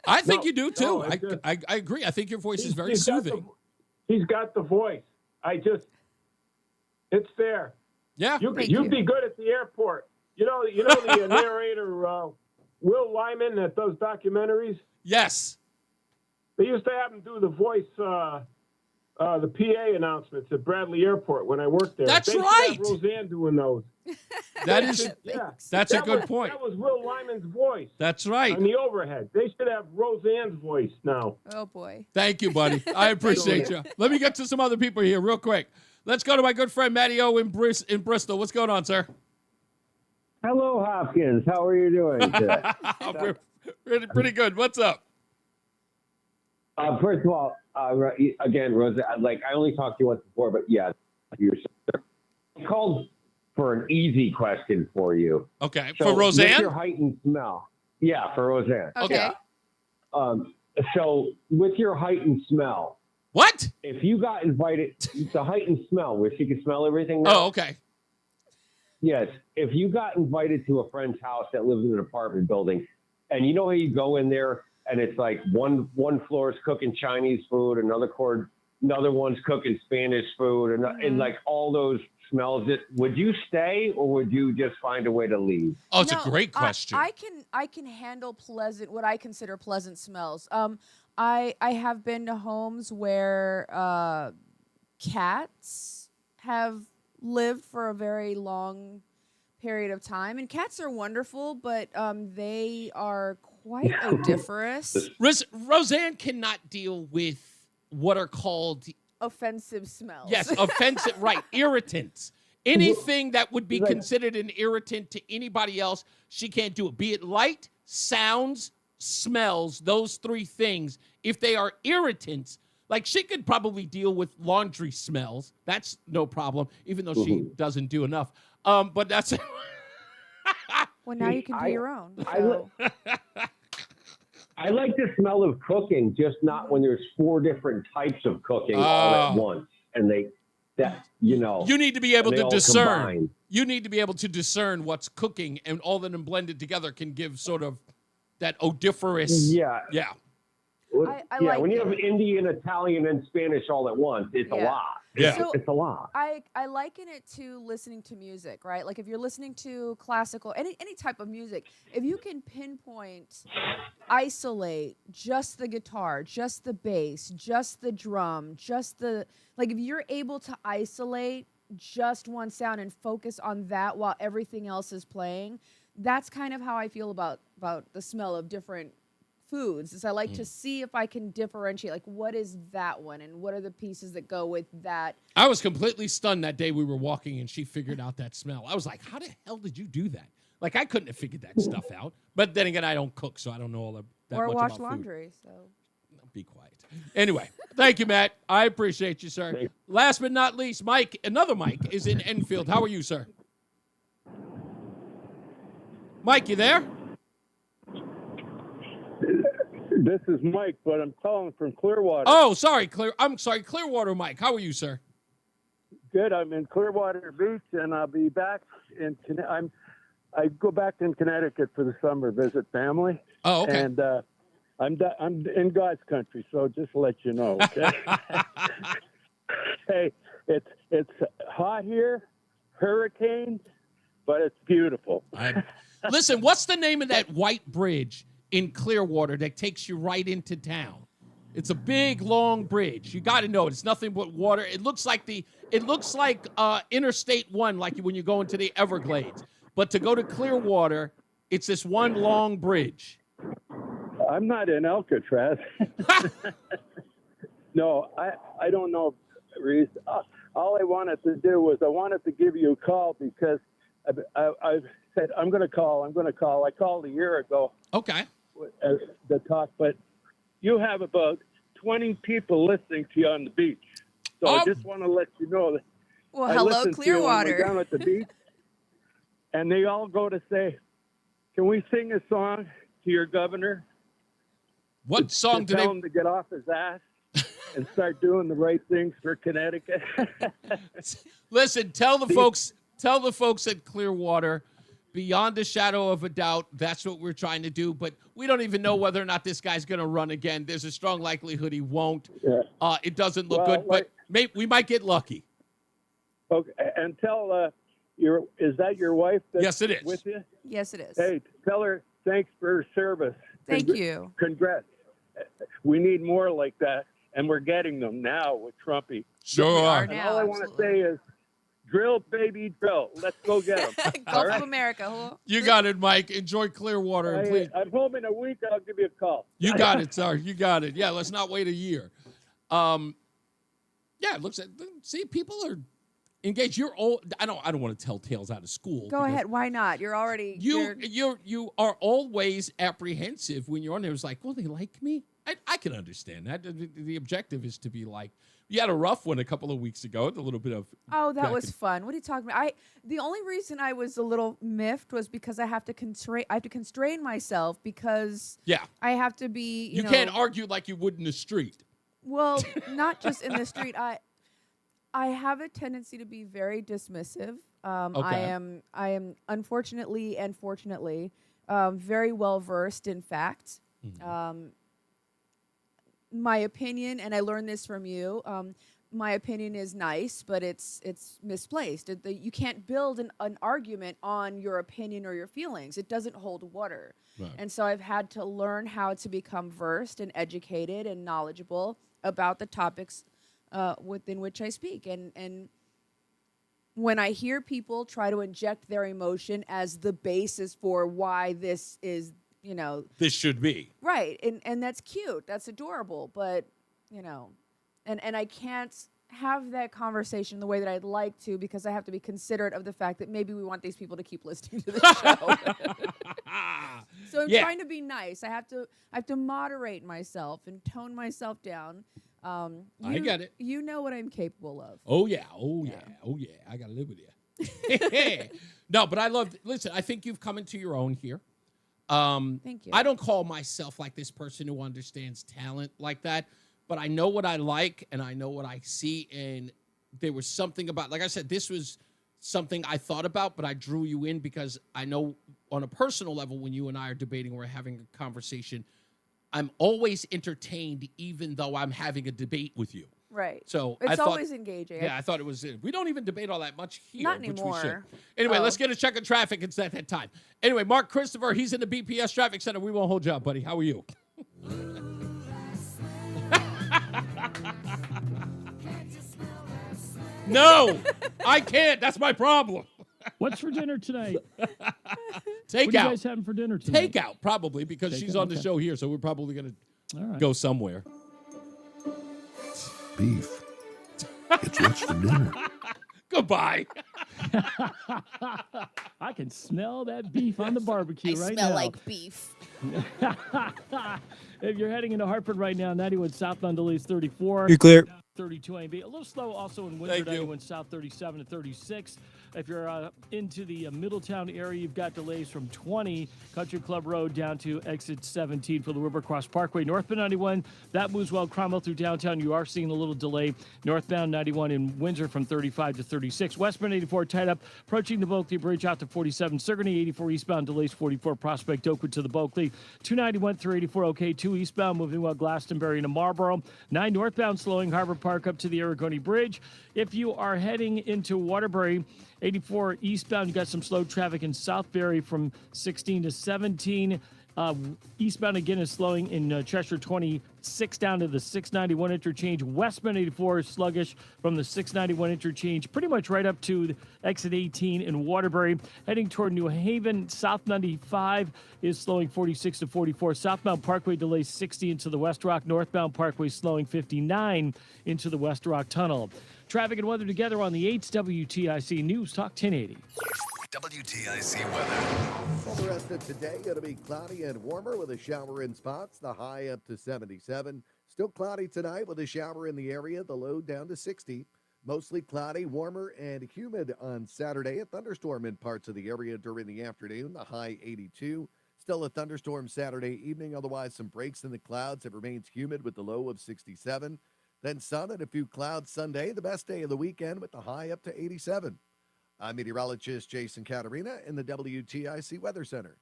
I think you do, too. No, I agree. I think your voice is very soothing. He's got the voice. It's there. Yeah. You'd be good at the airport. You know the narrator, Will Lyman, that does documentaries? Yes. They used to have him do the voice, the PA announcements at Bradley Airport when I worked there. That's they should right. have Roseanne doing those. That's a good point. That was Will Lyman's voice. That's right. On the overhead. They should have Roseanne's voice now. Oh, boy. Thank you, buddy. I appreciate you. Let me get to some other people here real quick. Let's go to my good friend Matty O in Bristol. What's going on, sir? Hello, Hopkins. How are you doing today? Pretty good. What's up? First of all, again, Rosa, I only talked to you once before, but yeah, I called for an easy question for you. Okay, so for Roseanne? With your height and smell. Yeah, for Roseanne. Okay. So with your height and smell. What? If you got invited, the height and smell, where she could smell everything now. Oh, okay. Yes. If you got invited to a friend's house that lives in an apartment building, and you know how you go in there, and it's like one floor is cooking Chinese food, another one's cooking Spanish food, and like all those smells. Would you stay, or would you just find a way to leave? Oh, it's a great question. I can handle what I consider pleasant smells. I have been to homes where cats have lived for a very long period of time, and cats are wonderful, but they are quite odoriferous. Roseanne cannot deal with what are called offensive smells. Yes, offensive, right, irritants. Anything that would be considered an irritant to anybody else, she can't do it. Be it light, sounds, smells, those three things. If they are irritants, like she could probably deal with laundry smells. That's no problem, even though she doesn't do enough. But that's... Well, now you can do your own. I like the smell of cooking, just not when there's 4 different types of cooking all at once. And you need to be able to discern. Combine. You need to be able to discern what's cooking, and all of them blended together can give sort of that odoriferous. Yeah. Yeah. I like when you it. have Indian, Italian, and Spanish all at once, it's a lot. Yeah. So it's a lot. I liken it to listening to music, right? Like if you're listening to classical, any type of music, if you can pinpoint, isolate just the guitar, just the bass, just the drum, if you're able to isolate just one sound and focus on that while everything else is playing, that's kind of how I feel about the smell of different foods. Is I like to see if I can differentiate, like what is that one and what are the pieces that go with that. I was completely stunned that day we were walking and she figured out that smell. I was like, how the hell did you do that? Like, I couldn't have figured that stuff out. But then again, I don't cook, so I don't know all that or much wash about laundry. Food. So be quiet. Anyway, thank you, Matt. I appreciate you, sir. Last but not least, Mike, another Mike, is in Enfield. How are you, sir? Mike, you there? This is Mike, but I'm calling from Clearwater. Oh, sorry, I'm sorry, Clearwater, Mike. How are you, sir? Good. I'm in Clearwater Beach, and I'll be back I go back in Connecticut for the summer, visit family. Oh, okay. And I'm in God's country, so just to let you know. Okay? Hey, it's hot here, hurricanes, but it's beautiful. Listen, what's the name of that white bridge in Clearwater that takes you right into town? It's a big, long bridge. You got to know it. It's nothing but water. It looks like Interstate 1, like when you go into the Everglades. But to go to Clearwater, it's this one long bridge. I'm not in Alcatraz. No, I don't know, Reese. All I wanted to do was I wanted to give you a call because I said, I'm going to call. I called a year ago. Okay. The talk, but you have about 20 people listening to you on the beach. So I just want to let you know that. Well, I hello, listen to you when Clearwater. we're down at the beach, and they all go to say, "Can we sing a song to your governor?" What song do they? Tell him to get off his ass and start doing the right things for Connecticut. Listen, tell the folks at Clearwater, beyond a shadow of a doubt, that's what we're trying to do. But we don't even know whether or not this guy's going to run again. There's a strong likelihood he won't. Yeah. It doesn't look good, but we might get lucky. Okay, and tell is that your wife? That's Yes, it is. With you? Yes, it is. Hey, tell her thanks for her service. Thank you. Congrats. We need more like that, and we're getting them now with Trumpy. Sure are. And all I want to say is, drill, baby, drill. Let's go get them. Gulf of America. Huh? You got it, Mike. Enjoy Clearwater. And please. I'm home in a week. I'll give you a call. You got it, sir. You got it. Yeah, let's not wait a year. Yeah, it looks at. See, people are engaged. You're old. I don't want to tell tales out of school. Go ahead. Why not? You're already. You are always apprehensive when you're on there. It's like, will they like me? I can understand that. The objective is to be liked. You had a rough one a couple of weeks ago. A little bit of. Oh, that was fun. What are you talking about? The only reason I was a little miffed was because I have to constrain myself because I have to be. You know, can't argue like you would in the street. Well, not just in the street. I have a tendency to be very dismissive. Okay. I am unfortunately and fortunately very well versed in facts. Mm-hmm. My opinion, and I learned this from you, my opinion is nice, but it's misplaced. You can't build an argument on your opinion or your feelings. It doesn't hold water. Right. And so I've had to learn how to become versed and educated and knowledgeable about the topics within which I speak. And when I hear people try to inject their emotion as the basis for why this is, you know, this should be right, and that's cute, that's adorable, but you know, and I can't have that conversation the way that I'd like to because I have to be considerate of the fact that maybe we want these people to keep listening to the show. So I'm trying to be nice. I have to moderate myself and tone myself down. I get it. You know what I'm capable of. Oh yeah. I gotta live with you. No, but listen, I think you've come into your own here. Thank you. I don't call myself like this person who understands talent like that, but I know what I like and I know what I see. And there was something about, like I said, this was something I thought about, but I drew you in because I know on a personal level, when you and I are debating or having a conversation, I'm always entertained, even though I'm having a debate with you. Right. So it's always engaging. Yeah, I thought it was. We don't even debate all that much here. Not which anymore. we should. Anyway, let's get a check of traffic. It's that time. Anyway, Mark Christopher, he's in the BPS Traffic Center. We won't hold you up, buddy. How are you? No, I can't. That's my problem. What's for dinner tonight? Takeout. What are you guys having for dinner tonight? Takeout, probably, because she's on the show here, so we're probably going to go somewhere. Beef. It's what's for dinner. Goodbye. I can smell that beef on the barbecue right now. I smell like beef. If you're heading into Hartford right now, 91 southbound delays 34. You're clear. 32 A&B. A little slow also in Windsor, 91 south 37 to 36. If you're into the Middletown area, you've got delays from 20 Country Club Road down to exit 17 for the Rivercross Parkway. Northbound 91, that moves well. Cromwell through downtown, you are seeing a little delay. Northbound 91 in Windsor from 35 to 36. Westbound 84 tied up, approaching the Bulkley Bridge out to 47. Sigourney 84 eastbound delays 44. Prospect Oakwood to the Bulkley. 291 through 84 okay. 2 eastbound moving well. Glastonbury to Marlboro. 9 northbound slowing Harbor Park up to the Aragoni Bridge. If you are heading into Waterbury, 84 eastbound, you got some slow traffic in Southbury from 16 to 17. Eastbound again is slowing in Cheshire 26 down to the 691 interchange. Westbound 84 is sluggish from the 691 interchange, pretty much right up to the exit 18 in Waterbury. Heading toward New Haven, South 95 is slowing 46 to 44. Southbound Parkway delays 60 into the West Rock. Northbound Parkway slowing 59 into the West Rock Tunnel. Traffic and weather together on the 8th WTIC News Talk 1080. WTIC weather. For the rest of today, it'll be cloudy and warmer with a shower in spots, the high up to 77. Still cloudy tonight with a shower in the area, the low down to 60. Mostly cloudy, warmer, and humid on Saturday. A thunderstorm in parts of the area during the afternoon, the high 82. Still a thunderstorm Saturday evening, otherwise some breaks in the clouds. It remains humid with the low of 67. Then sun and a few clouds Sunday, the best day of the weekend with the high up to 87. I'm meteorologist Jason Caterina in the WTIC Weather Center.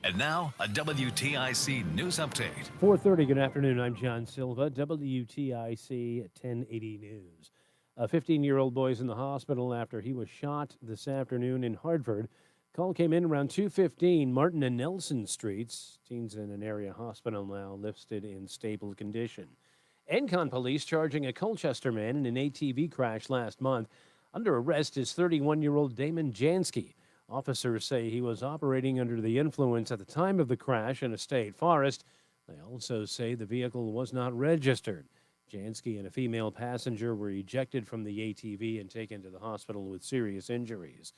And now, a WTIC News Update. 4:30, good afternoon. I'm John Silva, WTIC 1080 News. A 15-year-old boy is in the hospital after he was shot this afternoon in Hartford. Call came in around 2:15, Martin and Nelson Streets. Teens in an area hospital now listed in stable condition. Encon police charging a Colchester man in an ATV crash last month. Under arrest is 31-year-old Damon Jansky. Officers say he was operating under the influence at the time of the crash in a state forest. They also say the vehicle was not registered. Jansky and a female passenger were ejected from the ATV and taken to the hospital with serious injuries.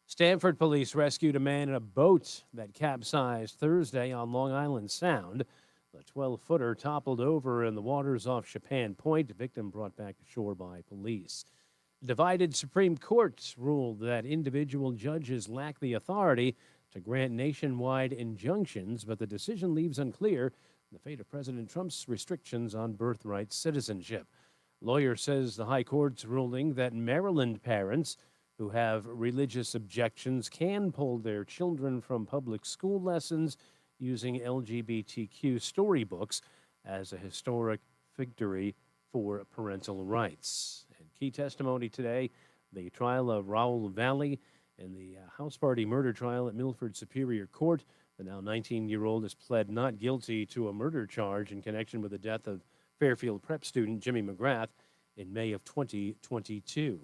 Stamford police rescued a man in a boat that capsized Thursday on Long Island Sound. The 12-footer toppled over in the waters off Chapin Point. The victim brought back to shore by police. Divided Supreme Court ruled that individual judges lack the authority to grant nationwide injunctions, but the decision leaves unclear the fate of President Trump's restrictions on birthright citizenship. Lawyer says the High Court's ruling that Maryland parents who have religious objections can pull their children from public school lessons using LGBTQ storybooks as a historic victory for parental rights. And key testimony today, the trial of Raul Valley in the house party murder trial at Milford Superior Court. The now 19-year-old has pled not guilty to a murder charge in connection with the death of Fairfield Prep student Jimmy McGrath in May of 2022.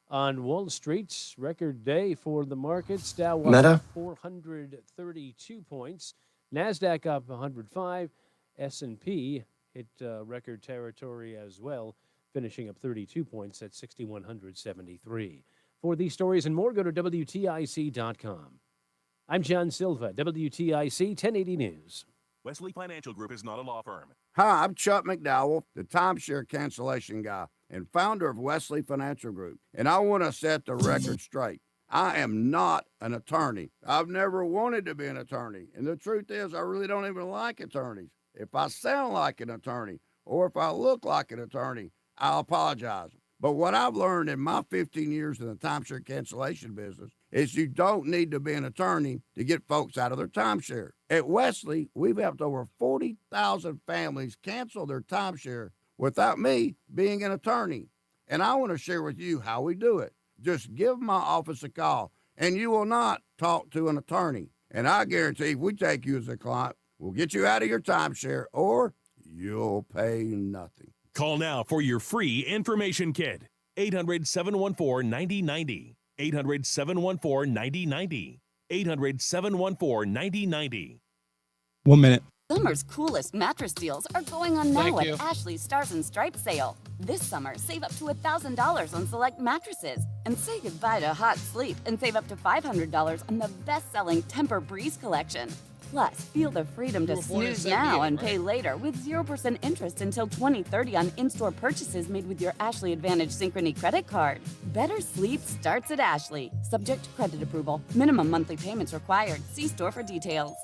On Wall Street, record day for the markets. Dow up 432 points. NASDAQ up 105, S&P hit record territory as well, finishing up 32 points at 6,173. For these stories and more, go to WTIC.com. I'm John Silva, WTIC 1080 News. Wesley Financial Group is not a law firm. Hi, I'm Chuck McDowell, the timeshare cancellation guy and founder of Wesley Financial Group. And I want to set the record straight. I am not an attorney. I've never wanted to be an attorney. And the truth is, I really don't even like attorneys. If I sound like an attorney or if I look like an attorney, I'll apologize. But what I've learned in my 15 years in the timeshare cancellation business is you don't need to be an attorney to get folks out of their timeshare. At Wesley, we've helped over 40,000 families cancel their timeshare without me being an attorney. And I want to share with you how we do it. Just give my office a call, and you will not talk to an attorney. And I guarantee if we take you as a client, we'll get you out of your timeshare, or you'll pay nothing. Call now for your free information kit. 800-714-9090. 800-714-9090. 800-714-9090. 1 minute. Summer's coolest mattress deals are going on now Thank you. at Ashley's Stars and Stripes sale. This summer, save up to $1,000 on select mattresses. And say goodbye to hot sleep and save up to $500 on the best-selling Tempur-Breeze collection. Plus, feel the freedom to You were born in snooze now 78, and right? pay later with 0% interest until 2030 on in-store purchases made with your Ashley Advantage Synchrony credit card. Better sleep starts at Ashley. Subject to credit approval. Minimum monthly payments required. See store for details.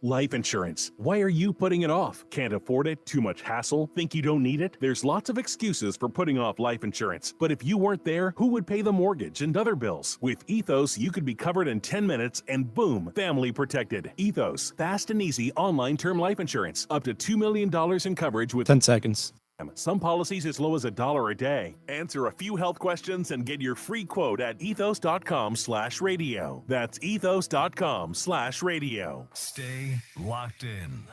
Life insurance. Why are you putting it off? Can't afford it? Too much hassle? Think you don't need it? There's lots of excuses for putting off life insurance. But if you weren't there, who would pay the mortgage and other bills? With Ethos, you could be covered in 10 minutes and boom, family protected. Ethos, fast and easy online term life insurance. Up to $2 million in coverage with 10 seconds. some policies as low as $1 a day. Answer a few health questions and get your free quote at ethos.com/radio. That's ethos.com/radio. Stay locked in.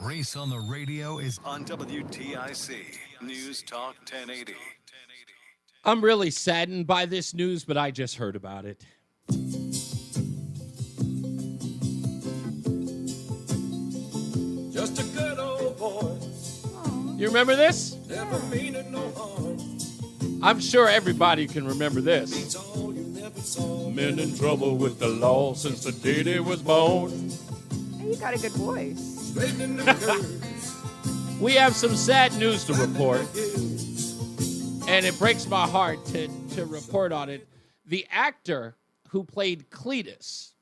Reese on the Radio is on WTIC News Talk 1080. I'm really saddened by this news, but I just heard about it. Just a good old boy. You remember this? Never meaning no harm. I'm sure everybody can remember this. Beats all you never saw. Men in trouble with the law since the day they was born. Hey, you got a good voice. Straightening them curves. We have some sad news to report, and it breaks my heart to report on it. The actor who played Cletus,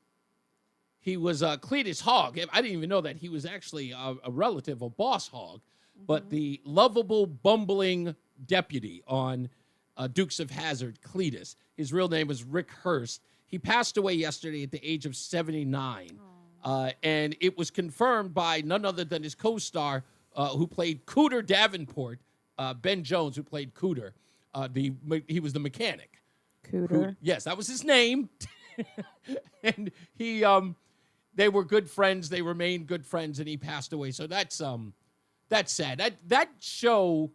he was Cletus Hogg. I didn't even know that he was actually a relative of Boss Hogg, but the lovable, bumbling deputy on Dukes of Hazzard, Cletus. His real name was Rick Hurst. He passed away yesterday at the age of 79. And it was confirmed by none other than his co-star who played Cooter Davenport, Ben Jones, who played Cooter. He was the mechanic. Cooter? Yes, that was his name. And they were good friends. They remained good friends, and he passed away. So that's sad. That show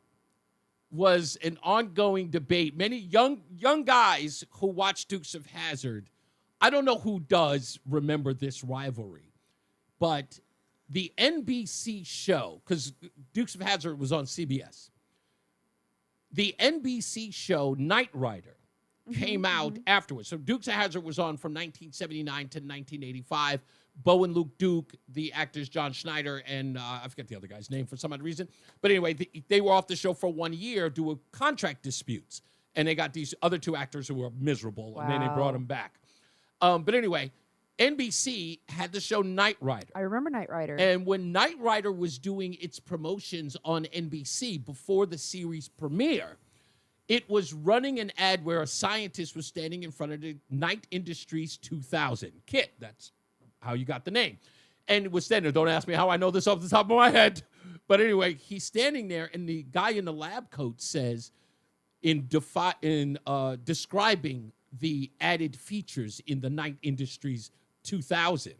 was an ongoing debate. Many young guys who watch Dukes of Hazzard, I don't know who does remember this rivalry, but the NBC show, because Dukes of Hazzard was on CBS, the NBC show Knight Rider came out afterwards. So Dukes of Hazzard was on from 1979 to 1985. Bo and Luke Duke, the actors John Schneider and I forget the other guy's name for some odd reason. But anyway, they were off the show for 1 year due to contract disputes. And they got these other two actors who were miserable, and then they brought them back. But anyway, NBC had the show Knight Rider. I remember Knight Rider. And when Knight Rider was doing its promotions on NBC before the series premiere, it was running an ad where a scientist was standing in front of the Knight Industries 2000 kit. That's how you got the name. And it was standing there. Don't ask me how I know this off the top of my head. But anyway, he's standing there, and the guy in the lab coat says, in describing the added features in the Knight Industries 2000,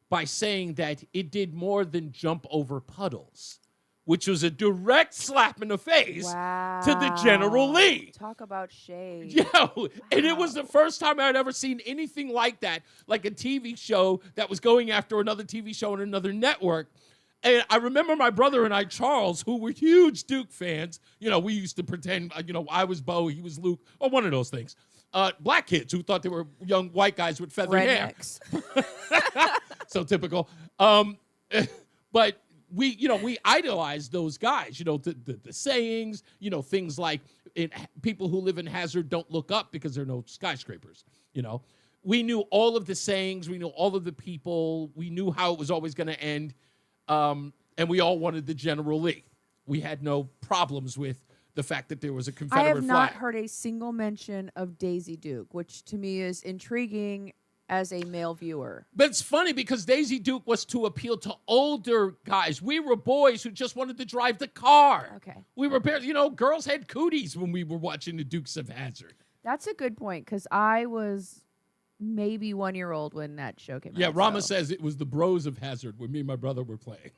by saying that it did more than jump over puddles, which was a direct slap in the face to the General Lee. Talk about shade. And it was the first time I had ever seen anything like that, like a TV show that was going after another TV show on another network. And I remember my brother and I, Charles, who were huge Duke fans. We used to pretend, I was Bo, he was Luke, or one of those things. Black kids who thought they were young white guys with feathered hair. So typical. But we idolized those guys, the sayings, things like people who live in Hazard don't look up because there are no skyscrapers, We knew all of the sayings. We knew all of the people. We knew how it was always going to end. And we all wanted the General Lee. We had no problems with the fact that there was a Confederate I have not flag. heard a single mention of Daisy Duke, which to me is intriguing as a male viewer. But it's funny because Daisy Duke was to appeal to older guys. We were boys who just wanted to drive the car. Okay. We were, girls had cooties when we were watching the Dukes of Hazzard. That's a good point, because I was maybe 1 year old when that show came out. Yeah, Rama says it was the Bros of Hazard when me and my brother were playing.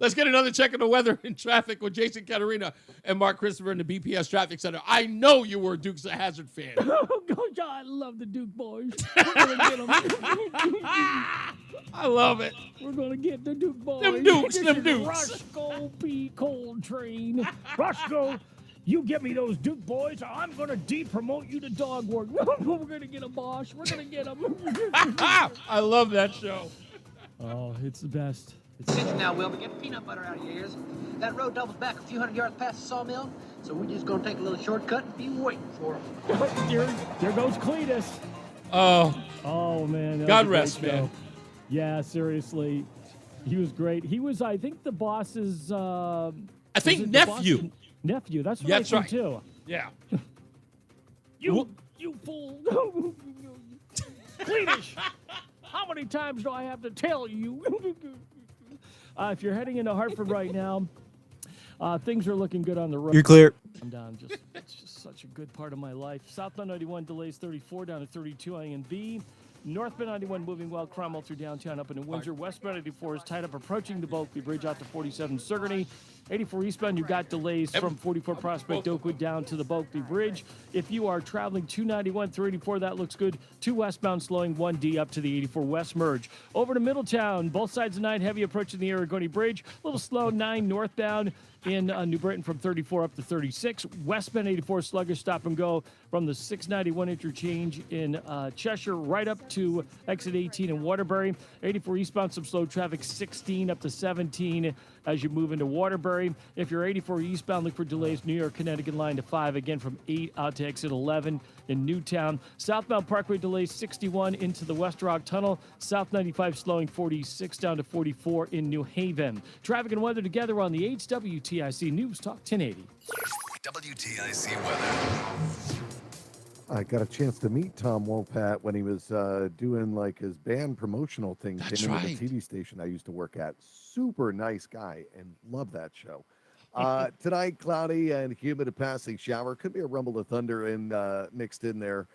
Let's get another check of the weather and traffic with Jason Katerina and Mark Christopher in the BPS Traffic Center. I know you were a Dukes of Hazzard fan. Oh, gosh, I love the Duke boys. We're going to get them. I love it. We're going to get the Duke boys. Them Dukes, This them is Dukes. Roscoe P. Coltrane. Roscoe, you get me those Duke boys, or I'm going to de-promote you to dog work. We're going to get them, boss. We're going to get them. I love that show. Oh, it's the best. Sit now, Wilbur. Get peanut butter out of your ears. That road doubles back a few hundred yards past the sawmill, so we're just going to take a little shortcut and be waiting for him. There goes Cletus. Oh, man. God rest, man. Yeah, seriously. He was great. He was, I think, the boss's... I think nephew. Nephew. That's what That's I right. think, too. Yeah. You fool. Cletus, how many times do I have to tell you? If you're heading into Hartford right now, things are looking good on the road. You're clear. I'm down. It's just such a good part of my life. Southbound 91 delays 34 down to 32 A and B. Northbound 91 moving well, Cromwell through downtown up into Windsor. Westbound 84 is tied up approaching the Bulkley Bridge out to 47 Sigourney. 84 eastbound, you've got delays from 44 Prospect Oakwood down to the Bulkley Bridge. If you are traveling 291 through 84, that looks good. 2 westbound slowing 1D up to the 84 West merge. Over to Middletown, both sides of 9 heavy approaching the Aragoni Bridge. A little slow 9 northbound in New Britain from 34 up to 36. Westbound 84 sluggish stop and go from the 691 interchange in Cheshire right up to exit 18 in Waterbury. 84 eastbound, some slow traffic 16 up to 17 as you move into Waterbury. If you're 84 eastbound, look for delays New York, Connecticut line to 5, again from 8 out to exit 11 in Newtown. Southbound Parkway delays 61 into the West Rock Tunnel. South 95 slowing 46 down to 44 in New Haven. Traffic and weather together on the WTIC News Talk 1080. WTIC weather. I got a chance to meet Tom Wolpat when he was doing like his band promotional thing. That's came into right. the TV station I used to work at. Super nice guy and love that show. Tonight, cloudy and humid, a passing shower. Could be a rumble of thunder and mixed in there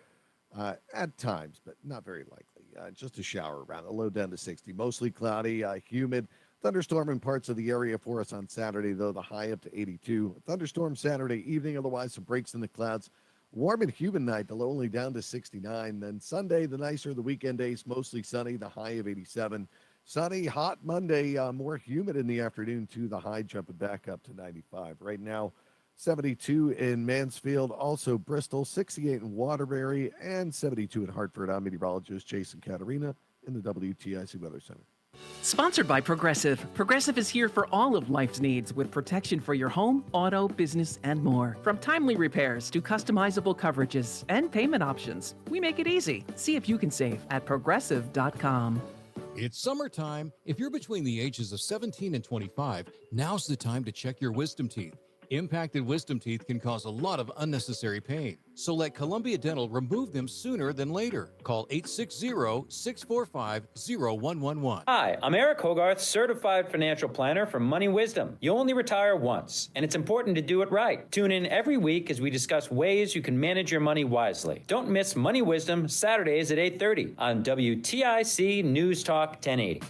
at times, but not very likely. Just a shower around. A low down to 60. Mostly cloudy, humid. Thunderstorm in parts of the area for us on Saturday, though. The high up to 82. Thunderstorm Saturday evening. Otherwise, some breaks in the clouds. Warm and humid night, the low only down to 69. Then Sunday, the nicer the weekend days, mostly sunny, the high of 87. Sunny, hot Monday, more humid in the afternoon, too. The high jumping back up to 95. Right now, 72 in Mansfield, also Bristol, 68 in Waterbury, and 72 in Hartford. I'm meteorologist Jason Katerina in the WTIC Weather Center. Sponsored by Progressive. Progressive is here for all of life's needs with protection for your home, auto, business, and more. From timely repairs to customizable coverages and payment options, we make it easy. See if you can save at progressive.com. It's summertime. If you're between the ages of 17 and 25, now's the time to check your wisdom teeth. Impacted wisdom teeth can cause a lot of unnecessary pain, so let Columbia Dental remove them sooner than later. Call 860-645-0111. Hi, I'm Eric Hogarth, certified financial planner from Money Wisdom. You only retire once, and it's important to do it right. Tune in every week as we discuss ways you can manage your money wisely. Don't miss Money Wisdom Saturdays at 8:30 on WTIC News Talk 1080.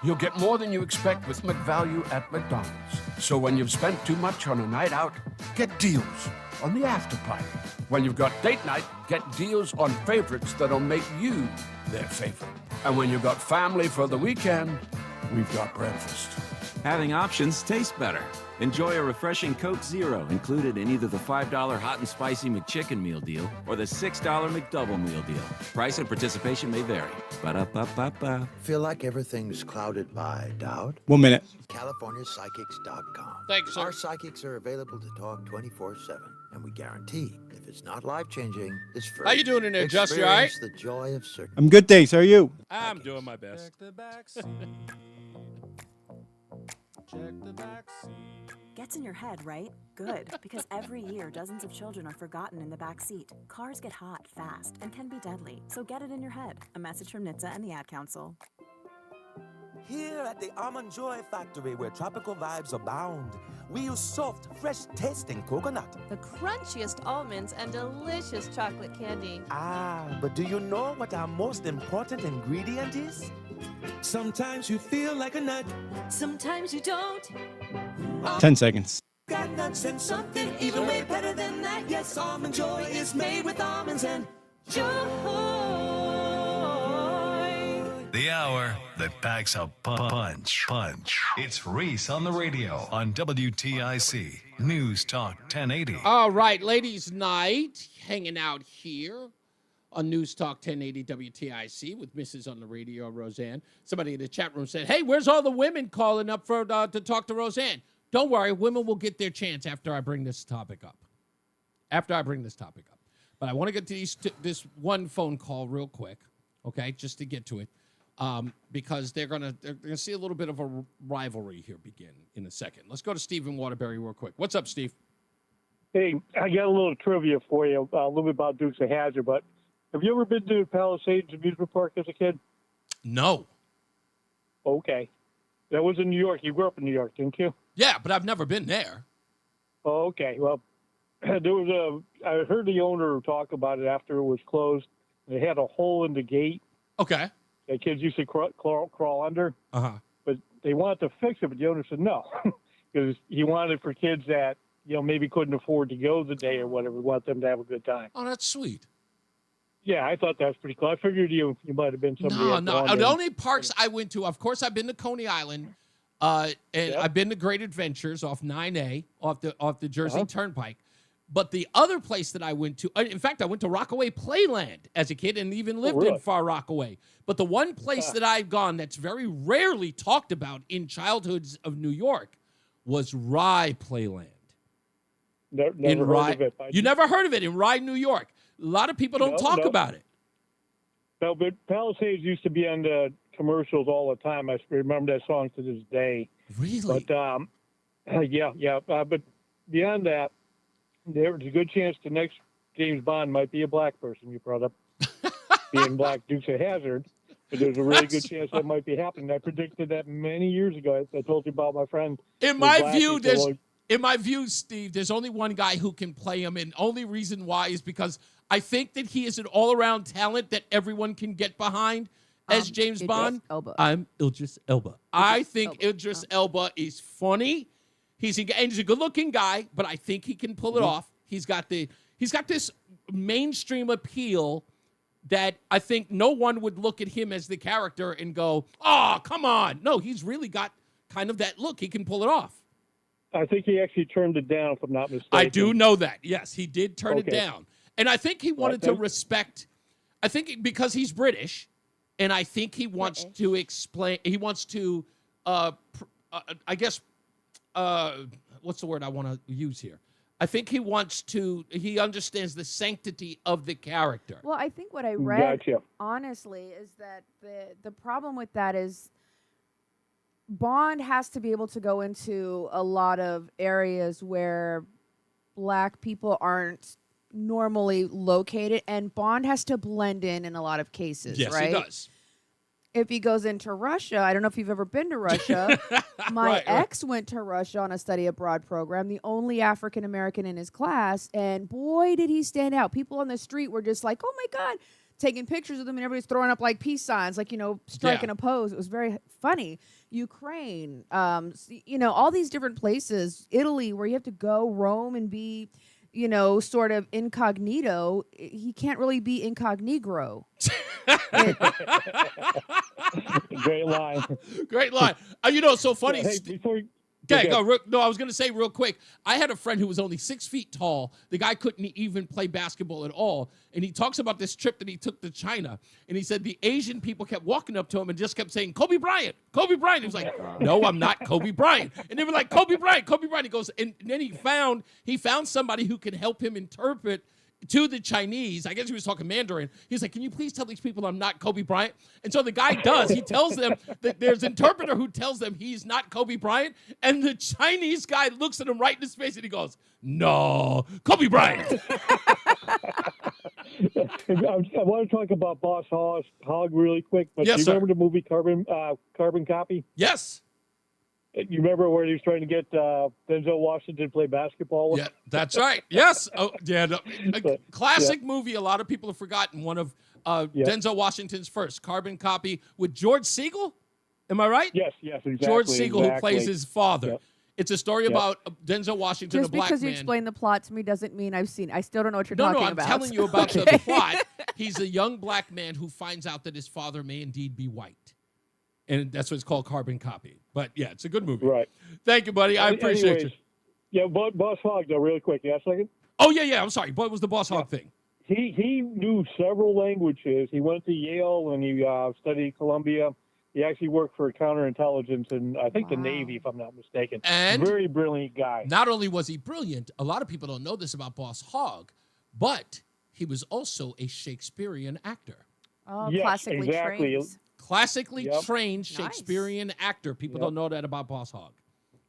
You'll get more than you expect with McValue at McDonald's. So when you've spent too much on a night out, get deals on the after party. When you've got date night, get deals on favorites that'll make you their favorite. And when you've got family for the weekend, we've got breakfast. Having options tastes better. Enjoy a refreshing Coke Zero included in either the $5 Hot and Spicy McChicken Meal Deal or the $6 McDouble Meal Deal. Price and participation may vary. Ba-da-ba-ba-ba. Feel like everything's clouded by doubt? 1 minute. CaliforniaPsychics.com. Thanks, sir. Our psychics are available to talk 24/7, and we guarantee if it's not life-changing, it's free. How you doing in there, Just? You all right? Experience the joy of certainty. I'm good, thanks. How are you? I'm doing my best. Check the back seat. Check the back seat. Gets in your head, right? Good, because every year dozens of children are forgotten in the back seat. Cars get hot fast and can be deadly, so get it in your head. A message from NHTSA and the Ad Council. Here at the Almond Joy Factory, where tropical vibes abound, we use soft, fresh-tasting coconut. The crunchiest almonds and delicious chocolate candy. Ah, but do you know what our most important ingredient is? Sometimes you feel like a nut. Sometimes you don't. 10 seconds. Got nuts and something even way better than that. Yes, Almond Joy is made with almonds and joy. The hour that packs a punch. It's Reese on the Radio on WTIC News Talk 1080. All right, ladies' night, hanging out here on News Talk 1080 WTIC with Mrs. on the Radio, Roseanne. Somebody in the chat room said, hey, where's all the women calling up for to talk to Roseanne? Don't worry, women will get their chance after I bring this topic up. But I want to get to this one phone call real quick, okay, just to get to it, because they're gonna see a little bit of a rivalry here begin in a second. Let's go to Steve in Waterbury real quick. What's up, Steve? Hey, I got a little trivia for you, a little bit about Dukes of Hazzard, but have you ever been to Palisades Amusement Park as a kid? No. Okay. That was in New York. You grew up in New York, didn't you? Yeah, but I've never been there. Oh, okay. Well, I heard the owner talk about it after it was closed. They had a hole in the gate. Okay. That kids used to crawl under. Uh-huh. But they wanted to fix it, but the owner said no. Because he wanted for kids that, maybe couldn't afford to go the day or whatever, want them to have a good time. Oh, that's sweet. Yeah, I thought that was pretty cool. I figured you might have been somebody. No. The only parks I went to, of course, I've been to Coney Island, and I've been to Great Adventures off 9A, off the Jersey Turnpike. But the other place that I went to, in fact, I went to Rockaway Playland as a kid and even lived in Far Rockaway. But the one place that I've gone that's very rarely talked about in childhoods of New York was Rye Playland. Never heard of it. You never heard of it in Rye, New York. A lot of people don't talk about it. No, but Palisades used to be on the commercials all the time. I remember that song to this day. Really? But, yeah. But beyond that, there's a good chance the next James Bond might be a black person. You brought up being Black Dukes of Hazzard. But there's a really good chance that might be happening. I predicted that many years ago. I told you about my friend. In my view, Steve, there's only one guy who can play him, and only reason why is because I think that he is an all-around talent that everyone can get behind as James Bond. Elba. I'm Idris Elba. I think Idris Elba is funny. He's a good-looking guy, but I think he can pull it off. He's got this mainstream appeal that I think no one would look at him as the character and go, "Oh, come on!" No, he's really got kind of that look. He can pull it off. I think he actually turned it down, if I'm not mistaken. I do know that. Yes, he did turn it down. And I think he wanted to respect, I think because he's British, and I think he wants to explain, he wants to, I guess, what's the word I want to use here? I think he understands the sanctity of the character. Well, I think what I read, honestly, is that the problem with that is Bond has to be able to go into a lot of areas where black people aren't normally located, and Bond has to blend in a lot of cases, right? Yes, he does. If he goes into Russia, I don't know if you've ever been to Russia. My ex went to Russia on a study abroad program, the only African American in his class, and boy, did he stand out. People on the street were just like, oh my God, taking pictures of them, and everybody's throwing up like peace signs, like, striking a pose. It was very funny. Ukraine, all these different places, Italy, where you have to go, Rome, and be sort of incognito, he can't really be incognito. Great line. Great line. So funny. Hey, before you, Okay, go. No, I was going to say real quick. I had a friend who was only 6 feet tall. The guy couldn't even play basketball at all. And he talks about this trip that he took to China. And he said the Asian people kept walking up to him and just kept saying, Kobe Bryant, Kobe Bryant. He was like, no, I'm not Kobe Bryant. And they were like, Kobe Bryant, Kobe Bryant. He goes, and then he found somebody who can help him interpret to the Chinese. I guess he was talking Mandarin. He's like, can you please tell these people I'm not Kobe Bryant? And so the guy does. He tells them that there's an interpreter who tells them he's not Kobe Bryant. And the Chinese guy looks at him right in his face and he goes, no, Kobe Bryant. I want to talk about Boss Hogg really quick. But Yes, do you sir. remember the movie Carbon Copy? Yes. You remember where he was trying to get Denzel Washington to play basketball? Yeah, that's right. Yes. Oh, yeah. No, a classic movie. A lot of people have forgotten. One of Denzel Washington's first, Carbon Copy, with George Siegel. Am I right? Yes, exactly. George Siegel, who plays his father. Yep. It's a story about Denzel Washington, Just a black because you man. explain the plot to me doesn't mean I've seen it. I still don't know what you're No, talking I'm about. telling you about the plot. He's a young black man who finds out that his father may indeed be white. And that's what it's called, Carbon Copy. But, yeah, it's a good movie. Right. Thank you, buddy. I appreciate you. Yeah, Boss Hogg, though, really quick. You got a second? Oh, yeah. I'm sorry. What was the Boss Hogg thing? He knew several languages. He went to Yale and he studied Columbia. He actually worked for counterintelligence and I think the Navy, if I'm not mistaken. And very brilliant guy. Not only was he brilliant, a lot of people don't know this about Boss Hogg, but he was also a Shakespearean actor. Oh, Yes, classically exactly. trained. Classically Yep. trained Shakespearean actor. People don't know that about Boss Hogg.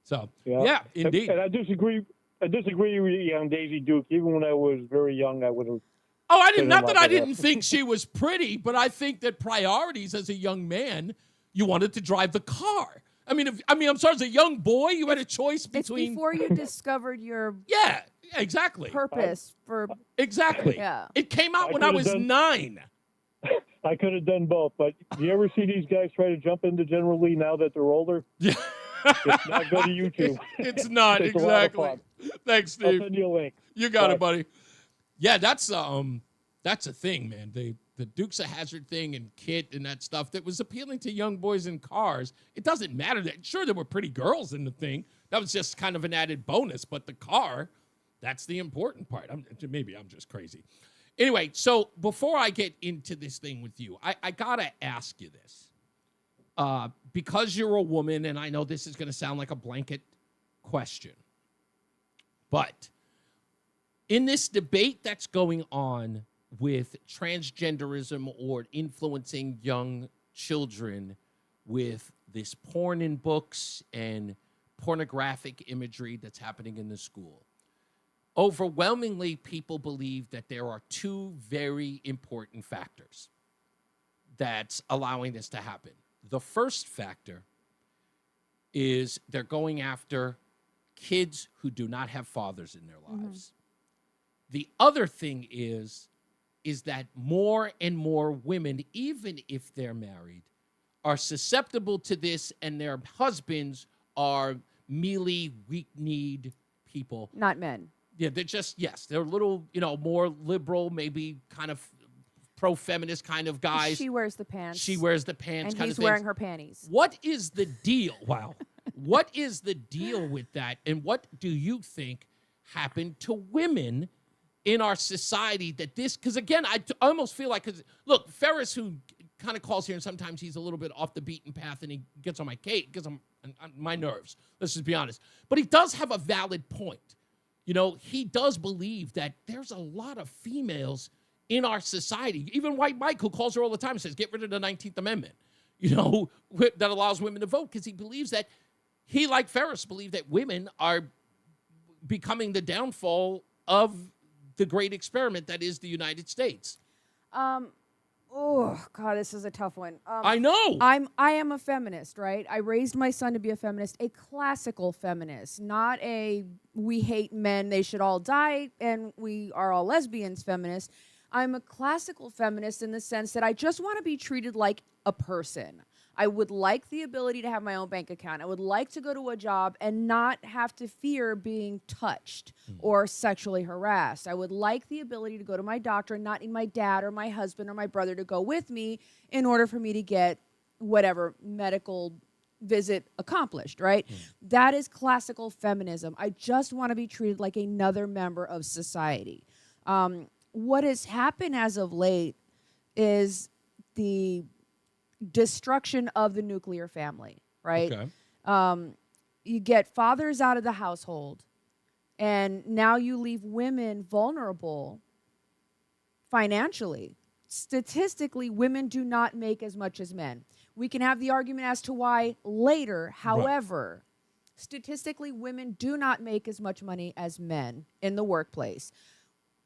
So, Yep. yeah, indeed. And I disagree with you on Daisy Duke. Even when I was very young, I would have. Oh, I didn't. Not that I didn't think she was pretty, but I think that priorities as a young man, you wanted to drive the car. I mean, I'm sorry, as a young boy, you had a choice between. It's before you discovered your yeah, exactly. purpose for exactly. Yeah. It came out I when I could've was done- 9. I could have done both, but do you ever see these guys try to jump into General Lee now that they're older? Yeah. It's not go to YouTube. It's not It's a lot of exactly. fun. Thanks, Steve. I'll send you a link. You got Bye. it, buddy. Yeah, that's a thing, man. The Dukes of Hazzard thing and Kit and that stuff that was appealing to young boys in cars. It doesn't matter that sure there were pretty girls in the thing. That was just kind of an added bonus, but the car, that's the important part. Maybe I'm just crazy. Anyway, so before I get into this thing with you, I gotta ask you this. Because you're a woman, and I know this is going to sound like a blanket question, but in this debate that's going on with transgenderism or influencing young children with this porn in books and pornographic imagery that's happening in the school, overwhelmingly people believe that there are two very important factors that's allowing this to happen. The first factor is they're going after kids who do not have fathers in their lives. The other thing is that more and more women, even if they're married, are susceptible to this, and their husbands are mealy, weak-kneed people. not men. Yeah, they're just, they're a little, more liberal, maybe kind of pro-feminist kind of guys. She wears the pants. She wears the pants and kind he's of things. wearing her panties. What is the deal? Wow. What is the deal with that? And what do you think happened to women in our society that this, because again, I almost feel like, because look, Ferris, who kind of calls here and sometimes he's a little bit off the beaten path and he gets on my cake because I'm my nerves. Let's just be honest. But he does have a valid point. He does believe that there's a lot of females in our society, even White Mike, who calls her all the time and says, get rid of the 19th Amendment, that allows women to vote, because he believes that he, like Ferris, believe that women are becoming the downfall of the great experiment that is the United States. Oh God, this is a tough one. I know. I am a feminist, right? I raised my son to be a feminist, a classical feminist, not a we hate men, they should all die, and we are all lesbians feminist. I'm a classical feminist in the sense that I just want to be treated like a person. I would like the ability to have my own bank account. I would like to go to a job and not have to fear being touched or sexually harassed. I would like the ability to go to my doctor and not need my dad or my husband or my brother to go with me in order for me to get whatever medical visit accomplished, right? That is classical feminism. I just want to be treated like another member of society. What has happened as of late is the destruction of the nuclear family, right? Okay. You get fathers out of the household, and now you leave women vulnerable financially. Statistically, women do not make as much as men. We can have the argument as to why later. However, statistically, women do not make as much money as men in the workplace.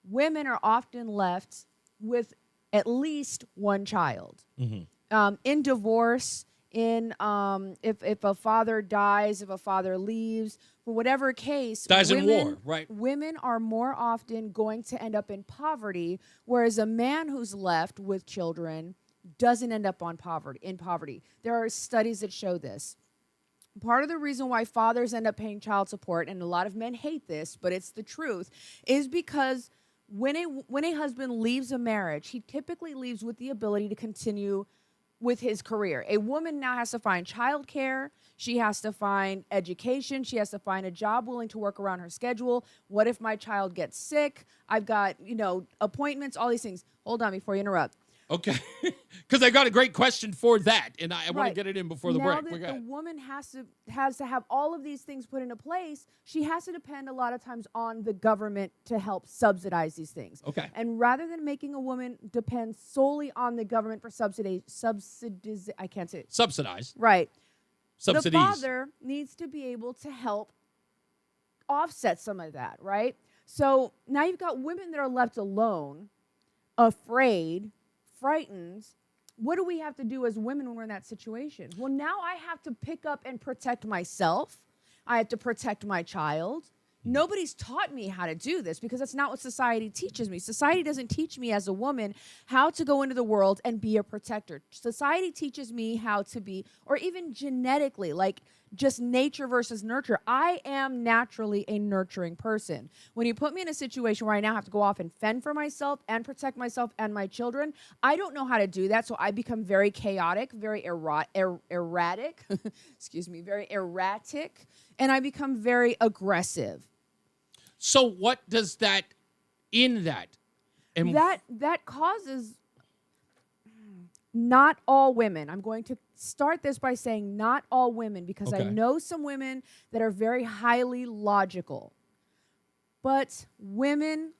Women are often left with at least one child. In divorce, if a father dies, if a father leaves, for whatever case, Dies in war, right. Women are more often going to end up in poverty, whereas a man who's left with children doesn't end up in poverty. There are studies that show this. Part of the reason why fathers end up paying child support, and a lot of men hate this, but it's the truth, is because when a husband leaves a marriage, he typically leaves with the ability to continue with his career. A woman now has to find childcare. She has to find education. She has to find a job willing to work around her schedule. What if my child gets sick? I've got, appointments, all these things. Hold on before you interrupt. Okay. Because I got a great question for that, and I want to get it in before the break. Now that the woman has to have all of these things put into place, she has to depend a lot of times on the government to help subsidize these things. Okay. And rather than making a woman depend solely on the government for I can't say it. Subsidize. Right. Subsidies. The father needs to be able to help offset some of that, right? So now you've got women that are left alone, afraid, frightened. What do we have to do as women when we're in that situation? Well, now I have to pick up and protect myself. I have to protect my child. Nobody's taught me how to do this because that's not what society teaches me. Society doesn't teach me as a woman how to go into the world and be a protector. Society teaches me how to be, or even genetically, like just nature versus nurture. I am naturally a nurturing person. When you put me in a situation where I now have to go off and fend for myself and protect myself and my children, I don't know how to do that, so I become very chaotic, very erratic, very erratic, and I become very aggressive. So what does that, and that causes not all women. I'm going to start this by saying not all women, because I know some women that are very highly logical. But women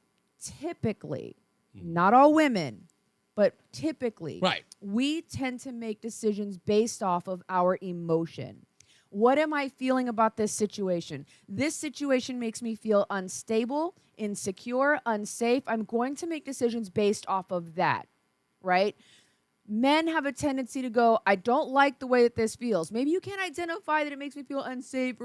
typically, not all women, but typically, we tend to make decisions based off of our emotion. What am I feeling about this situation? This situation makes me feel unstable, insecure, unsafe. I'm going to make decisions based off of that, right? Men have a tendency to go, I don't like the way that this feels. Maybe you can't identify that it makes me feel unsafe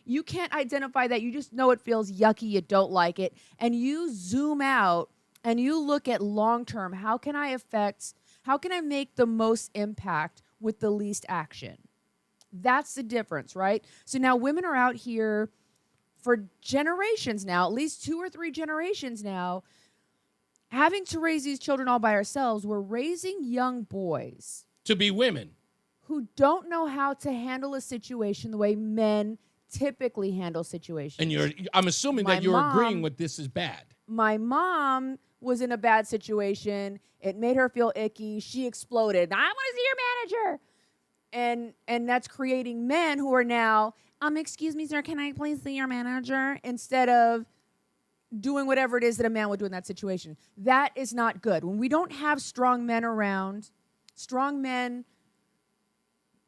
you can't identify that. You just know it feels yucky, you don't like it. And you zoom out and you look at long-term, how can I make the most impact with the least action? That's the difference, right? So now women are out here for generations now, at least 2 or 3 generations now, having to raise these children all by ourselves. We're raising young boys to be women who don't know how to handle a situation the way men typically handle situations. And I'm assuming that you're agreeing with this is bad. My mom was in a bad situation. It made her feel icky. She exploded. I want to see your manager. And that's creating men who are now, excuse me, sir, can I please see your manager? Instead of doing whatever it is that a man would do in that situation. That is not good. When we don't have strong men around, strong men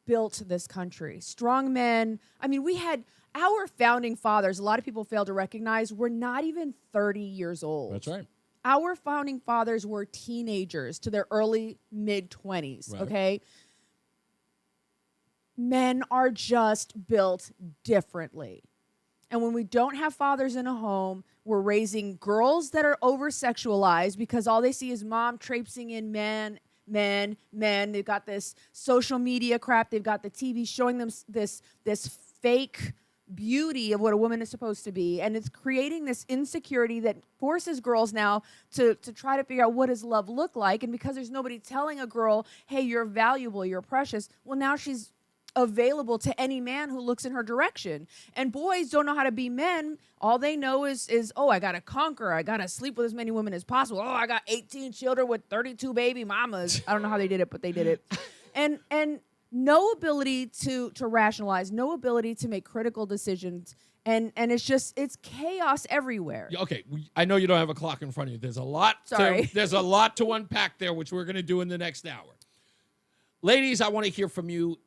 built this country. Strong men, we had our founding fathers, a lot of people fail to recognize, were not even 30 years old. That's right. Our founding fathers were teenagers to their early, mid-20s, okay? Men are just built differently. And when we don't have fathers in a home, we're raising girls that are over-sexualized because all they see is mom traipsing in men. They've got this social media crap. They've got the TV showing them this fake beauty of what a woman is supposed to be, and it's creating this insecurity that forces girls now to try to figure out what does love look like. And because there's nobody telling a girl, hey, you're valuable, you're precious, well, now she's available to any man who looks in her direction. And boys don't know how to be men. All they know is oh, I gotta conquer, I gotta sleep with as many women as possible. Oh, I got 18 children with 32 baby mamas. I don't know how they did it, but they did it. And no ability to rationalize, no ability to make critical decisions. And it's chaos everywhere. Okay, I know you don't have a clock in front of you. There's a lot. There's a lot to unpack there, which we're going to do in the next hour. Ladies, I want to hear from you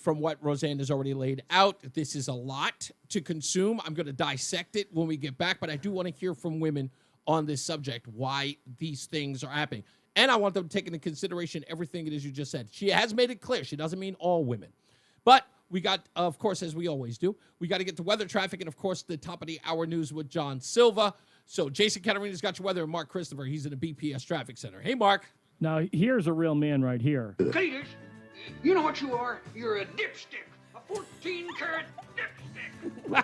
from what Roseanne has already laid out. This is a lot to consume. I'm going to dissect it when we get back, but I do want to hear from women on this subject, why these things are happening. And I want them to take into consideration everything it is you just said. She has made it clear. She doesn't mean all women. But we got, of course, as we always do, we got to get to weather, traffic, and, of course, the top of the hour news with John Silva. So Jason Caterina's got your weather, and Mark Christopher, he's in the BPS Traffic Center. Hey, Mark. Now, here's a real man right here. Cletus, you know what you are? You're a dipstick. A 14-karat dipstick.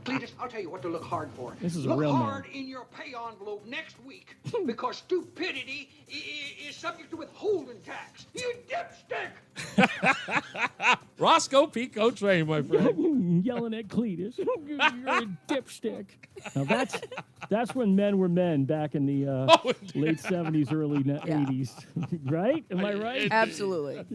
Cletus, I'll tell you what to look hard for. This is a look real man. Look hard in your pay envelope next week because stupidity is subject to withholding tax. You dipstick. Roscoe Pico Train, my friend. Yelling at Cletus. You're a dipstick. Now, that's when men were men back in the late 70s, early 80s. Right? Am I right? Absolutely.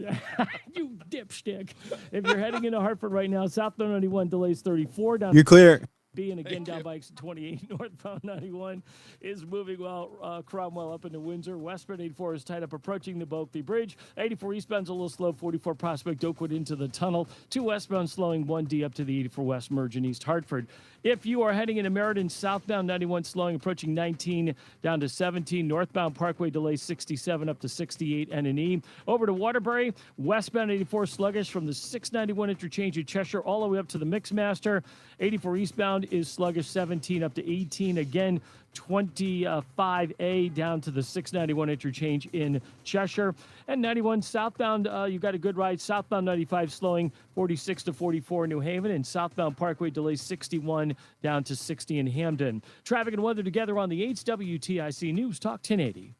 You dipstick. If you're heading into Hartford right now, southbound 91 delays 34 down. You're clear. And again down by exit 28, northbound 91 is moving well. Cromwell up into Windsor. Westbound 84 is tied up approaching the Bulkley Bridge. 84 eastbound's a little slow. 44 Prospect Oakwood into the tunnel. 2 westbound slowing. 1D up to the 84 West merge in East Hartford. If you are heading into Meriden, southbound 91 slowing, approaching 19 down to 17. Northbound Parkway delays 67 up to 68 N&E. Over to Waterbury, westbound 84 sluggish from the 691 interchange at Cheshire all the way up to the Mixmaster. 84 eastbound is sluggish 17 up to 18. Again, 25A down to the 691 interchange in Cheshire. And 91 southbound, you got a good ride. Southbound 95 slowing 46 to 44 in New Haven. And southbound Parkway delays 61 down to 60 in Hamden. Traffic and weather together on the 8's WTIC News Talk 1080.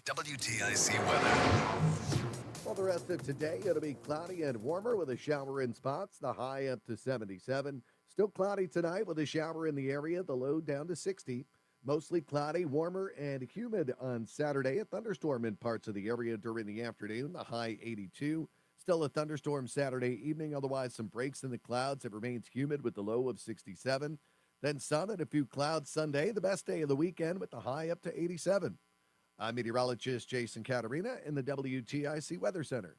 WTIC weather. Well, the rest of today, it'll be cloudy and warmer with a shower in spots, the high up to 77. Still cloudy tonight with a shower in the area, the low down to 60. Mostly cloudy, warmer, and humid on Saturday. A thunderstorm in parts of the area during the afternoon, the high 82. Still a thunderstorm Saturday evening, otherwise some breaks in the clouds. It remains humid with the low of 67. Then sun and a few clouds Sunday, the best day of the weekend with the high up to 87. I'm meteorologist Jason Caterina in the WTIC Weather Center.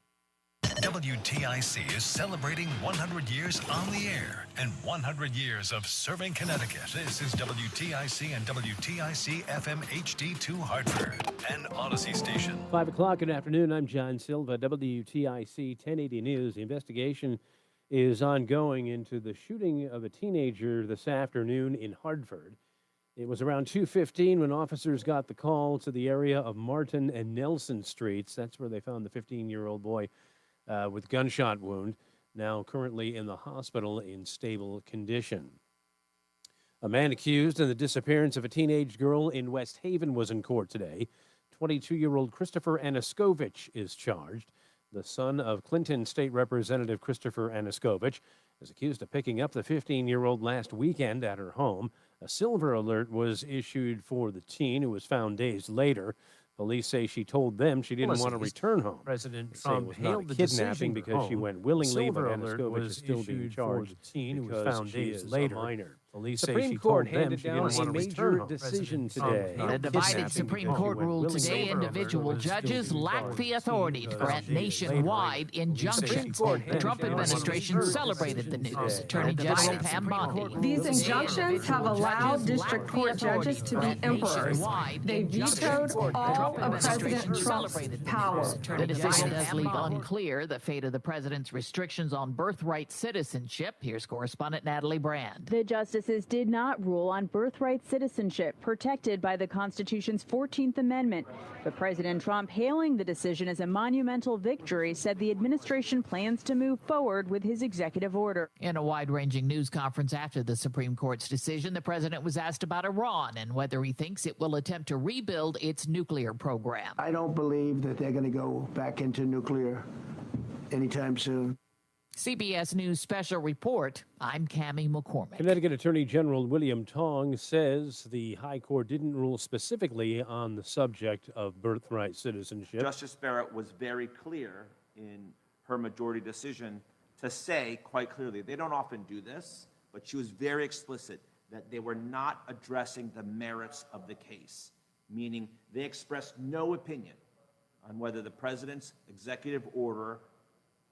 WTIC is celebrating 100 years on the air and 100 years of serving Connecticut. This is WTIC and WTIC FM HD2 Hartford and Odyssey Station. 5 o'clock, good afternoon. I'm John Silva, WTIC 1080 News. The investigation is ongoing into the shooting of a teenager this afternoon in Hartford. It was around 2:15 when officers got the call to the area of Martin and Nelson Streets. That's where they found the 15-year-old boy with gunshot wound, now currently in the hospital in stable condition. A man accused in the disappearance of a teenage girl in West Haven was in court today. 22-year-old Christopher Aniskowicz is charged. The son of Clinton State Representative Christopher Aniskowicz is accused of picking up the 15-year-old last weekend at her home. A silver alert was issued for the teen, who was found days later. Police say she told them she didn't want to return home. President Trump was hailed the kidnapping because she went willingly, but Aniskowicz is still being charged teen because who was found she days is later. a minor. Police say Supreme she Court told them handed she didn't down want a to major return home. decision today. The divided Supreme Court ruled today individual judges lack the authority to grant nationwide injunctions. The Trump administration celebrated the news. Attorney General Pam Bondi. These injunctions have allowed district court judges to be emperors. They vetoed all of President Trump's powers. The decision does leave unclear the fate of the president's restrictions on birthright citizenship. Here's correspondent Natalie Brand. The justice justices did not rule on birthright citizenship protected by the Constitution's 14th Amendment. But President Trump, hailing the decision as a monumental victory, said the administration plans to move forward with his executive order. In a wide-ranging news conference after the Supreme Court's decision, the president was asked about Iran and whether he thinks it will attempt to rebuild its nuclear program. I don't believe that they're going to go back into nuclear anytime soon. CBS News Special Report, I'm Cammie McCormick. Connecticut Attorney General William Tong says the High Court didn't rule specifically on the subject of birthright citizenship. Justice Barrett was very clear in her majority decision to say quite clearly, they don't often do this, but she was very explicit that they were not addressing the merits of the case, meaning they expressed no opinion on whether the president's executive order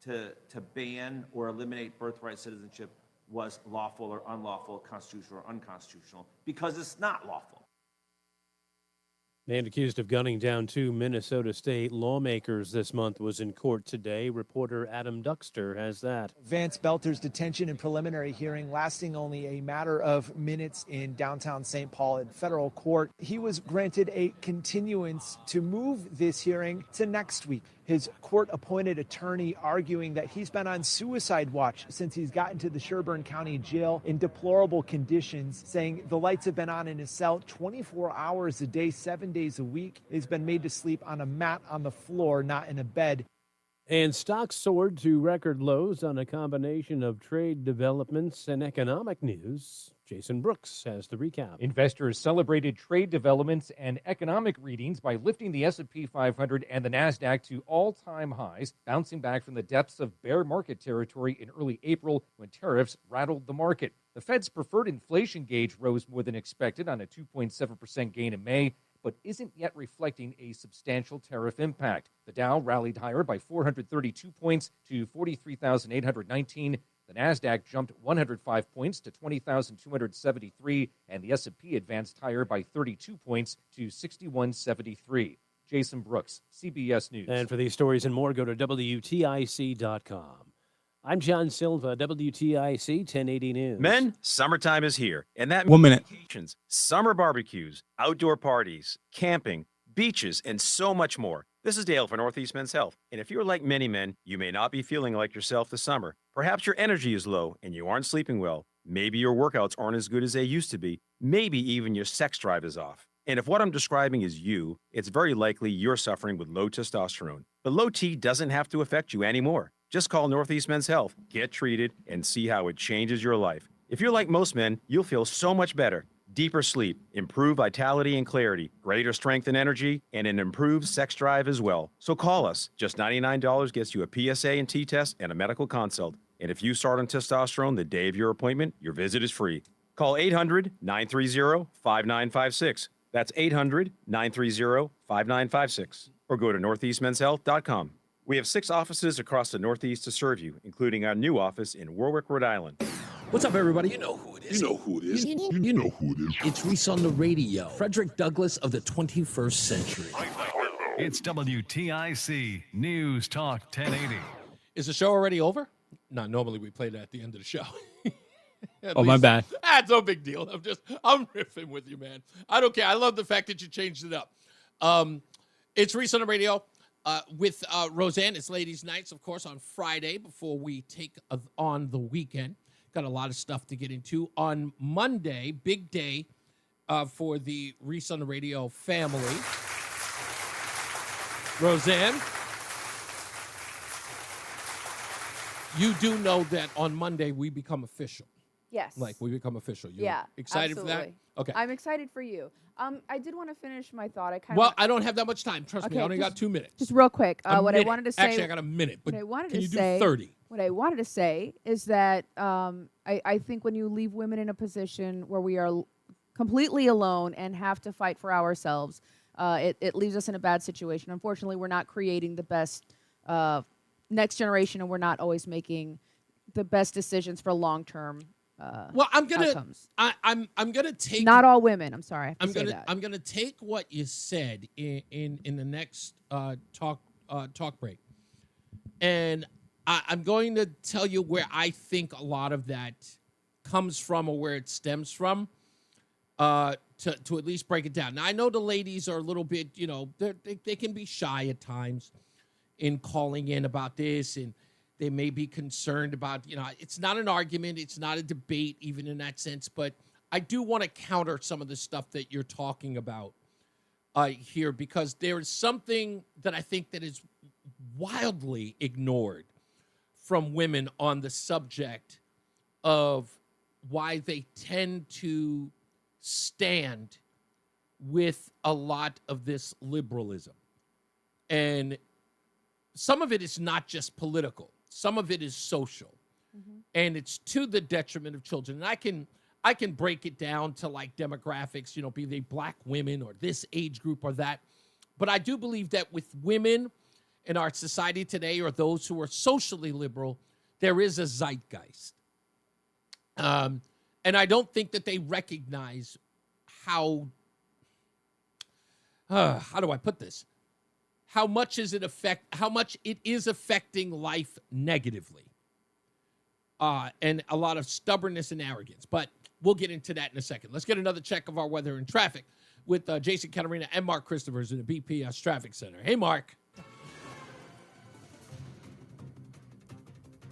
to ban or eliminate birthright citizenship was lawful or unlawful, constitutional or unconstitutional, because it's not lawful. Man accused of gunning down 2 Minnesota State lawmakers this month was in court today. Reporter Adam Duxter has that. Vance Belter's detention and preliminary hearing lasting only a matter of minutes in downtown St. Paul in federal court. He was granted a continuance to move this hearing to next week. His court-appointed attorney arguing that he's been on suicide watch since he's gotten to the Sherburne County Jail in deplorable conditions, saying the lights have been on in his cell 24 hours a day, 7 days a week. He's been made to sleep on a mat on the floor, not in a bed. And stocks soared to record lows on a combination of trade developments and economic news. Jason Brooks has the recap. Investors celebrated trade developments and economic readings by lifting the S&P 500 and the NASDAQ to all-time highs, bouncing back from the depths of bear market territory in early April when tariffs rattled the market. The Fed's preferred inflation gauge rose more than expected on a 2.7% gain in May, but isn't yet reflecting a substantial tariff impact. The Dow rallied higher by 432 points to 43,819. The NASDAQ jumped 105 points to 20,273, and the S&P advanced higher by 32 points to 6173. Jason Brooks, CBS News. And for these stories and more, go to WTIC.com. I'm John Silva, WTIC 1080 News. Men, summertime is here, and that 1 minute. means vacations, summer barbecues, outdoor parties, camping, beaches, and so much more. This is Dale for Northeast Men's Health, and if you're like many men, you may not be feeling like yourself this summer. Perhaps your energy is low and you aren't sleeping well. Maybe your workouts aren't as good as they used to be. Maybe even your sex drive is off. And if what I'm describing is you, it's very likely you're suffering with low testosterone. But low T doesn't have to affect you anymore. Just call Northeast Men's Health, get treated, and see how it changes your life. If you're like most men, you'll feel so much better. Deeper sleep, improved vitality and clarity, greater strength and energy, and an improved sex drive as well. So call us. Just $99 gets you a PSA and T test and a medical consult. And if you start on testosterone the day of your appointment, your visit is free. Call 800-930-5956. That's 800-930-5956. Or go to northeastmenshealth.com. We have 6 offices across the Northeast to serve you, including our new office in Warwick, Rhode Island. What's up, everybody? You know who it is. You know who it is. You know who it is. It's Reese on the Radio. Frederick Douglass of the 21st century. It's WTIC News Talk 1080. Is the show already over? No, normally we play that at the end of the show. My bad. It's no big deal. I'm riffing with you, man. I don't care. I love the fact that you changed it up. It's Reese on the Radio. With Roseanne. It's Ladies' Nights, of course, on Friday before we take on the weekend. Got a lot of stuff to get into. On Monday, big day for the Reese on the Radio family. Roseanne, you do know that on Monday we become official. Yes. Like, we become official. You Yeah. excited absolutely. for that? Okay. I'm excited for you. I did want to finish my thought. I don't have that much time. Trust me, I only got 2 minutes. Just real quick. A What minute. I wanted to say. Actually, I got a minute. But what I wanted can to you say, do 30? What I wanted to say is that I think when you leave women in a position where we are completely alone and have to fight for ourselves, it leaves us in a bad situation. Unfortunately, we're not creating the best next generation, and we're not always making the best decisions for long-term outcomes. I'm gonna take. Not all women. I'm sorry. I'm gonna take what you said in the next talk break, and I'm going to tell you where I think a lot of that comes from or where it stems from, to at least break it down. Now, I know the ladies are a little bit, they can be shy at times in calling in about this, and they may be concerned about, it's not an argument, it's not a debate even in that sense, but I do want to counter some of the stuff that you're talking about here, because there is something that I think that is wildly ignored from women on the subject of why they tend to stand with a lot of this liberalism. And some of it is not just political. Some of it is social. And it's to the detriment of children. And I can break it down to like demographics, be they black women or this age group or that. But I do believe that with women in our society today, or those who are socially liberal, there is a zeitgeist. And I don't think that they recognize how do I put this? How much it is affecting life negatively. And a lot of stubbornness and arrogance. But we'll get into that in a second. Let's get another check of our weather and traffic with Jason Caterina and Mark Christophers in the BPS Traffic Center. Hey, Mark.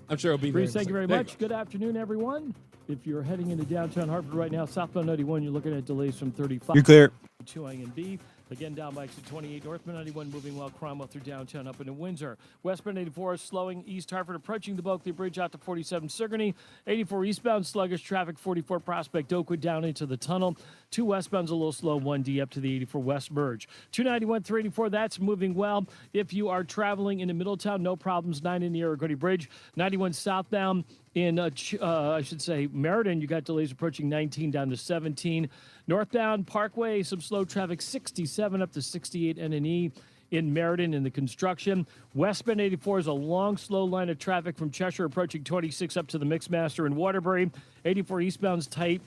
I'm sure it'll be Reese, thank you very much. Good afternoon, everyone. If you're heading into downtown Hartford right now, southbound 91, you're looking at delays from 35. You're clear. 2A and B. Again, down by exit 28, northbound 91 moving well, Cromwell through downtown up into Windsor. Westbound 84 is slowing, East Hartford approaching the Bulkley Bridge out to 47 Sigourney. 84 eastbound sluggish traffic, 44 Prospect Oakwood down into the tunnel. 2 westbound's a little slow, 1D up to the 84 West Merge. 291, 384, that's moving well. If you are traveling into Middletown, no problems, 9 in the Irrigotti Bridge. 91 southbound in, Meriden, you got delays approaching 19 down to 17. Northbound Parkway, some slow traffic, 67 up to 68 N&E in Meriden in the construction. Westbound 84 is a long, slow line of traffic from Cheshire approaching 26 up to the Mixmaster in Waterbury. 84 eastbound's tight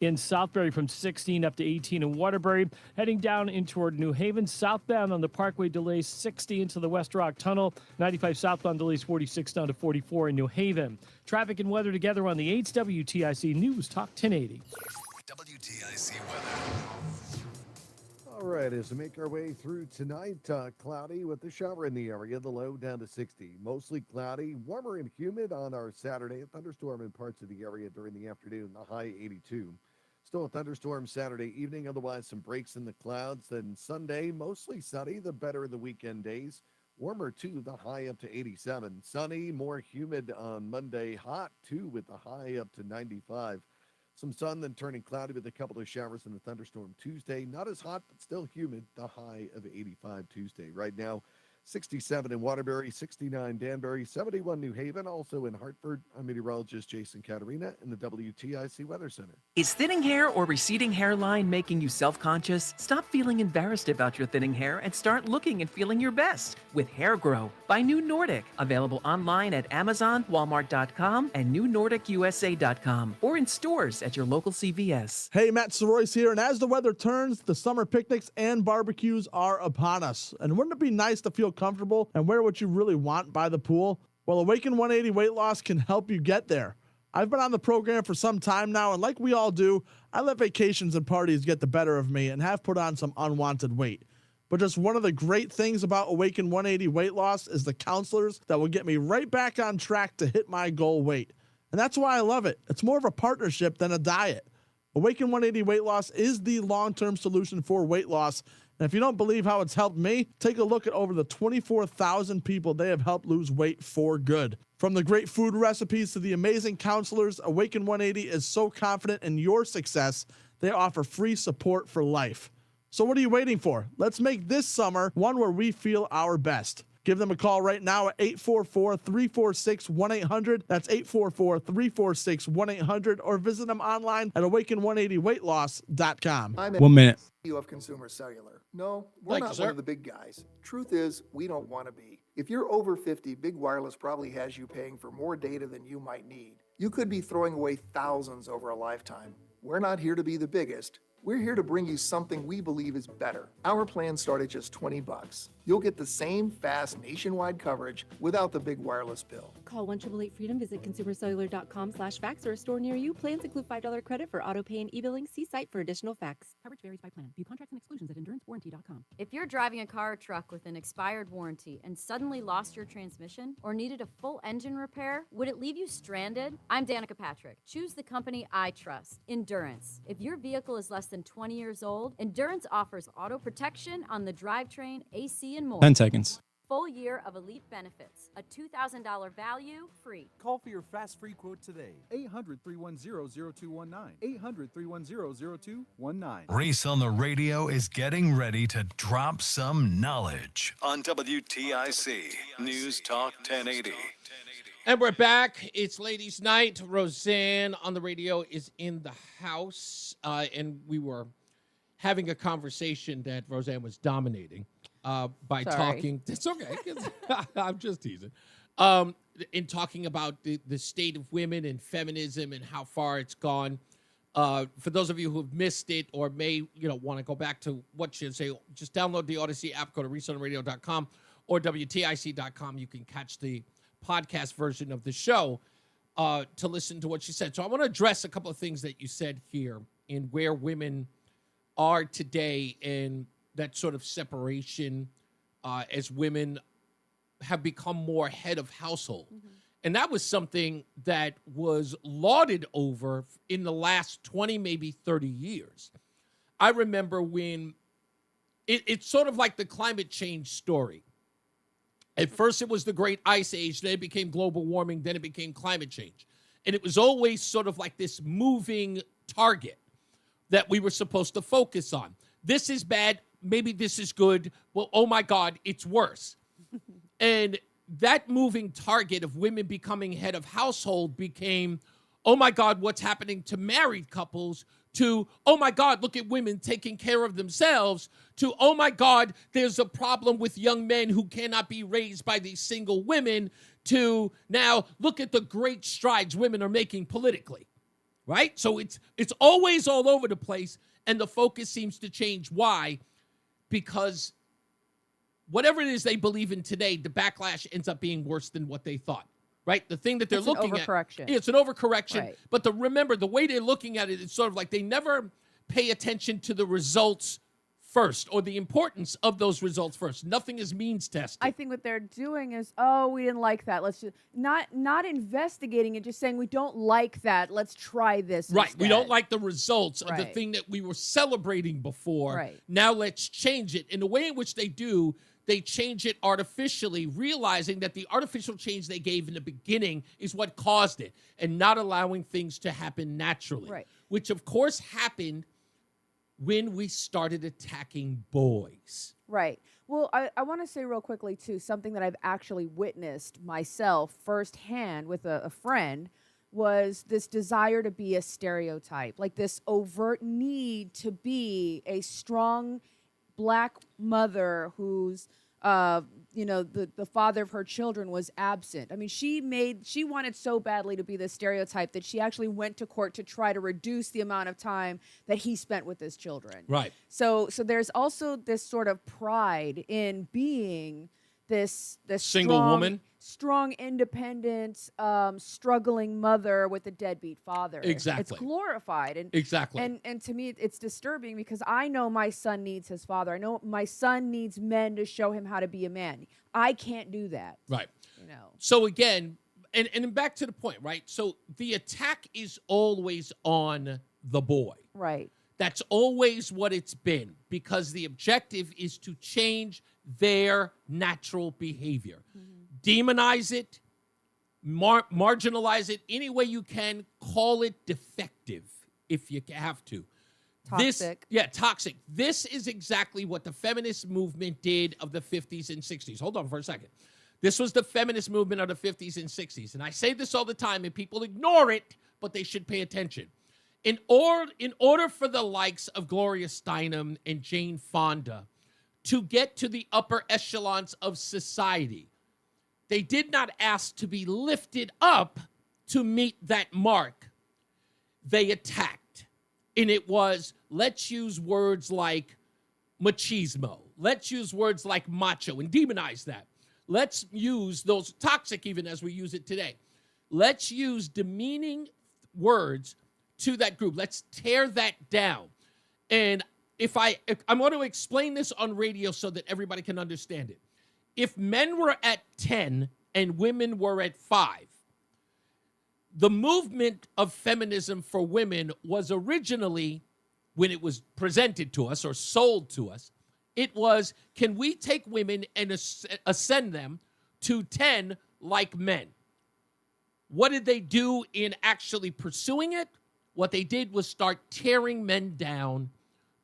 in Southbury from 16 up to 18 in Waterbury. Heading down in toward New Haven. Southbound on the Parkway delays 60 into the West Rock Tunnel. 95 southbound delays 46 down to 44 in New Haven. Traffic and weather together on the 8's WTIC News Talk 1080. WTIC weather. All right, as we make our way through tonight, cloudy with a shower in the area, the low down to 60. Mostly cloudy, warmer and humid on our Saturday. A thunderstorm in parts of the area during the afternoon, the high 82. Still a thunderstorm Saturday evening, otherwise some breaks in the clouds. Then Sunday, mostly sunny, the better of the weekend days. Warmer too, the high up to 87. Sunny, more humid on Monday, hot too with the high up to 95. Some sun, then turning cloudy with a couple of showers and a thunderstorm Tuesday. Not as hot, but still humid. The high of 85 Tuesday. Right now, 67 in Waterbury, 69 Danbury, 71 New Haven, also in Hartford. I'm meteorologist Jason Caterina in the WTIC Weather Center. Is thinning hair or receding hairline making you self-conscious? Stop feeling embarrassed about your thinning hair and start looking and feeling your best with Hair Grow by New Nordic. Available online at Amazon, Walmart.com, and NewNordicUSA.com, or in stores at your local CVS. Hey, Matt Soroyce here, and as the weather turns, the summer picnics and barbecues are upon us. And wouldn't it be nice to feel comfortable and wear what you really want by the pool? Well, Awaken 180 Weight Loss can help you get there. I've been on the program for some time now, and like we all do, I let vacations and parties get the better of me and have put on some unwanted weight. But just one of the great things about Awaken 180 Weight Loss is the counselors that will get me right back on track to hit my goal weight. And that's why I love it. It's more of a partnership than a diet. Awaken 180 Weight Loss is the long-term solution for weight loss. And if you don't believe how it's helped me, take a look at over the 24,000 people they have helped lose weight for good. From the great food recipes to the amazing counselors, Awaken 180 is so confident in your success, they offer free support for life. So what are you waiting for? Let's make this summer one where we feel our best. Give them a call right now at 844-346-1800. That's 844-346-1800, or visit them online at awaken180weightloss.com. I'm 1 minute. CEO of Consumer Cellular. No, we're not one of the big guys. Truth is, we don't want to be. If you're over 50, Big Wireless probably has you paying for more data than you might need. You could be throwing away thousands over a lifetime. We're not here to be the biggest. We're here to bring you something we believe is better. Our plans start at just $20. You'll get the same fast nationwide coverage without the big wireless bill. Call 1-888-FREEDOM, visit consumercellular.com/facts or a store near you. Plans include $5 credit for auto pay and e-billing. See site for additional facts. Coverage varies by plan. View contracts and exclusions at endurancewarranty.com. If you're driving a car or truck with an expired warranty and suddenly lost your transmission or needed a full engine repair, would it leave you stranded? I'm Danica Patrick. Choose the company I trust, Endurance. If your vehicle is less than 20 years old, Endurance offers auto protection on the drivetrain, AC, and more. 10 seconds. Full year of elite benefits, a $2,000 value, free. Call for your fast free quote today. 800-310-0219. 800-310-0219. Reese on the Radio is getting ready to drop some knowledge on WTIC News Talk 1080. And we're back. It's ladies' night. Roseanne on the radio is in the house. And we were having a conversation that Roseanne was dominating by talking. It's okay. I'm just teasing. In talking about the state of women and feminism and how far it's gone. For those of you who have missed it or may want to go back to what she say, just download the Odyssey app, go to reasoonradio.com or WTIC.com. You can catch the podcast version of the show to listen to what she said. So I want to address a couple of things that you said here in where women are today and that sort of separation as women have become more head of household. Mm-hmm. And that was something that was lauded over in the last 20, maybe 30 years. I remember when it's sort of like the climate change story. At first, it was the Great Ice Age, then it became global warming, then it became climate change. And it was always sort of like this moving target that we were supposed to focus on. This is bad, maybe this is good. Well, oh my God, it's worse. And that moving target of women becoming head of household became, oh my God, what's happening to married couples, to, oh my God, look at women taking care of themselves, to, oh my God, there's a problem with young men who cannot be raised by these single women, to now look at the great strides women are making politically, right? So it's always all over the place, and the focus seems to change. Why? Because whatever it is they believe in today, the backlash ends up being worse than what they thought. Right? The thing that they're looking at. It's an overcorrection. Right. But remember, the way they're looking at it, it's sort of like they never pay attention to the results first or the importance of those results first. Nothing is means tested. I think what they're doing is, we didn't like that. Let's just not investigating it, just saying we don't like that. Let's try this. Right. Instead. We don't like the results of the thing that we were celebrating before. Right. Now let's change it. In the way in which they do, they change it artificially, realizing that the artificial change they gave in the beginning is what caused it, and not allowing things to happen naturally. Right. Which, of course, happened when we started attacking boys. Right. Well, I want to say real quickly, too, something that I've actually witnessed myself firsthand with a friend was this desire to be a stereotype, like this overt need to be a strong Black mother whose, the father of her children was absent. I mean, she wanted so badly to be the stereotype that she actually went to court to try to reduce the amount of time that he spent with his children. Right. So there's also this sort of pride in being this single woman, strong, independent, struggling mother with a deadbeat father. Exactly. It's glorified. And to me, it's disturbing because I know my son needs his father. I know my son needs men to show him how to be a man. I can't do that. Right. So again, and back to the point, right? So the attack is always on the boy. Right. That's always what it's been, because the objective is to change their natural behavior. Mm-hmm. Demonize it, marginalize it any way you can, call it defective if you have to. Toxic. Toxic. This is exactly what the feminist movement did of the 50s and 60s. Hold on for a second. This was the feminist movement of the 50s and 60s. And I say this all the time, and people ignore it, but they should pay attention. In order for the likes of Gloria Steinem and Jane Fonda to get to the upper echelons of society, they did not ask to be lifted up to meet that mark. They attacked. And it was, let's use words like machismo. Let's use words like macho and demonize that. Let's use those, toxic even as we use it today. Let's use demeaning words to that group. Let's tear that down. And I'm going to explain this on radio so that everybody can understand it. If men were at 10 and women were at 5, the movement of feminism for women was originally, when it was presented to us or sold to us, it was, can we take women and ascend them to 10 like men? What did they do in actually pursuing it? What they did was start tearing men down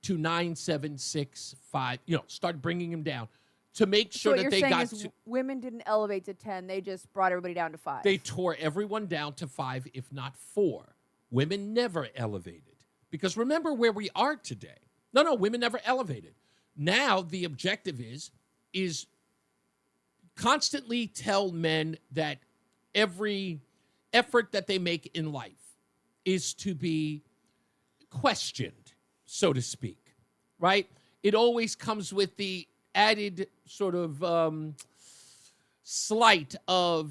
to 9, 7, 6, 5, start bringing them down to make sure that they got to. Women didn't elevate to 10. They just brought everybody down to 5. They tore everyone down to 5, if not 4. Women never elevated. Because remember where we are today. No, women never elevated. Now the objective is constantly tell men that every effort that they make in life is to be questioned, so to speak, right? It always comes with the added sort of slight of,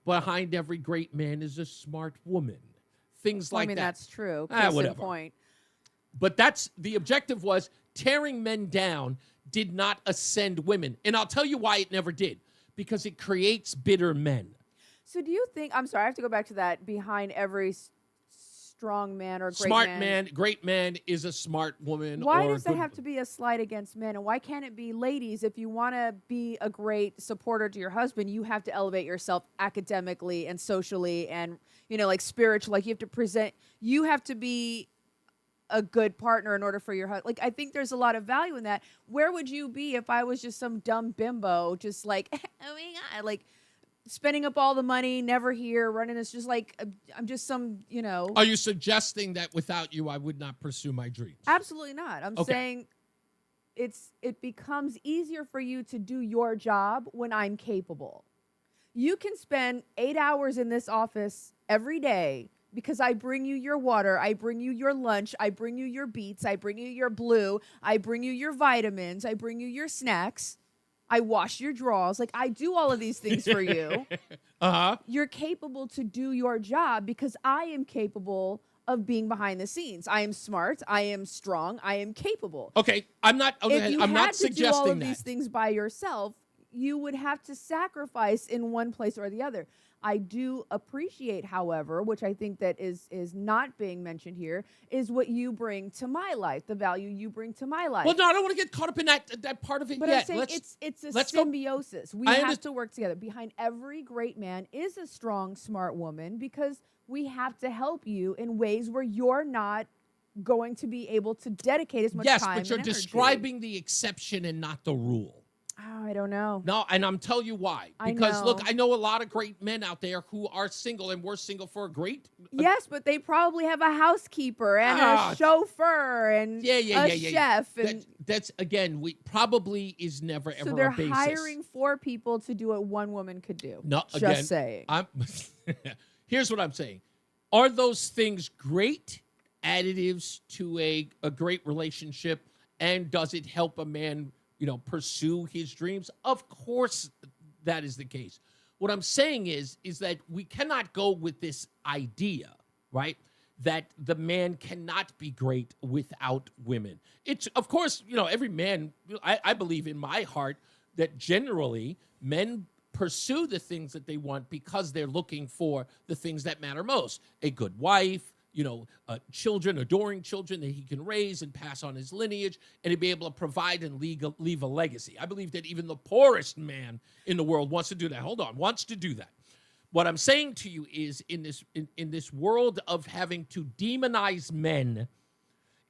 behind every great man is a smart woman. Things like that. That's true. Case in Whatever. point. But that's the objective was tearing men down did not ascend women. And I'll tell you why it never did. Because it creates bitter men. So do you think, I'm sorry, I have to go back to that, behind every strong man or great Smart man, great man is a smart woman. Why or does it have to be a slight against men? And why can't it be, ladies, if you want to be a great supporter to your husband, you have to elevate yourself academically and socially and, like spiritual. Like you have to be a good partner in order for your husband. Like, I think there's a lot of value in that. Where would you be if I was just some dumb bimbo, just like, oh my God, like spending up all the money, never here, running this, just like, I'm just some, Are you suggesting that without you, I would not pursue my dreams? Absolutely not. I'm saying it becomes easier for you to do your job when I'm capable. You can spend 8 hours in this office every day because I bring you your water, I bring you your lunch, I bring you your beets, I bring you your blue, I bring you your vitamins, I bring you your snacks, I wash your drawers. Like, I do all of these things for you. You're capable to do your job because I am capable of being behind the scenes. I am smart, I am strong, I am capable. Okay, I'm not If you I'm had not to suggesting do all of that. these things by yourself, you would have to sacrifice in one place or the other. I do appreciate, however, which I think that is not being mentioned here, is what you bring to my life, the value you bring to my life. Well, no, I don't want to get caught up in that part of it But yet. I'm saying it's a symbiosis. We I have to work together. Behind every great man is a strong, smart woman because we have to help you in ways where you're not going to be able to dedicate as much time Yes, but you're and energy. describing the exception and not the rule. Oh, I don't know. No, and I'm telling you why. Because, look, I know a lot of great men out there who are single, and we're single for a great... Yes, but they probably have a housekeeper and a chauffeur and a chef. And That's, again, probably is never, ever so they're a basis. hiring 4 people to do what one woman could do. No, Just again, saying. Here's what I'm saying. Are those things great additives to a great relationship, and does it help a man pursue his dreams? Of course that is the case. What I'm saying is that we cannot go with this idea, right, that the man cannot be great without women. It's, of course, every man, I believe in my heart that generally men pursue the things that they want because they're looking for the things that matter most. A good wife, children, adoring children that he can raise and pass on his lineage, and to be able to provide and leave a legacy. I believe that even the poorest man in the world wants to do that. Wants to do that. What I'm saying to you is in this world of having to demonize men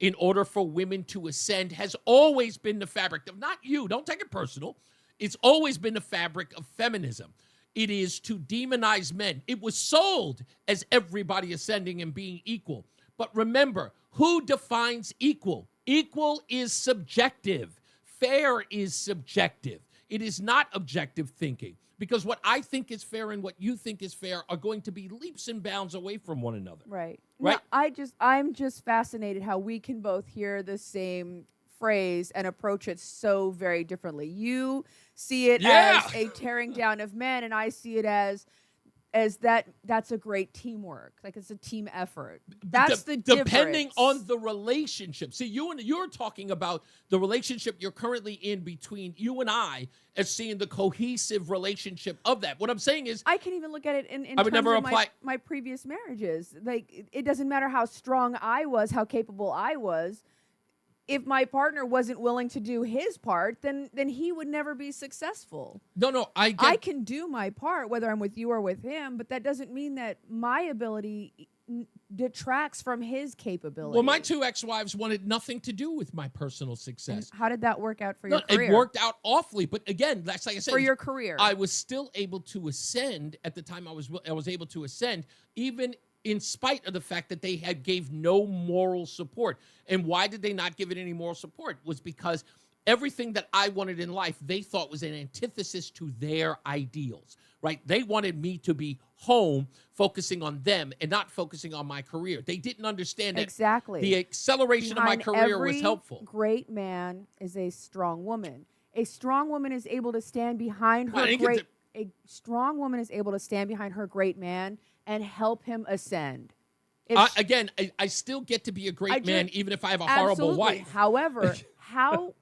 in order for women to ascend has always been the fabric of, not you, don't take it personal. It's always been the fabric of feminism. It is to demonize men. It was sold as everybody ascending and being equal. But remember, who defines equal? Equal is subjective. Fair is subjective. It is not objective thinking, because what I think is fair and what you think is fair are going to be leaps and bounds away from one another. Right. Right? No, I'm just fascinated how we can both hear the same phrase and approach it so very differently. You see it as a tearing down of men, and I see it as that's a great teamwork. Like, it's a team effort. That's the difference. Depending on the relationship. See, you're talking about the relationship you're currently in between you and I, as seeing the cohesive relationship of that. What I'm saying is, I can even look at it in I would terms never of apply. my previous marriages. Like, it doesn't matter how strong I was, how capable I was. If my partner wasn't willing to do his part, then he would never be successful. No, I can do my part, whether I'm with you or with him, but that doesn't mean that my ability detracts from his capability. Well, my two ex-wives wanted nothing to do with my personal success. And how did that work out for your career? It worked out awfully, but again, that's like I said. For your career. I was still able to ascend at the time. I was able to ascend, even in spite of the fact that they gave no moral support. And why did they not give it any moral support? Was because everything that I wanted in life, they thought was an antithesis to their ideals, right? They wanted me to be home, focusing on them and not focusing on my career. They didn't understand that exactly the acceleration Behind of my career was every helpful. Great man is a strong woman. A strong woman is able to stand behind her a strong woman is able to stand behind her great man and help him ascend. I still get to be a great man, even if I have a horrible wife. However, how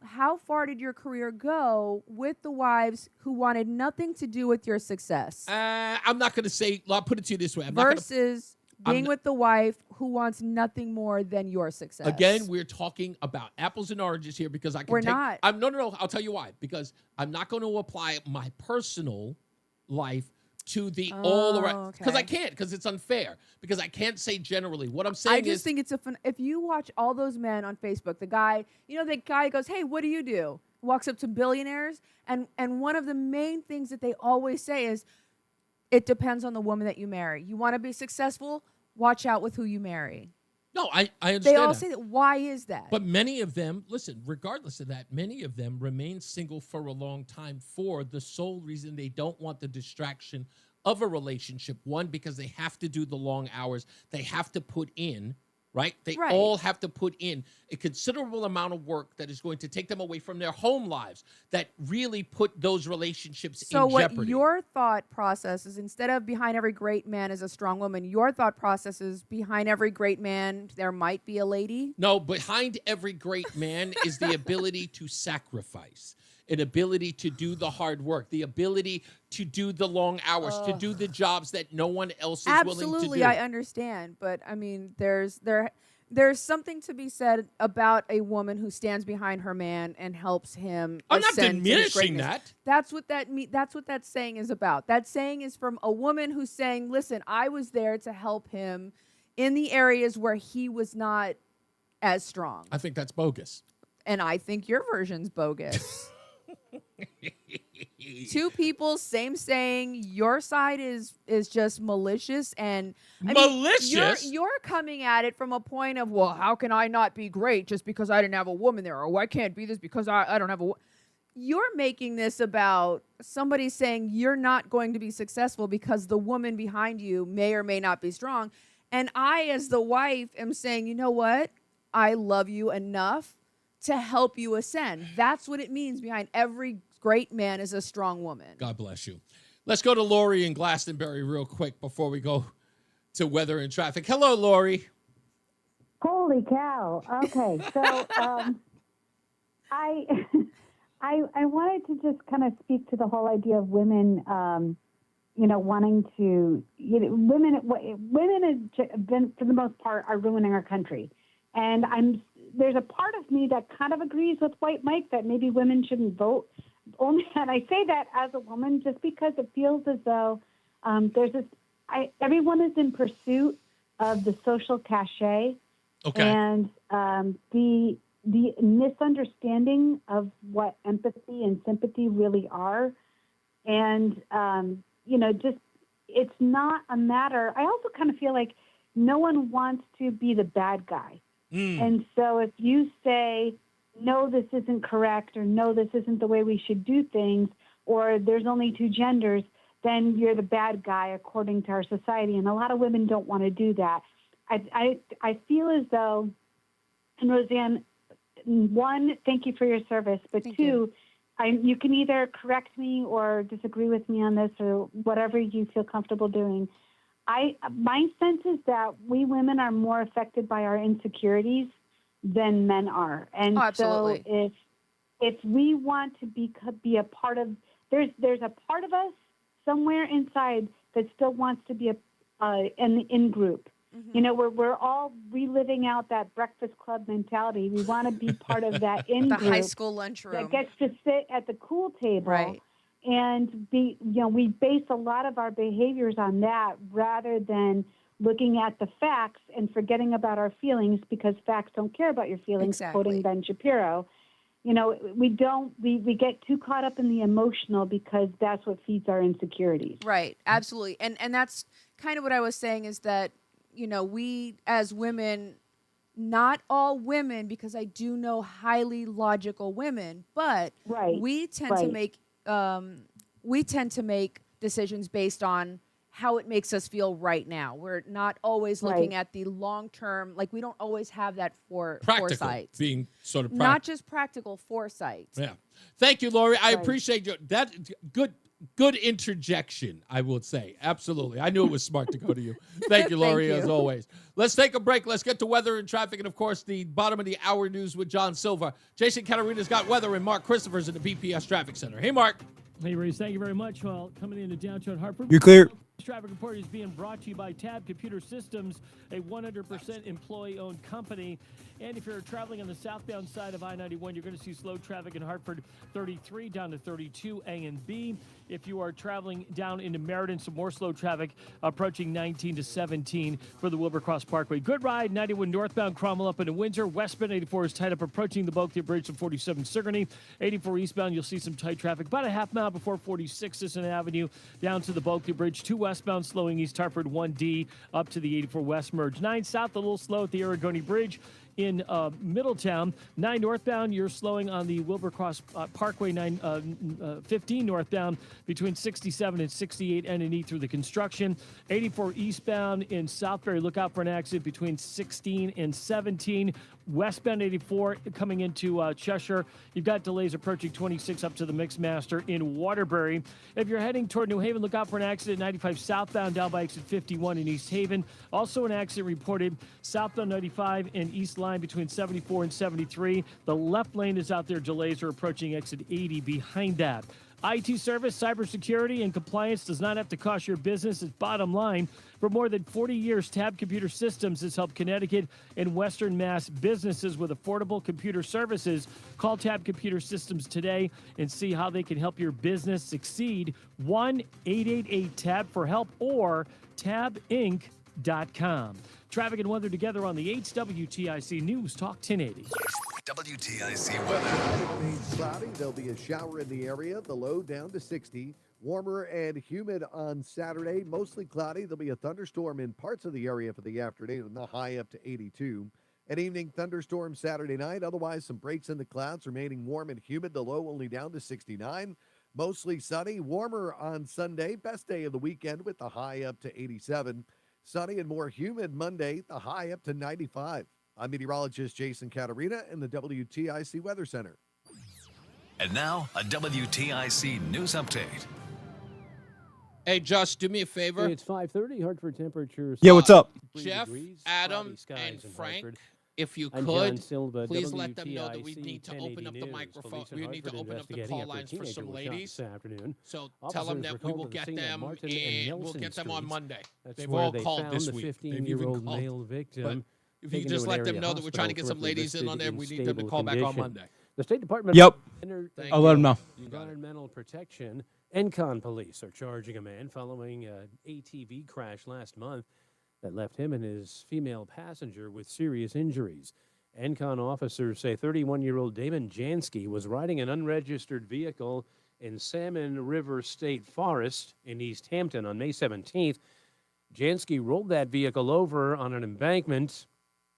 far did your career go with the wives who wanted nothing to do with your success? I'm not going to say. I'll put it to you this way: versus being with the wife who wants nothing more than your success. Again, we're talking about apples and oranges here, because I can. We're not. No. I'll tell you why. Because I'm not going to apply my personal life to the all around, because I can't, because it's unfair, because I can't say generally. What I'm saying is, I just think it's if you watch all those men on Facebook, the guy goes, "Hey, what do you do?" Walks up to billionaires, and one of the main things that they always say is, "It depends on the woman that you marry. You want to be successful? Watch out with who you marry." No, I understand. They all say that. Why is that? But many of them, listen, regardless of that, many of them remain single for a long time for the sole reason they don't want the distraction of a relationship. One, because they have to do the long hours. They have to put in, right? They all have to put in a considerable amount of work that is going to take them away from their home lives, that really put those relationships in jeopardy. So what your thought process is, instead of behind every great man is a strong woman, your thought process is behind every great man there might be a lady? No, behind every great man is the ability to sacrifice, an ability to do the hard work, the ability to do the long hours, to do the jobs that no one else is willing to do. Absolutely, I understand. But, I mean, there's something to be said about a woman who stands behind her man and helps him. I'm not ascend to his diminishing greatness. that. That's what that's what that saying is about. That saying is from a woman who's saying, listen, I was there to help him in the areas where he was not as strong. I think that's bogus. And I think your version's bogus. Two people, same saying. Your side is just malicious, and malicious. You're coming at it from a point of, well, how can I not be great just because I didn't have a woman there, or I can't be this because I don't have a. You're making this about somebody saying you're not going to be successful because the woman behind you may or may not be strong, and I, as the wife, am saying, you know what? I love you enough to help you ascend. That's what it means behind every great man is a strong woman. God bless you. Let's go to Lori in Glastonbury real quick before we go to weather and traffic. Hello, Lori. Holy cow. Okay, so I wanted to just kind of speak to the whole idea of women, wanting to, women have been, for the most part, are ruining our country. And there's a part of me that kind of agrees with White Mike that maybe women shouldn't vote. And I say that as a woman just because it feels as though everyone is in pursuit of the social cachet. Okay. And the misunderstanding of what empathy and sympathy really are. And, just it's not a matter. I also kind of feel like no one wants to be the bad guy. And so if you say, no, this isn't correct, or no, this isn't the way we should do things, or there's only two genders, then you're the bad guy according to our society. And a lot of women don't want to do that. I feel as though, and Roseanne, one, thank you for your service, but two, you can either correct me or disagree with me on this, or whatever you feel comfortable doing. My sense is that we women are more affected by our insecurities than men are. And so if we want to be a part of, there's a part of us somewhere inside that still wants to be in group. You know, we're all reliving out that Breakfast Club mentality. We want to be part of that in The group high school lunchroom. that gets to sit at the cool table, Right. And we base a lot of our behaviors on that rather than looking at the facts and forgetting about our feelings, because facts don't care about your feelings. Exactly. Quoting Ben Shapiro. We get too caught up in the emotional because that's what feeds our insecurities. Right, absolutely. And that's kind of what I was saying, is that, we as women, not all women, because I do know highly logical women, but we tend to make decisions based on how it makes us feel right now. We're not always looking at the long term, like we don't always have that foresight. Being sort of practical. Not just practical foresight. Yeah. Thank you, Lori. I appreciate you. That good interjection, I would say. Absolutely. I knew it was smart to go to you. Thank you, Lori, as always. Let's take a break. Let's get to weather and traffic, and, of course, the bottom of the hour news with John Silva. Jason Catarina's got weather, and Mark Christopher's in the BPS Traffic Center. Hey, Mark. Hey, Reese, thank you very much. Well, coming into downtown Hartford. You're clear. This traffic report is being brought to you by Tab Computer Systems, a 100% employee-owned company. And if you're traveling on the southbound side of I-91, you're going to see slow traffic in Hartford, 33 down to 32 A and B. If you are traveling down into Meriden, some more slow traffic approaching 19 to 17 for the Wilbur-Cross Parkway. Good ride, 91 northbound, Cromwell up into Windsor. Westbound 84 is tied up approaching the Bulkhead Bridge from 47 Sigourney. 84 eastbound, you'll see some tight traffic about a half mile before 46 Sisson Avenue down to the Bulkhead Bridge. 2 westbound slowing East Hartford, 1D up to the 84 west merge. 9 south, a little slow at the Aragoni Bridge. In Middletown, 9 northbound, you're slowing on the Wilbur-Cross Parkway, 15 northbound between 67 and 68 N&E through the construction. 84 eastbound in Southbury, look out for an accident between 16 and 17. Westbound 84 coming into Cheshire. You've got delays approaching 26 up to the Mixmaster in Waterbury. If you're heading toward New Haven, look out for an accident 95 southbound down by exit 51 in East Haven. Also an accident reported southbound 95 and East Line between 74 and 73. The left lane is out there. Delays are approaching exit 80 behind that. IT service, cybersecurity, and compliance does not have to cost your business its bottom line. For more than 40 years, Tab Computer Systems has helped Connecticut and Western Mass businesses with affordable computer services. Call Tab Computer Systems today and see how they can help your business succeed. 1-888-TAB for help or tabinc.com. Traffic and weather together on the 8 WTIC News Talk 1080. WTIC weather. It remains cloudy. There'll be a shower in the area. The low down to 60. Warmer and humid on Saturday. Mostly cloudy. There'll be a thunderstorm in parts of the area for the afternoon. The high up to 82. An evening thunderstorm Saturday night. Otherwise, some breaks in the clouds. Remaining warm and humid. The low only down to 69. Mostly sunny. Warmer on Sunday. Best day of the weekend with the high up to 87. Sunny and more humid Monday. The high up to 95. I'm meteorologist Jason Catarina in the WTIC Weather Center. And now, a WTIC News Update. Hey, Josh, do me a favor. It's 5:30. Hartford temperatures. Yeah, what's up? Jeff, degrees, Adam, skies and in Frank, Hartford. if you I'm could, John Silva, please let them know that we WTIC need to open up the 1080 microphone. Police in We need to Hartford open up the investigating call after a lines for teenager some was shot ladies. this afternoon. So tell them Officers that were we called will to the get scene at them Martin and and we'll Nelson get them on Streets. Monday. That's They've where all they called found this the week. They've even 15-year-old called. male victim. If you taken just to an let them area know that we're trying to get some hospital, ladies in on there, listed we in need them to stable call back on condition. Monday. The State Department Yep. of I'll let him know. Environmental Protection, Encon police are charging a man following an ATV crash last month that left him and his female passenger with serious injuries. Encon officers say 31-year-old Damon Jansky was riding an unregistered vehicle in Salmon River State Forest in East Hampton on May 17th. Jansky rolled that vehicle over on an embankment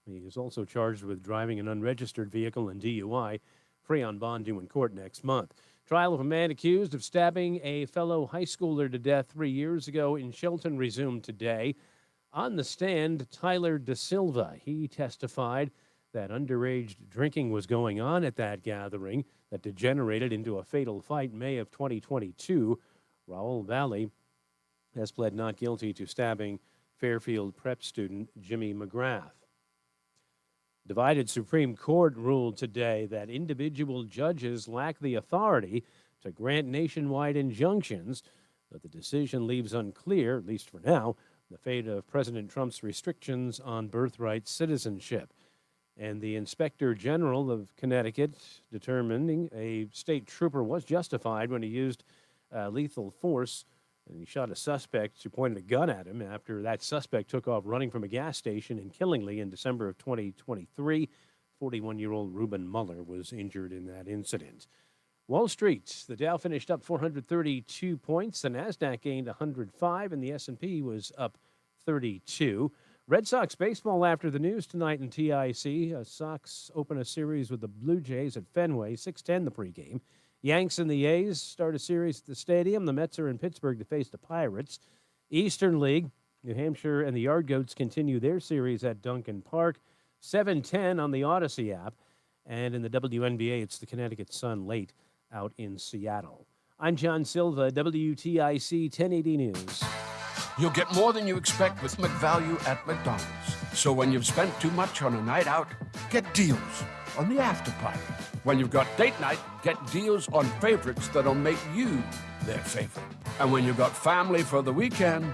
He is also charged with driving an unregistered vehicle and DUI, free on bond due in court next month. Trial of a man accused of stabbing a fellow high schooler to death 3 years ago in Shelton resumed today. On the stand, Tyler Da Silva. He testified that underage drinking was going on at that gathering that degenerated into a fatal fight in May of 2022. Raoul Valley has pled not guilty to stabbing Fairfield prep student Jimmy McGrath. Divided Supreme Court ruled today that individual judges lack the authority to grant nationwide injunctions, but the decision leaves unclear, at least for now, the fate of President Trump's restrictions on birthright citizenship. And the Inspector General of Connecticut determining a state trooper was justified when he used lethal force, and he shot a suspect who pointed a gun at him after that suspect took off running from a gas station in Killingly in December of 2023. 41-year-old Reuben Muller was injured in that incident. Wall Street, the Dow finished up 432 points, the NASDAQ gained 105, and the S&P was up 32. Red Sox baseball after the news tonight in TIC. Sox open a series with the Blue Jays at Fenway, 6:10 the pregame. Yanks and the A's start a series at the stadium. The Mets are in Pittsburgh to face the Pirates. Eastern League, New Hampshire and the Yard Goats continue their series at Duncan Park, 7:10 on the Odyssey app. And in the WNBA, it's the Connecticut Sun late out in Seattle. I'm John Silva, WTIC 1080 News. You'll get more than you expect with McValue at McDonald's. So when you've spent too much on a night out, get deals on the after party. When you've got date night, get deals on favorites that'll make you their favorite. And when you've got family for the weekend,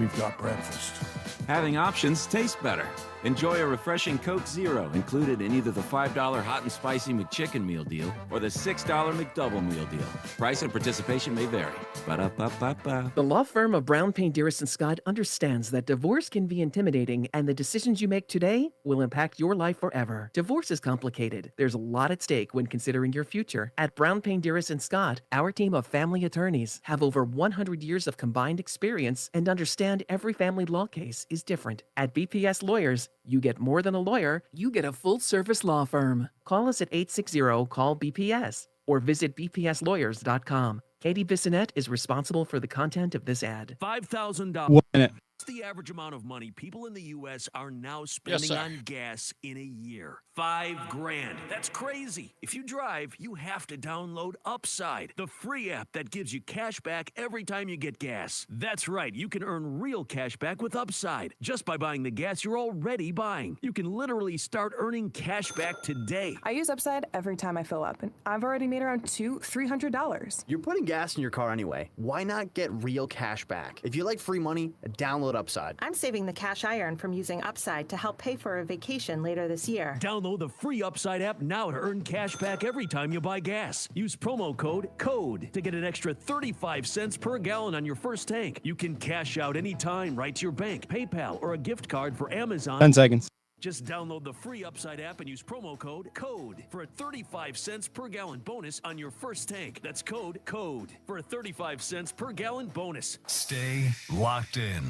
we've got breakfast. Having options tastes better. Enjoy a refreshing Coke Zero included in either the $5 Hot and Spicy McChicken Meal Deal or the $6 McDouble Meal Deal. Price and participation may vary. Ba-da-ba-ba-ba. The law firm of Brown, Payne, Dearest & Scott understands that divorce can be intimidating, and the decisions you make today will impact your life forever. Divorce is complicated. There's a lot at stake when considering your future. At Brown, Payne, Dearest & Scott, our team of family attorneys have over 100 years of combined experience and understand every family law case is different. At BPS Lawyers, you get more than a lawyer, you get a full-service law firm. Call us at 860-CALL-BPS or visit bpslawyers.com. Katie Bissonette is responsible for the content of this ad. $5,000. 1 minute. What's the average amount of money people in the U.S. are now spending on gas in a year? $5,000. That's crazy. If you drive, you have to download Upside, the free app that gives you cash back every time you get gas. That's right. You can earn real cash back with Upside just by buying the gas you're already buying. You can literally start earning cash back today. I use Upside every time I fill up, and I've already made around $300. You're putting gas in your car anyway. Why not get real cash back? If you like free money, download Upside. I'm saving the cash I earn from using Upside to help pay for a vacation later this year. Download the free Upside app now to earn cash back every time you buy gas. Use promo code CODE to get an extra 35 cents per gallon on your first tank. You can cash out anytime right to your bank, PayPal, or a gift card for Amazon. 10 seconds. Just download the free Upside app and use promo code CODE for a 35 cents per gallon bonus on your first tank. That's code CODE for a 35 cents per gallon bonus. Stay locked in.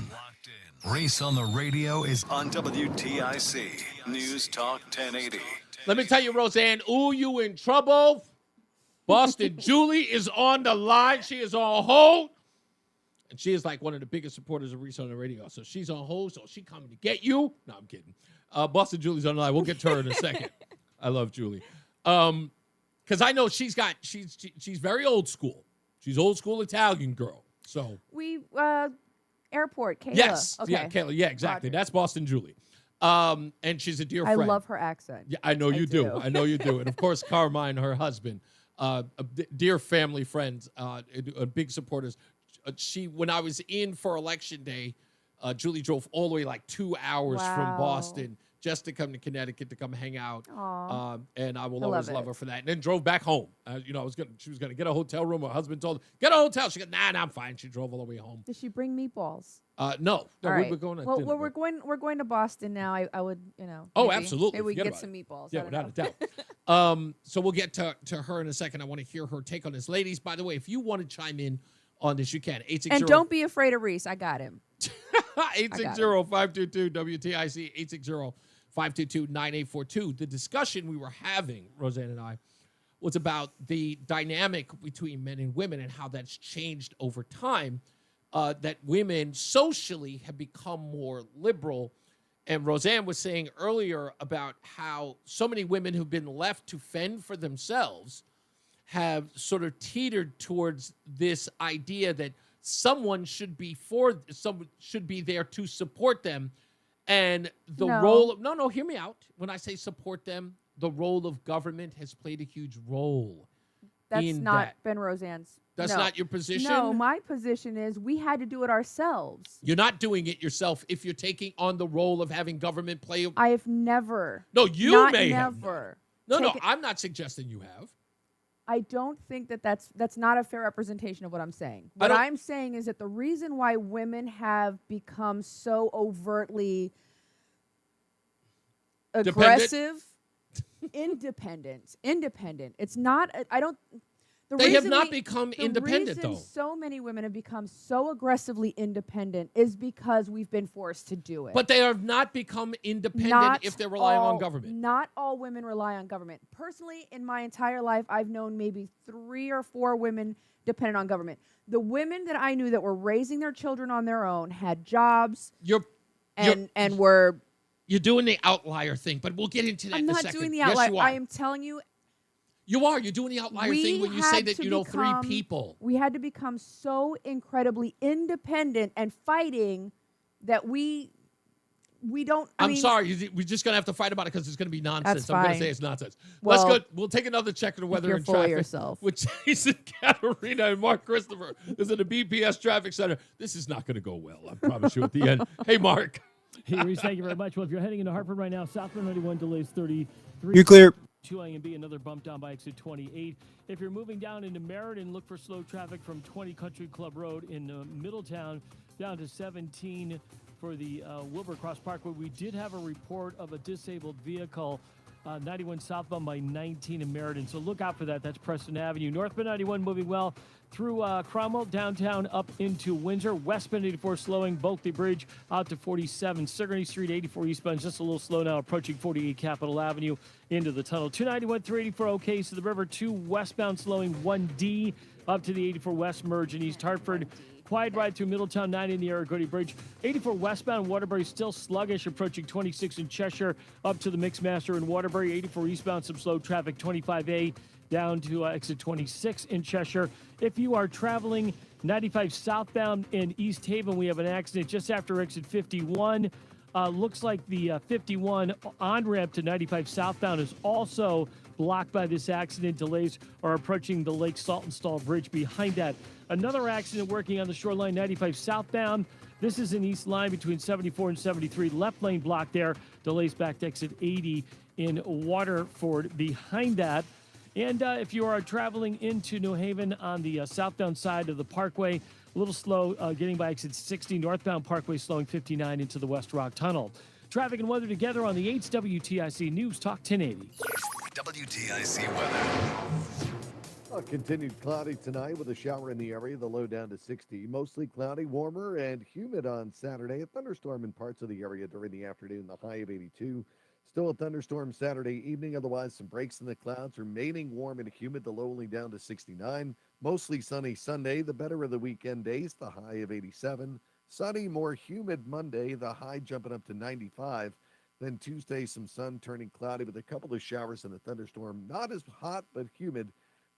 Reese on the Radio is on WTIC News Talk 1080. Let me tell you, Roseanne, ooh, you in trouble. Boston Julie is on the line. She is on hold. And she is like one of the biggest supporters of Reese on the Radio. So she's on hold, so she coming to get you. No, I'm kidding. Boston Julie's on the line. We'll get to her in a second. I love Julie. Because I know she's very old school. She's old school Italian girl. So We airport, Kayla. yes, Okay. yeah, Kayla, yeah, exactly. Roger. That's Boston Julie. And she's a dear I friend. love her accent. Yeah, I know you do. I know you do. And of course, Carmine, her husband, dear family friends, big supporters. When I was in for election day, Julie drove all the way like 2 hours from Boston just to come to Connecticut to come hang out. And I will always love her for that. And then drove back home. She was gonna get a hotel room. Her husband told her, get a hotel. She goes, nah, I'm fine. She drove all the way home. Did she bring meatballs? No, All we right. were going to well, dinner. we're going to Boston now. I would, Oh, maybe- absolutely. Maybe we Forget get about some it. meatballs. Yeah, I without don't a doubt. So we'll get to her in a second. I want to hear her take on this. Ladies, by the way, if you want to chime in on this, you can. 860. And don't be afraid of Reese. I got him. 860-522-WTIC, 522-9842. The discussion we were having, Roseanne and I, was about the dynamic between men and women and how that's changed over time, that women socially have become more liberal. And Roseanne was saying earlier about how so many women who've been left to fend for themselves have sort of teetered towards this idea that someone should be there to support them. And the role of, hear me out. When I say support them, the role of government has played a huge role. That's not been Roseanne's. That's not your position? No, my position is we had to do it ourselves. You're not doing it yourself if you're taking on the role of having government play. I have never. No, you not may never. have. No, I'm not suggesting you have. I don't think that's not a fair representation of what I'm saying. What I'm saying is that the reason why women have become so overtly aggressive, independent. It's not. I don't. They have not become independent, though. So many women have become so aggressively independent is because we've been forced to do it. But they have not become independent if they're relying on government. Not all women rely on government. Personally, in my entire life, I've known maybe 3 or 4 women dependent on government. The women that I knew that were raising their children on their own had jobs and were... You're doing the outlier thing, but we'll get into that in a second. I'm not doing the outlier. Yes, you are. I am telling you... You are. You're doing the outlier thing when you say that you know 3 people. We had to become so incredibly independent and fighting that we don't. I'm sorry. We're just going to have to fight about it because it's going to be nonsense. That's I'm going to fine. say it's nonsense. Well, Let's go. We'll take another check of the weather you're and full of traffic yourself. with Jason Katerina and Mark Christopher. This is the BPS Traffic Center. This is not going to go well, I promise you at the end. Hey, Mark. Hey, Reese, thank you very much. Well, if you're heading into Hartford right now, southbound 91 delays 33. You're clear. 2A and B, another bump down by exit 28. If you're moving down into Meriden, look for slow traffic from 20 Country Club Road in Middletown down to 17 for the Wilbur Cross Parkway. We did have a report of a disabled vehicle 91 southbound by 19 in Meriden, so look out for that. That's Preston Avenue. Northbound 91 moving well through Cromwell, downtown up into Windsor. Westbound 84 slowing, Bulkley Bridge out to 47. Sigourney Street 84 eastbound just a little slow now, approaching 48 Capitol Avenue into the tunnel. 291, 384 okay, so the river 2 westbound slowing 1D up to the 84 west merge in East Hartford. Quiet ride through Middletown, 9 in the Aragodi Bridge. 84 westbound, Waterbury still sluggish, approaching 26 in Cheshire, up to the Mixmaster in Waterbury. 84 eastbound, some slow traffic, 25A down to exit 26 in Cheshire. If you are traveling 95 southbound in East Haven, we have an accident just after exit 51. Looks like the 51 on-ramp to 95 southbound is also blocked by this accident. Delays are approaching the Lake Saltonstall Bridge behind that. Another accident working on the shoreline 95 southbound. This is in East Line between 74 and 73. Left lane blocked there. Delays back to exit 80 in Waterford behind that. And if you are traveling into New Haven on the southbound side of the parkway, a little slow getting by exit 60. Northbound Parkway slowing 59 into the West Rock Tunnel. Traffic and weather together on the 8's WTIC News Talk 1080. WTIC weather. Continued cloudy tonight with a shower in the area. The low down to 60. Mostly cloudy, warmer, and humid on Saturday. A thunderstorm in parts of the area during the afternoon. The high of 82. Still a thunderstorm Saturday evening. Otherwise, some breaks in the clouds. Remaining warm and humid. The low only down to 69. Mostly sunny Sunday. The better of the weekend days. The high of 87. Sunny, more humid Monday. The high jumping up to 95. Then Tuesday, some sun turning cloudy with a couple of showers and a thunderstorm. Not as hot, but humid.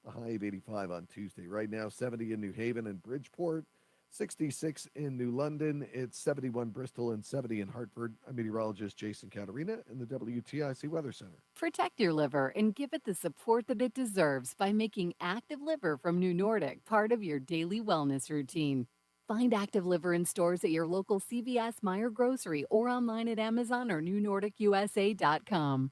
The high of 85 on Tuesday. Right now, 70 in New Haven and Bridgeport, 66 in New London. It's 71 Bristol and 70 in Hartford. I'm meteorologist Jason Katerina in the WTIC Weather Center. Protect your liver and give it the support that it deserves by making Active Liver from New Nordic part of your daily wellness routine. Find Active Liver in stores at your local CVS, Meijer Grocery, or online at Amazon or newnordicusa.com.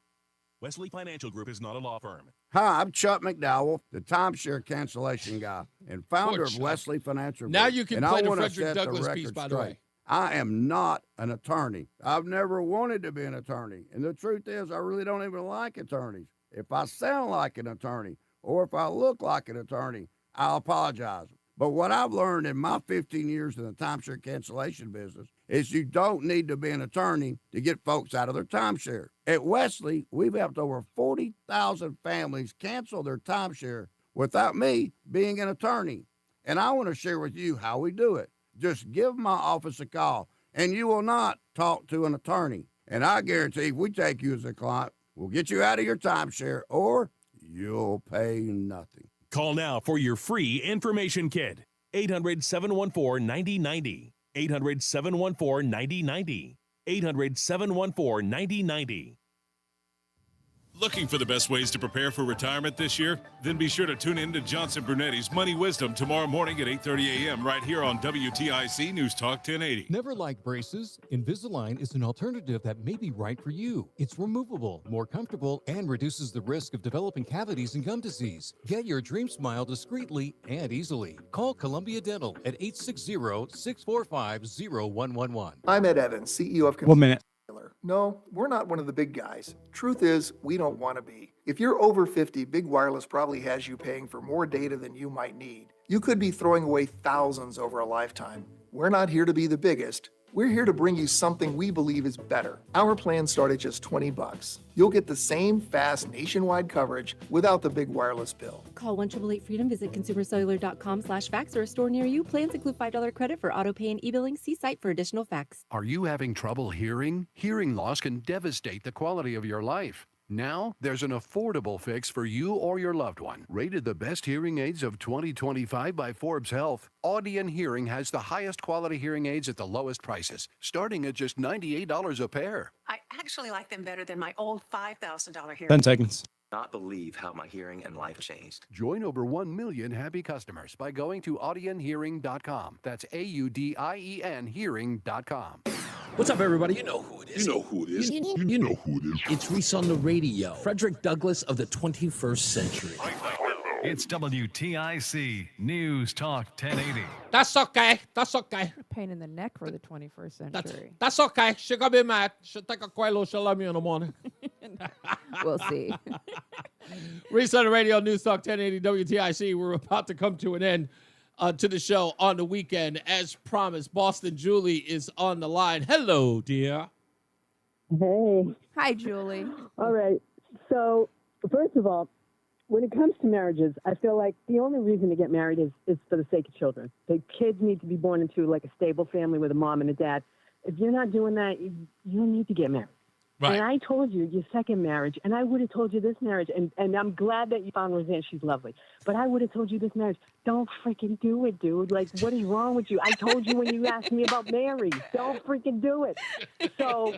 Wesley Financial Group is not a law firm. Hi, I'm Chuck McDowell, the timeshare cancellation guy and founder of Chuck. Wesley Financial Group. Now you can and play I the wanna Frederick set Douglass record piece, by the straight. way. I am not an attorney. I've never wanted to be an attorney. And the truth is, I really don't even like attorneys. If I sound like an attorney or if I look like an attorney, I'll apologize. But what I've learned in my 15 years in the timeshare cancellation business is you don't need to be an attorney to get folks out of their timeshare. At Wesley, we've helped over 40,000 families cancel their timeshare without me being an attorney. And I want to share with you how we do it. Just give my office a call, and you will not talk to an attorney. And I guarantee if we take you as a client, we'll get you out of your timeshare, or you'll pay nothing. Call now for your free information kit. 800-714-9090. 800-714-9090. 800-714-9090. Looking for the best ways to prepare for retirement this year? Then be sure to tune in to Johnson Brunetti's Money Wisdom tomorrow morning at 8:30 a.m. right here on WTIC News Talk 1080. Never like braces? Invisalign is an alternative that may be right for you. It's removable, more comfortable, and reduces the risk of developing cavities and gum disease. Get your dream smile discreetly and easily. Call Columbia Dental at 860-645-0111. I'm Ed Evans, CEO of 1 minute. No, we're not one of the big guys. Truth is, we don't want to be. If you're over 50, Big Wireless probably has you paying for more data than you might need. You could be throwing away thousands over a lifetime. We're not here to be the biggest. We're here to bring you something we believe is better. Our plans start at just $20. You'll get the same fast nationwide coverage without the big wireless bill. Call 1-888-FREEDOM, visit consumercellular.com/fax or a store near you. Plans include $5 credit for auto pay and e-billing. See site for additional facts. Are you having trouble hearing? Hearing loss can devastate the quality of your life. Now, there's an affordable fix for you or your loved one. Rated the best hearing aids of 2025 by Forbes Health, Audion Hearing has the highest quality hearing aids at the lowest prices, starting at just $98 a pair. I actually like them better than my old $5,000 hearing. 10 seconds. Not believe how my hearing and life changed. Join over 1 million happy customers by going to audionhearing.com. That's AUDIEN hearing.com. What's up, everybody? You know who it is. You know who it is. You know who it is. It's Reese on the Radio. Frederick Douglass of the 21st century. It's WTIC News Talk 1080. That's okay. That's okay. Pain in the neck for the 21st century. That's okay. She gonna be mad. She'll take a Quelo. She'll love me in the morning. We'll see. Reese on the Radio, News Talk 1080 WTIC. We're about to come to an end to the show on the weekend. As promised, Boston Julie is on the line. Hello, dear. Hey. Hi, Julie. All right. So, first of all, when it comes to marriages, I feel like the only reason to get married is for the sake of children. The kids need to be born into like a stable family with a mom and a dad. If you're not doing that, you don't need to get married. Right. And I told you your second marriage, and I would have told you this marriage, and I'm glad that you found Roseanne. She's lovely. But I would have told you this marriage. Don't freaking do it, dude. Like, what is wrong with you? I told you when you asked me about Mary. Don't freaking do it. So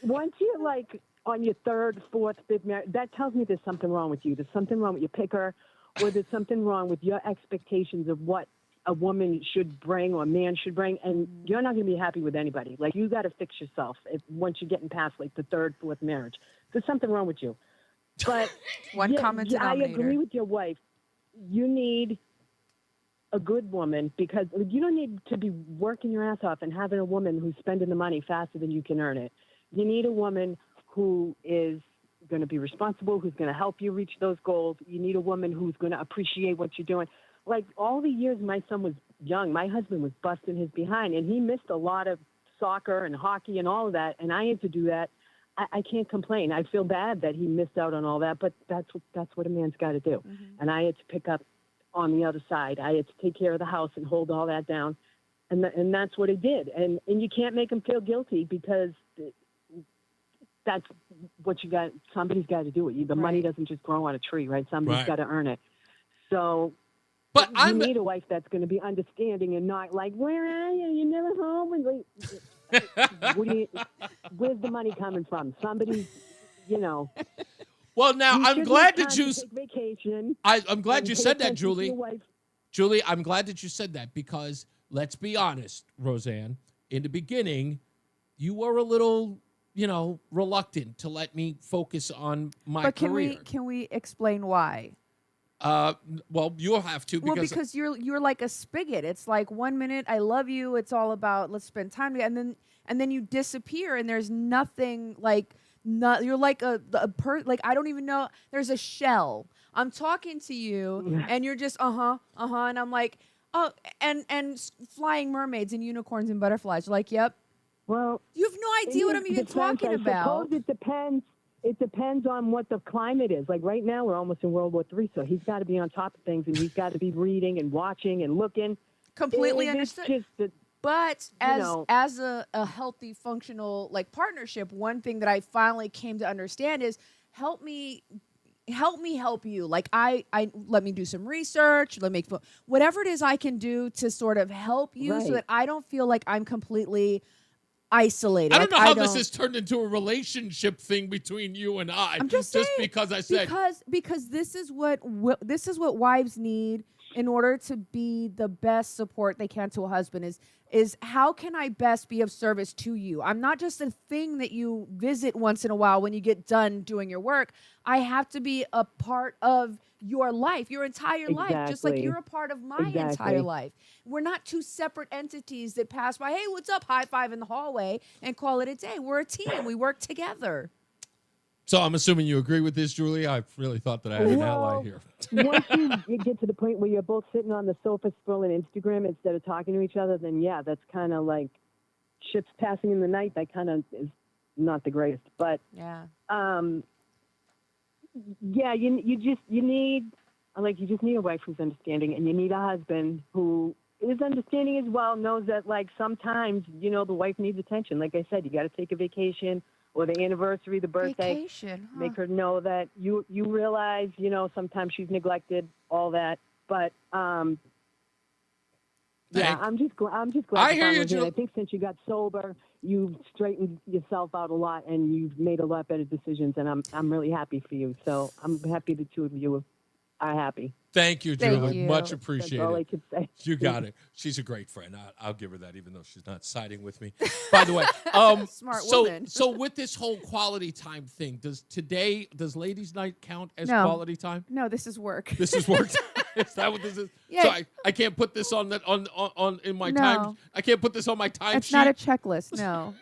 once you're like on your third, fourth, fifth marriage, that tells me there's something wrong with you. There's something wrong with your picker, or there's something wrong with your expectations of what a woman should bring or a man should bring, and you're not going to be happy with anybody. Like, you got to fix yourself once you're getting past like the third, fourth marriage. There's something wrong with you. But One common denominator. I agree with your wife. You need a good woman, because you don't need to be working your ass off and having a woman who's spending the money faster than you can earn it. You need a woman who is going to be responsible, who's going to help you reach those goals. You need a woman who's going to appreciate what you're doing. Like, all the years my son was young, my husband was busting his behind, and he missed a lot of soccer and hockey and all of that, and I had to do that. I can't complain. I feel bad that he missed out on all that, but that's what a man's got to do. Mm-hmm. And I had to pick up on the other side. I had to take care of the house and hold all that down, and that's what I did. And you can't make him feel guilty, because that's what you got. Somebody's got to do it. The money doesn't just grow on a tree, right? Somebody's got to earn it. So. But you need a wife that's going to be understanding and not like, where are you? You're never home. And where's the money coming from? Somebody, Well, now I'm glad that you. Take vacation. I'm glad you said that, Julie. Wife. Julie, I'm glad that you said that, because let's be honest, Roseanne. In the beginning, you were a little, reluctant to let me focus on my career. But can we explain why? Well, you'll have to, because you're like a spigot. It's like 1 minute I love you. It's all about let's spend time together, and then you disappear, and there's nothing like. You're like like I don't even know. There's a shell. I'm talking to you, and you're just and I'm like, oh, and flying mermaids and unicorns and butterflies. You're like, yep, Well, You have no idea what I'm even talking about. Suppose it depends. It depends on what the climate is. Like right now, we're almost in World War III, so he's got to be on top of things, and he's got to be reading and watching and looking. Completely It's understood. just But as a healthy, functional partnership, one thing that I finally came to understand is help me help you. Like I let me do some research, whatever it is I can do to sort of help you so that I don't feel like I'm completely isolated. I don't know how this has turned into a relationship thing between you and I. I'm just saying, because I said because this is what wives need in order to be the best support they can to a husband is how can I best be of service to you? I'm not just a thing that you visit once in a while when you get done doing your work. I have to be a part of your life, your entire life, just like you're a part of my entire life. We're not two separate entities that pass by, hey, what's up, high five in the hallway, and call it a day. We're a team. We work together. So I'm assuming you agree with this, Julie. I really thought that I had an ally here. Once you get to the point where you're both sitting on the sofa scrolling Instagram instead of talking to each other, then yeah, that's kind of like ships passing in the night. That kind of is not the greatest. But yeah, you need a wife who's understanding, and you need a husband who is understanding as well. Knows that like sometimes the wife needs attention. Like I said, you got to take a vacation. Or the anniversary, the birthday, vacation, make her know that you realize, sometimes she's neglected, all that. But I'm just glad. I hear you, Jill. I think since you got sober, you've straightened yourself out a lot, and you've made a lot better decisions. And I'm really happy for you. So I'm happy the two of you are happy. Thank you, Julie. Much That's appreciated. all I could say. You got it. She's a great friend. I'll give her that, even though she's not siding with me. By the way, smart woman. So with this whole quality time thing, does ladies' night count as No. quality time? No, this is work. This is work. Is that what this is? Yeah. So I can't put this on in my time. I can't put this on my time It's sheet. not a checklist. No.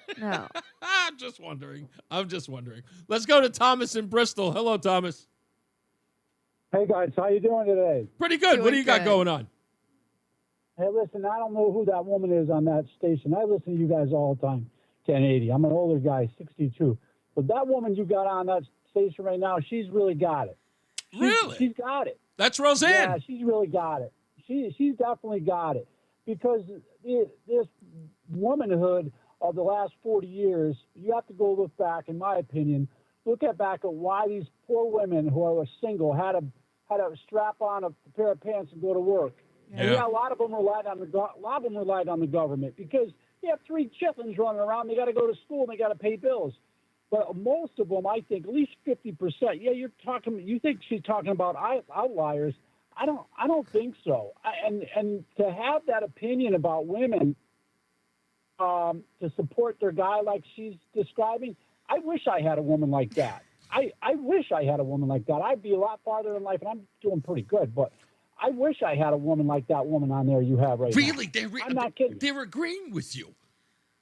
I'm just wondering. Let's go to Thomas in Bristol. Hello, Thomas. Hey guys, how you doing today? Pretty good. What do you got going on? Hey, listen, I don't know who that woman is on that station. I listen to you guys all the time, 1080. I'm an older guy, 62. But that woman you got on that station right now, she's really got it. She's got it. That's Roseanne. Yeah, she's really got it. She's definitely got it. Because this womanhood of the last 40 years, you have to go look back, in my opinion, back at why these poor women who are single had to strap on a pair of pants and go to work. Yeah. And a lot of them relied on the government because you have 3 chitlins running around. They got to go to school and they got to pay bills. But most of them, I think, at least 50%. Yeah, you think she's talking about outliers? I don't think so. And to have that opinion about women to support their guy like she's describing. I wish I had a woman like that. I wish I had a woman like that. I'd be a lot farther in life, and I'm doing pretty good. But I wish I had a woman like that woman on there you have right now. Really? I'm not kidding. They're agreeing with you.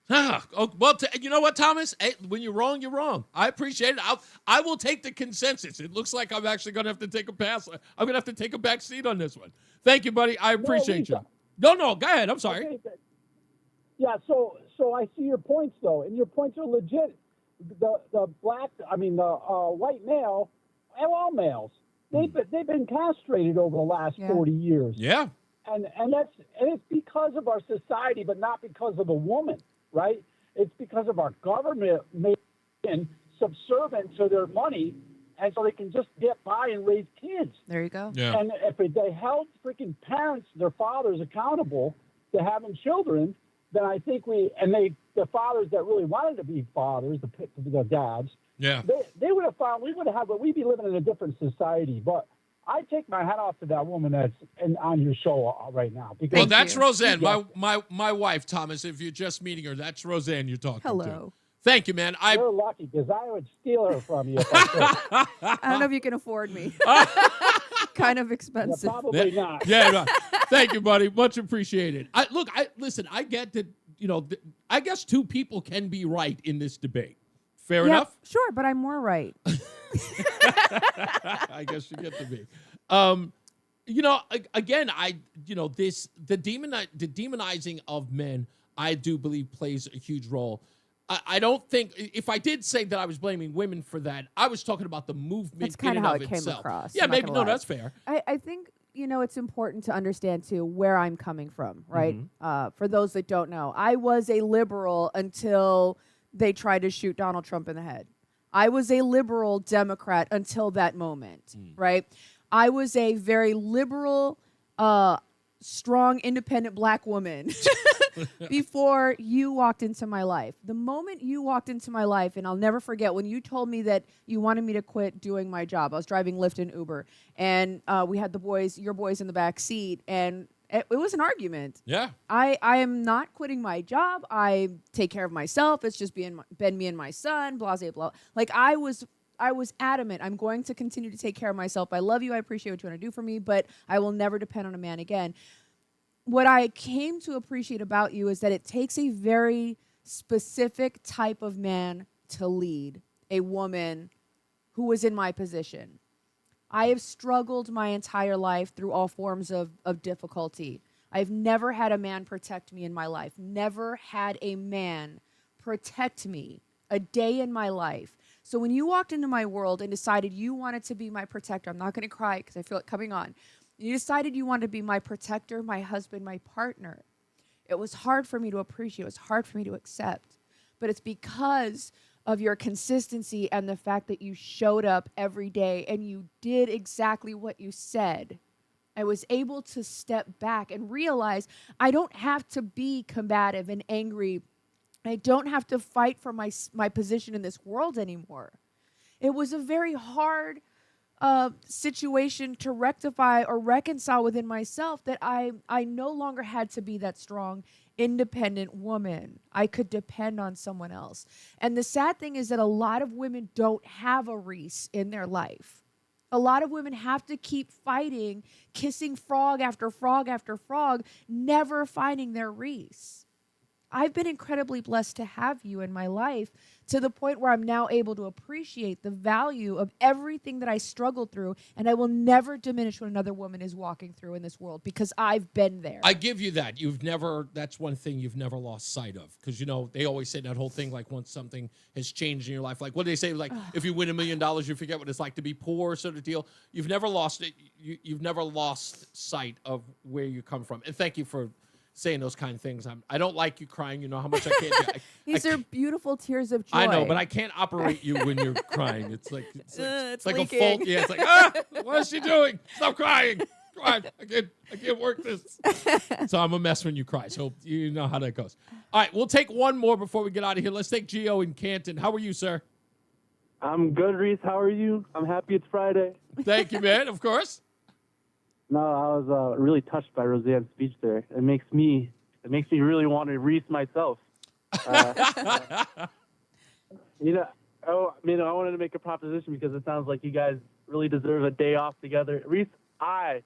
Well, you know what, Thomas? Hey, when you're wrong, you're wrong. I appreciate it. I will take the consensus. It looks like I'm actually going to have to take a pass. I'm going to have to take a back seat on this one. Thank you, buddy. I appreciate you. No, go ahead. I'm sorry. Okay, yeah, so I see your points, though, and your points are legit. The white male, and all males, they've been castrated over the last 40 years. Yeah, and it's because of our society, but not because of a woman, right? It's because of our government making subservient to their money, and so they can just get by and raise kids. There you go. Yeah. And if they held freaking parents, their fathers, accountable to having children, then I think the fathers that really wanted to be fathers, the dads, yeah, they would have found we'd be living in a different society. But I take my hat off to that woman that's on your show right now. Because well, that's Roseanne, my wife, Thomas. If you're just meeting her, that's Roseanne you're talking to. Hello. Thank you, man. You're lucky because I would steal her from you if I could. I don't know if you can afford me. Kind of expensive. Yeah, probably not. Yeah, no. Thank you, buddy. Much appreciated. Listen. I get that. I guess two people can be right in this debate. Fair enough. Sure, but I'm more right. I guess you get to be. Again, the demonizing of men, I do believe plays a huge role. I don't think, if I did say that I was blaming women for that, I was talking about the movement That's in kind of and how of it came itself. across. Yeah, I'm not maybe. gonna No, lie. that's fair. I think, it's important to understand, too, where I'm coming from, right? For those that don't know, I was a liberal until they tried to shoot Donald Trump in the head. I was a liberal Democrat until that moment, right? I was a very liberal, strong, independent black woman before you walked into my life. The moment you walked into my life, and I'll never forget when you told me that you wanted me to quit doing my job. I was driving Lyft and Uber, and we had your boys in the back seat, and it was an argument. Yeah. I am not quitting my job. I take care of myself. It's just been me and my son, blah, blah, blah. Like, I was adamant. I'm going to continue to take care of myself. I love you. I appreciate what you want to do for me, but I will never depend on a man again. What I came to appreciate about you is that it takes a very specific type of man to lead a woman who was in my position. I have struggled my entire life through all forms of difficulty. I've never had a man protect me in my life. Never had a man protect me a day in my life. So when you walked into my world and decided you wanted to be my protector, I'm not going to cry because I feel it coming on. You decided you wanted to be my protector, my husband, my partner. It was hard for me to appreciate. It was hard for me to accept. But it's because of your consistency and the fact that you showed up every day and you did exactly what you said. I was able to step back and realize I don't have to be combative and angry. I don't have to fight for my position in this world anymore. It was a very hard situation to rectify or reconcile within myself that I no longer had to be that strong, independent woman. I could depend on someone else. And the sad thing is that a lot of women don't have a Reese in their life. A lot of women have to keep fighting, kissing frog after frog after frog, never finding their Reese. I've been incredibly blessed to have you in my life to the point where I'm now able to appreciate the value of everything that I struggled through, and I will never diminish what another woman is walking through in this world because I've been there. I give you that. That's one thing you've never lost sight of. Because, they always say that whole thing, like, once something has changed in your life, like, what do they say? Like, if you win $1 million, you forget what it's like to be poor, sort of deal. You've never lost it. You've never lost sight of where you come from. And thank you for saying those kind of things. I don't like you crying. You know how much I can't do. These are beautiful tears of joy. I know, but I can't operate you when you're crying. It's like it's like leaking. a fault. Yeah, it's like, what is she doing? Stop crying. Come on, I can't work this. So I'm a mess when you cry. So you know how that goes. All right, we'll take one more before we get out of here. Let's take Gio in Canton. How are you, sir? I'm good, Reese. How are you? I'm happy it's Friday. Thank you, man. Of course. No, I was really touched by Roseanne's speech there. It makes me really want to Reese myself. I wanted to make a proposition because it sounds like you guys really deserve a day off together. Reese, as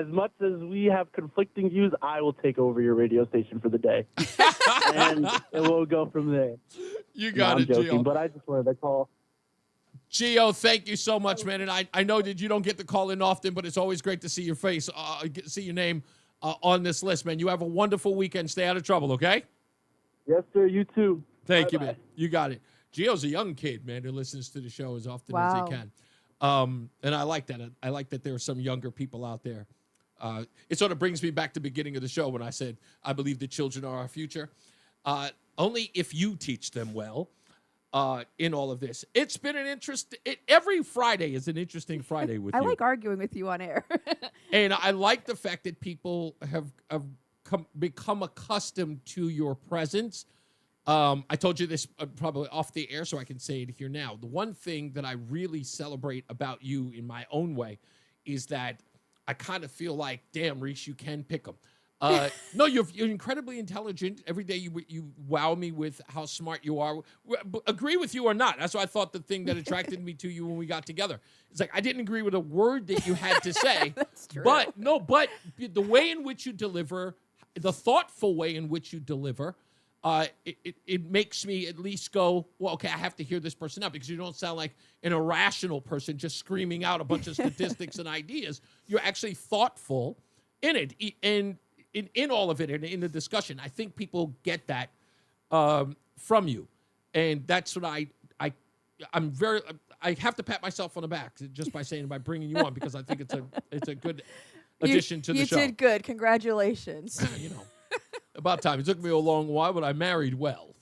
much as we have conflicting views, I will take over your radio station for the day. And we'll go from there. You got it, I'm joking, Gio. but I just wanted to call. Gio, thank you so much, man. And I know that you don't get to call in often, but it's always great to see your face, see your name on this list, man. You have a wonderful weekend. Stay out of trouble, okay? Yes, sir. You too. Thank you, man. You got it. Gio's a young kid, man, who listens to the show as often as he can. And I like that. I like that there are some younger people out there. It sort of brings me back to the beginning of the show when I said, I believe the children are our future. Only if you teach them well. In all of this. It's been an every Friday is an interesting Friday with you. I like arguing with you on air. And I like the fact that people have become accustomed to your presence. I told you this probably off the air, so I can say it here now. The one thing that I really celebrate about you in my own way is that I kind of feel like, damn, Reese, you can pick them. No, you're incredibly intelligent. Every day you wow me with how smart you are. Agree with you or not. That's why I thought the thing that attracted me to you when we got together. It's like I didn't agree with a word that you had to say. That's true. But the way in which you deliver, the thoughtful way in which you deliver, it makes me at least go, well, okay, I have to hear this person out because you don't sound like an irrational person just screaming out a bunch of statistics and ideas. You're actually thoughtful in it. And in all of it and in the discussion, I think people get that from you. And that's what I'm very. I have to pat myself on the back just by bringing you on because I think it's a good addition to the show. You did good. Congratulations. About time. It took me a long while, but I married well.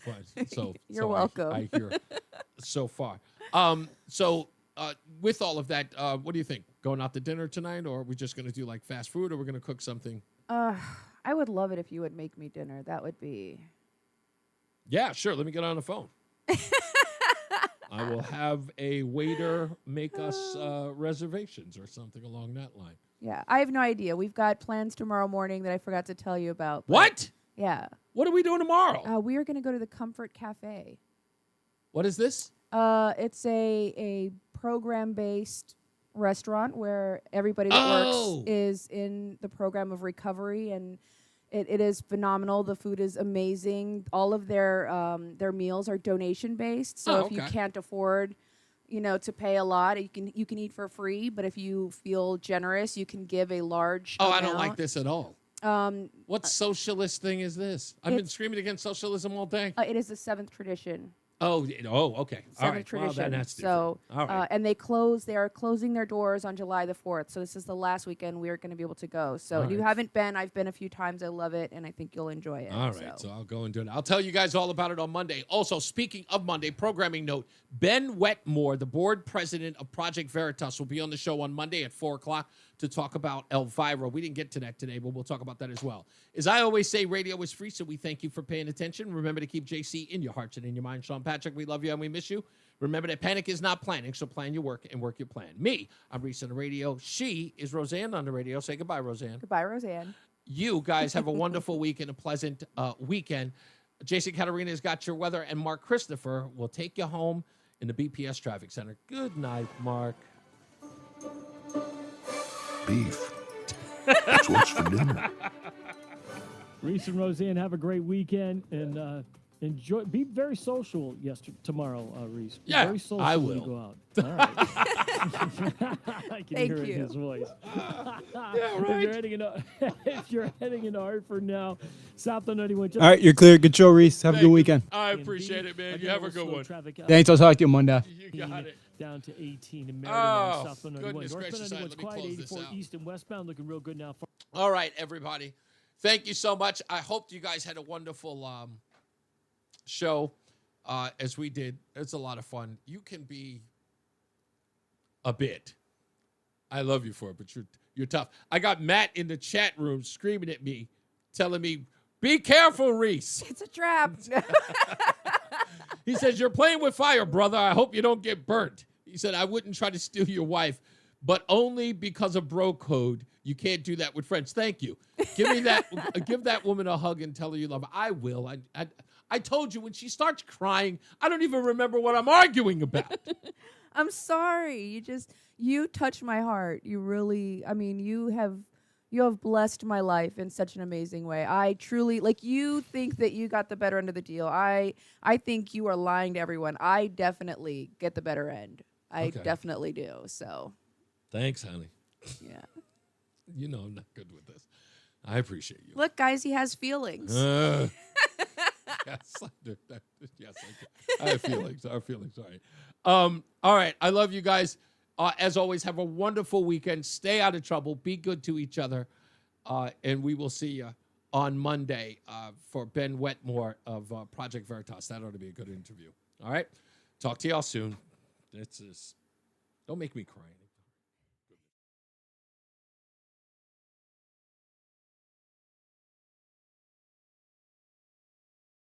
You're welcome. I hear so far. With all of that, what do you think? Going out to dinner tonight, or are we just going to do like fast food, or we're going to cook something? I would love it if you would make me dinner. That would be. Yeah, sure. Let me get on the phone. I will have a waiter make us reservations or something along that line. Yeah, I have no idea. We've got plans tomorrow morning that I forgot to tell you about. What? Yeah. What are we doing tomorrow? We are going to go to the Comfort Cafe. What is this? It's a program-based restaurant where everybody that works is in the program of recovery, and it is phenomenal. The food is amazing. All of their meals are donation-based, so if you can't afford, to pay a lot, you can eat for free. But if you feel generous, you can give a large. Oh, amount. I don't like this at all. What socialist thing is this? I've been screaming against socialism all day. It is the 7th tradition. Oh, okay. All right. Tradition. Well, then that's so, all right. And they are closing their doors on July the 4th. So this is the last weekend we are going to be able to go. So if you haven't been, I've been a few times. I love it, and I think you'll enjoy it. All right. So I'll go and do it. I'll tell you guys all about it on Monday. Also, speaking of Monday, programming note, Ben Wetmore, the board president of Project Veritas, will be on the show on Monday at 4 o'clock to talk about Elvira. We didn't get to that today, but we'll talk about that as well. As I always say, radio is free, so we thank you for paying attention. Remember to keep JC in your hearts and in your mind. Sean Patrick, we love you and we miss you. Remember that panic is not planning, so plan your work and work your plan. Me, I'm Reese on the radio. She is Roseanne on the radio. Say goodbye, Roseanne. Goodbye, Roseanne. You guys have a wonderful week and a pleasant weekend. Jason Caterina has got your weather, and Mark Christopher will take you home in the BPS Traffic Center. Good night, Mark. Beef. That's what's for dinner. Reese and Roseanne, have a great weekend and enjoy. Be very social tomorrow, Reese. Be Yeah, very social I when you will. go out. All right. I can Thank hear it in you. his voice. Yeah, right. If you're heading into Hartford now, South on 91. All right, you're clear. Good show, Reese. Have a good weekend. I appreciate it, man. You have a good one. Thanks. I'll talk to you Monday. You got it. Down to 18 in Meriden Oh, on South on 91. goodness Northbound gracious. 91's Let me quiet, close this 84 out. east and westbound looking real good now. All right, everybody. Thank you so much. I hope you guys had a wonderful show as we did. It's a lot of fun. You can be a bit. I love you for it, but you're tough. I got Matt in the chat room screaming at me, telling me, be careful, Reese. It's a trap. He says, you're playing with fire, brother. I hope you don't get burnt. He said, I wouldn't try to steal your wife, but only because of bro code. You can't do that with friends. Thank you. Give me that. Give that woman a hug and tell her you love her. I will. I told you, when she starts crying, I don't even remember what I'm arguing about. I'm sorry. You touch my heart. You really, you have blessed my life in such an amazing way. I truly, you think that you got the better end of the deal. I think you are lying to everyone. I definitely get the better end. I definitely do. So. Thanks, honey. Yeah. You know I'm not good with this. I appreciate you. Look, guys, he has feelings. Yes, I do. Yes, I have feelings. Our feelings. All right. All right. I love you guys. As always, have a wonderful weekend. Stay out of trouble. Be good to each other. And we will see you on Monday for Ben Wetmore of Project Veritas. That ought to be a good interview. All right. Talk to y'all soon. Don't make me cry.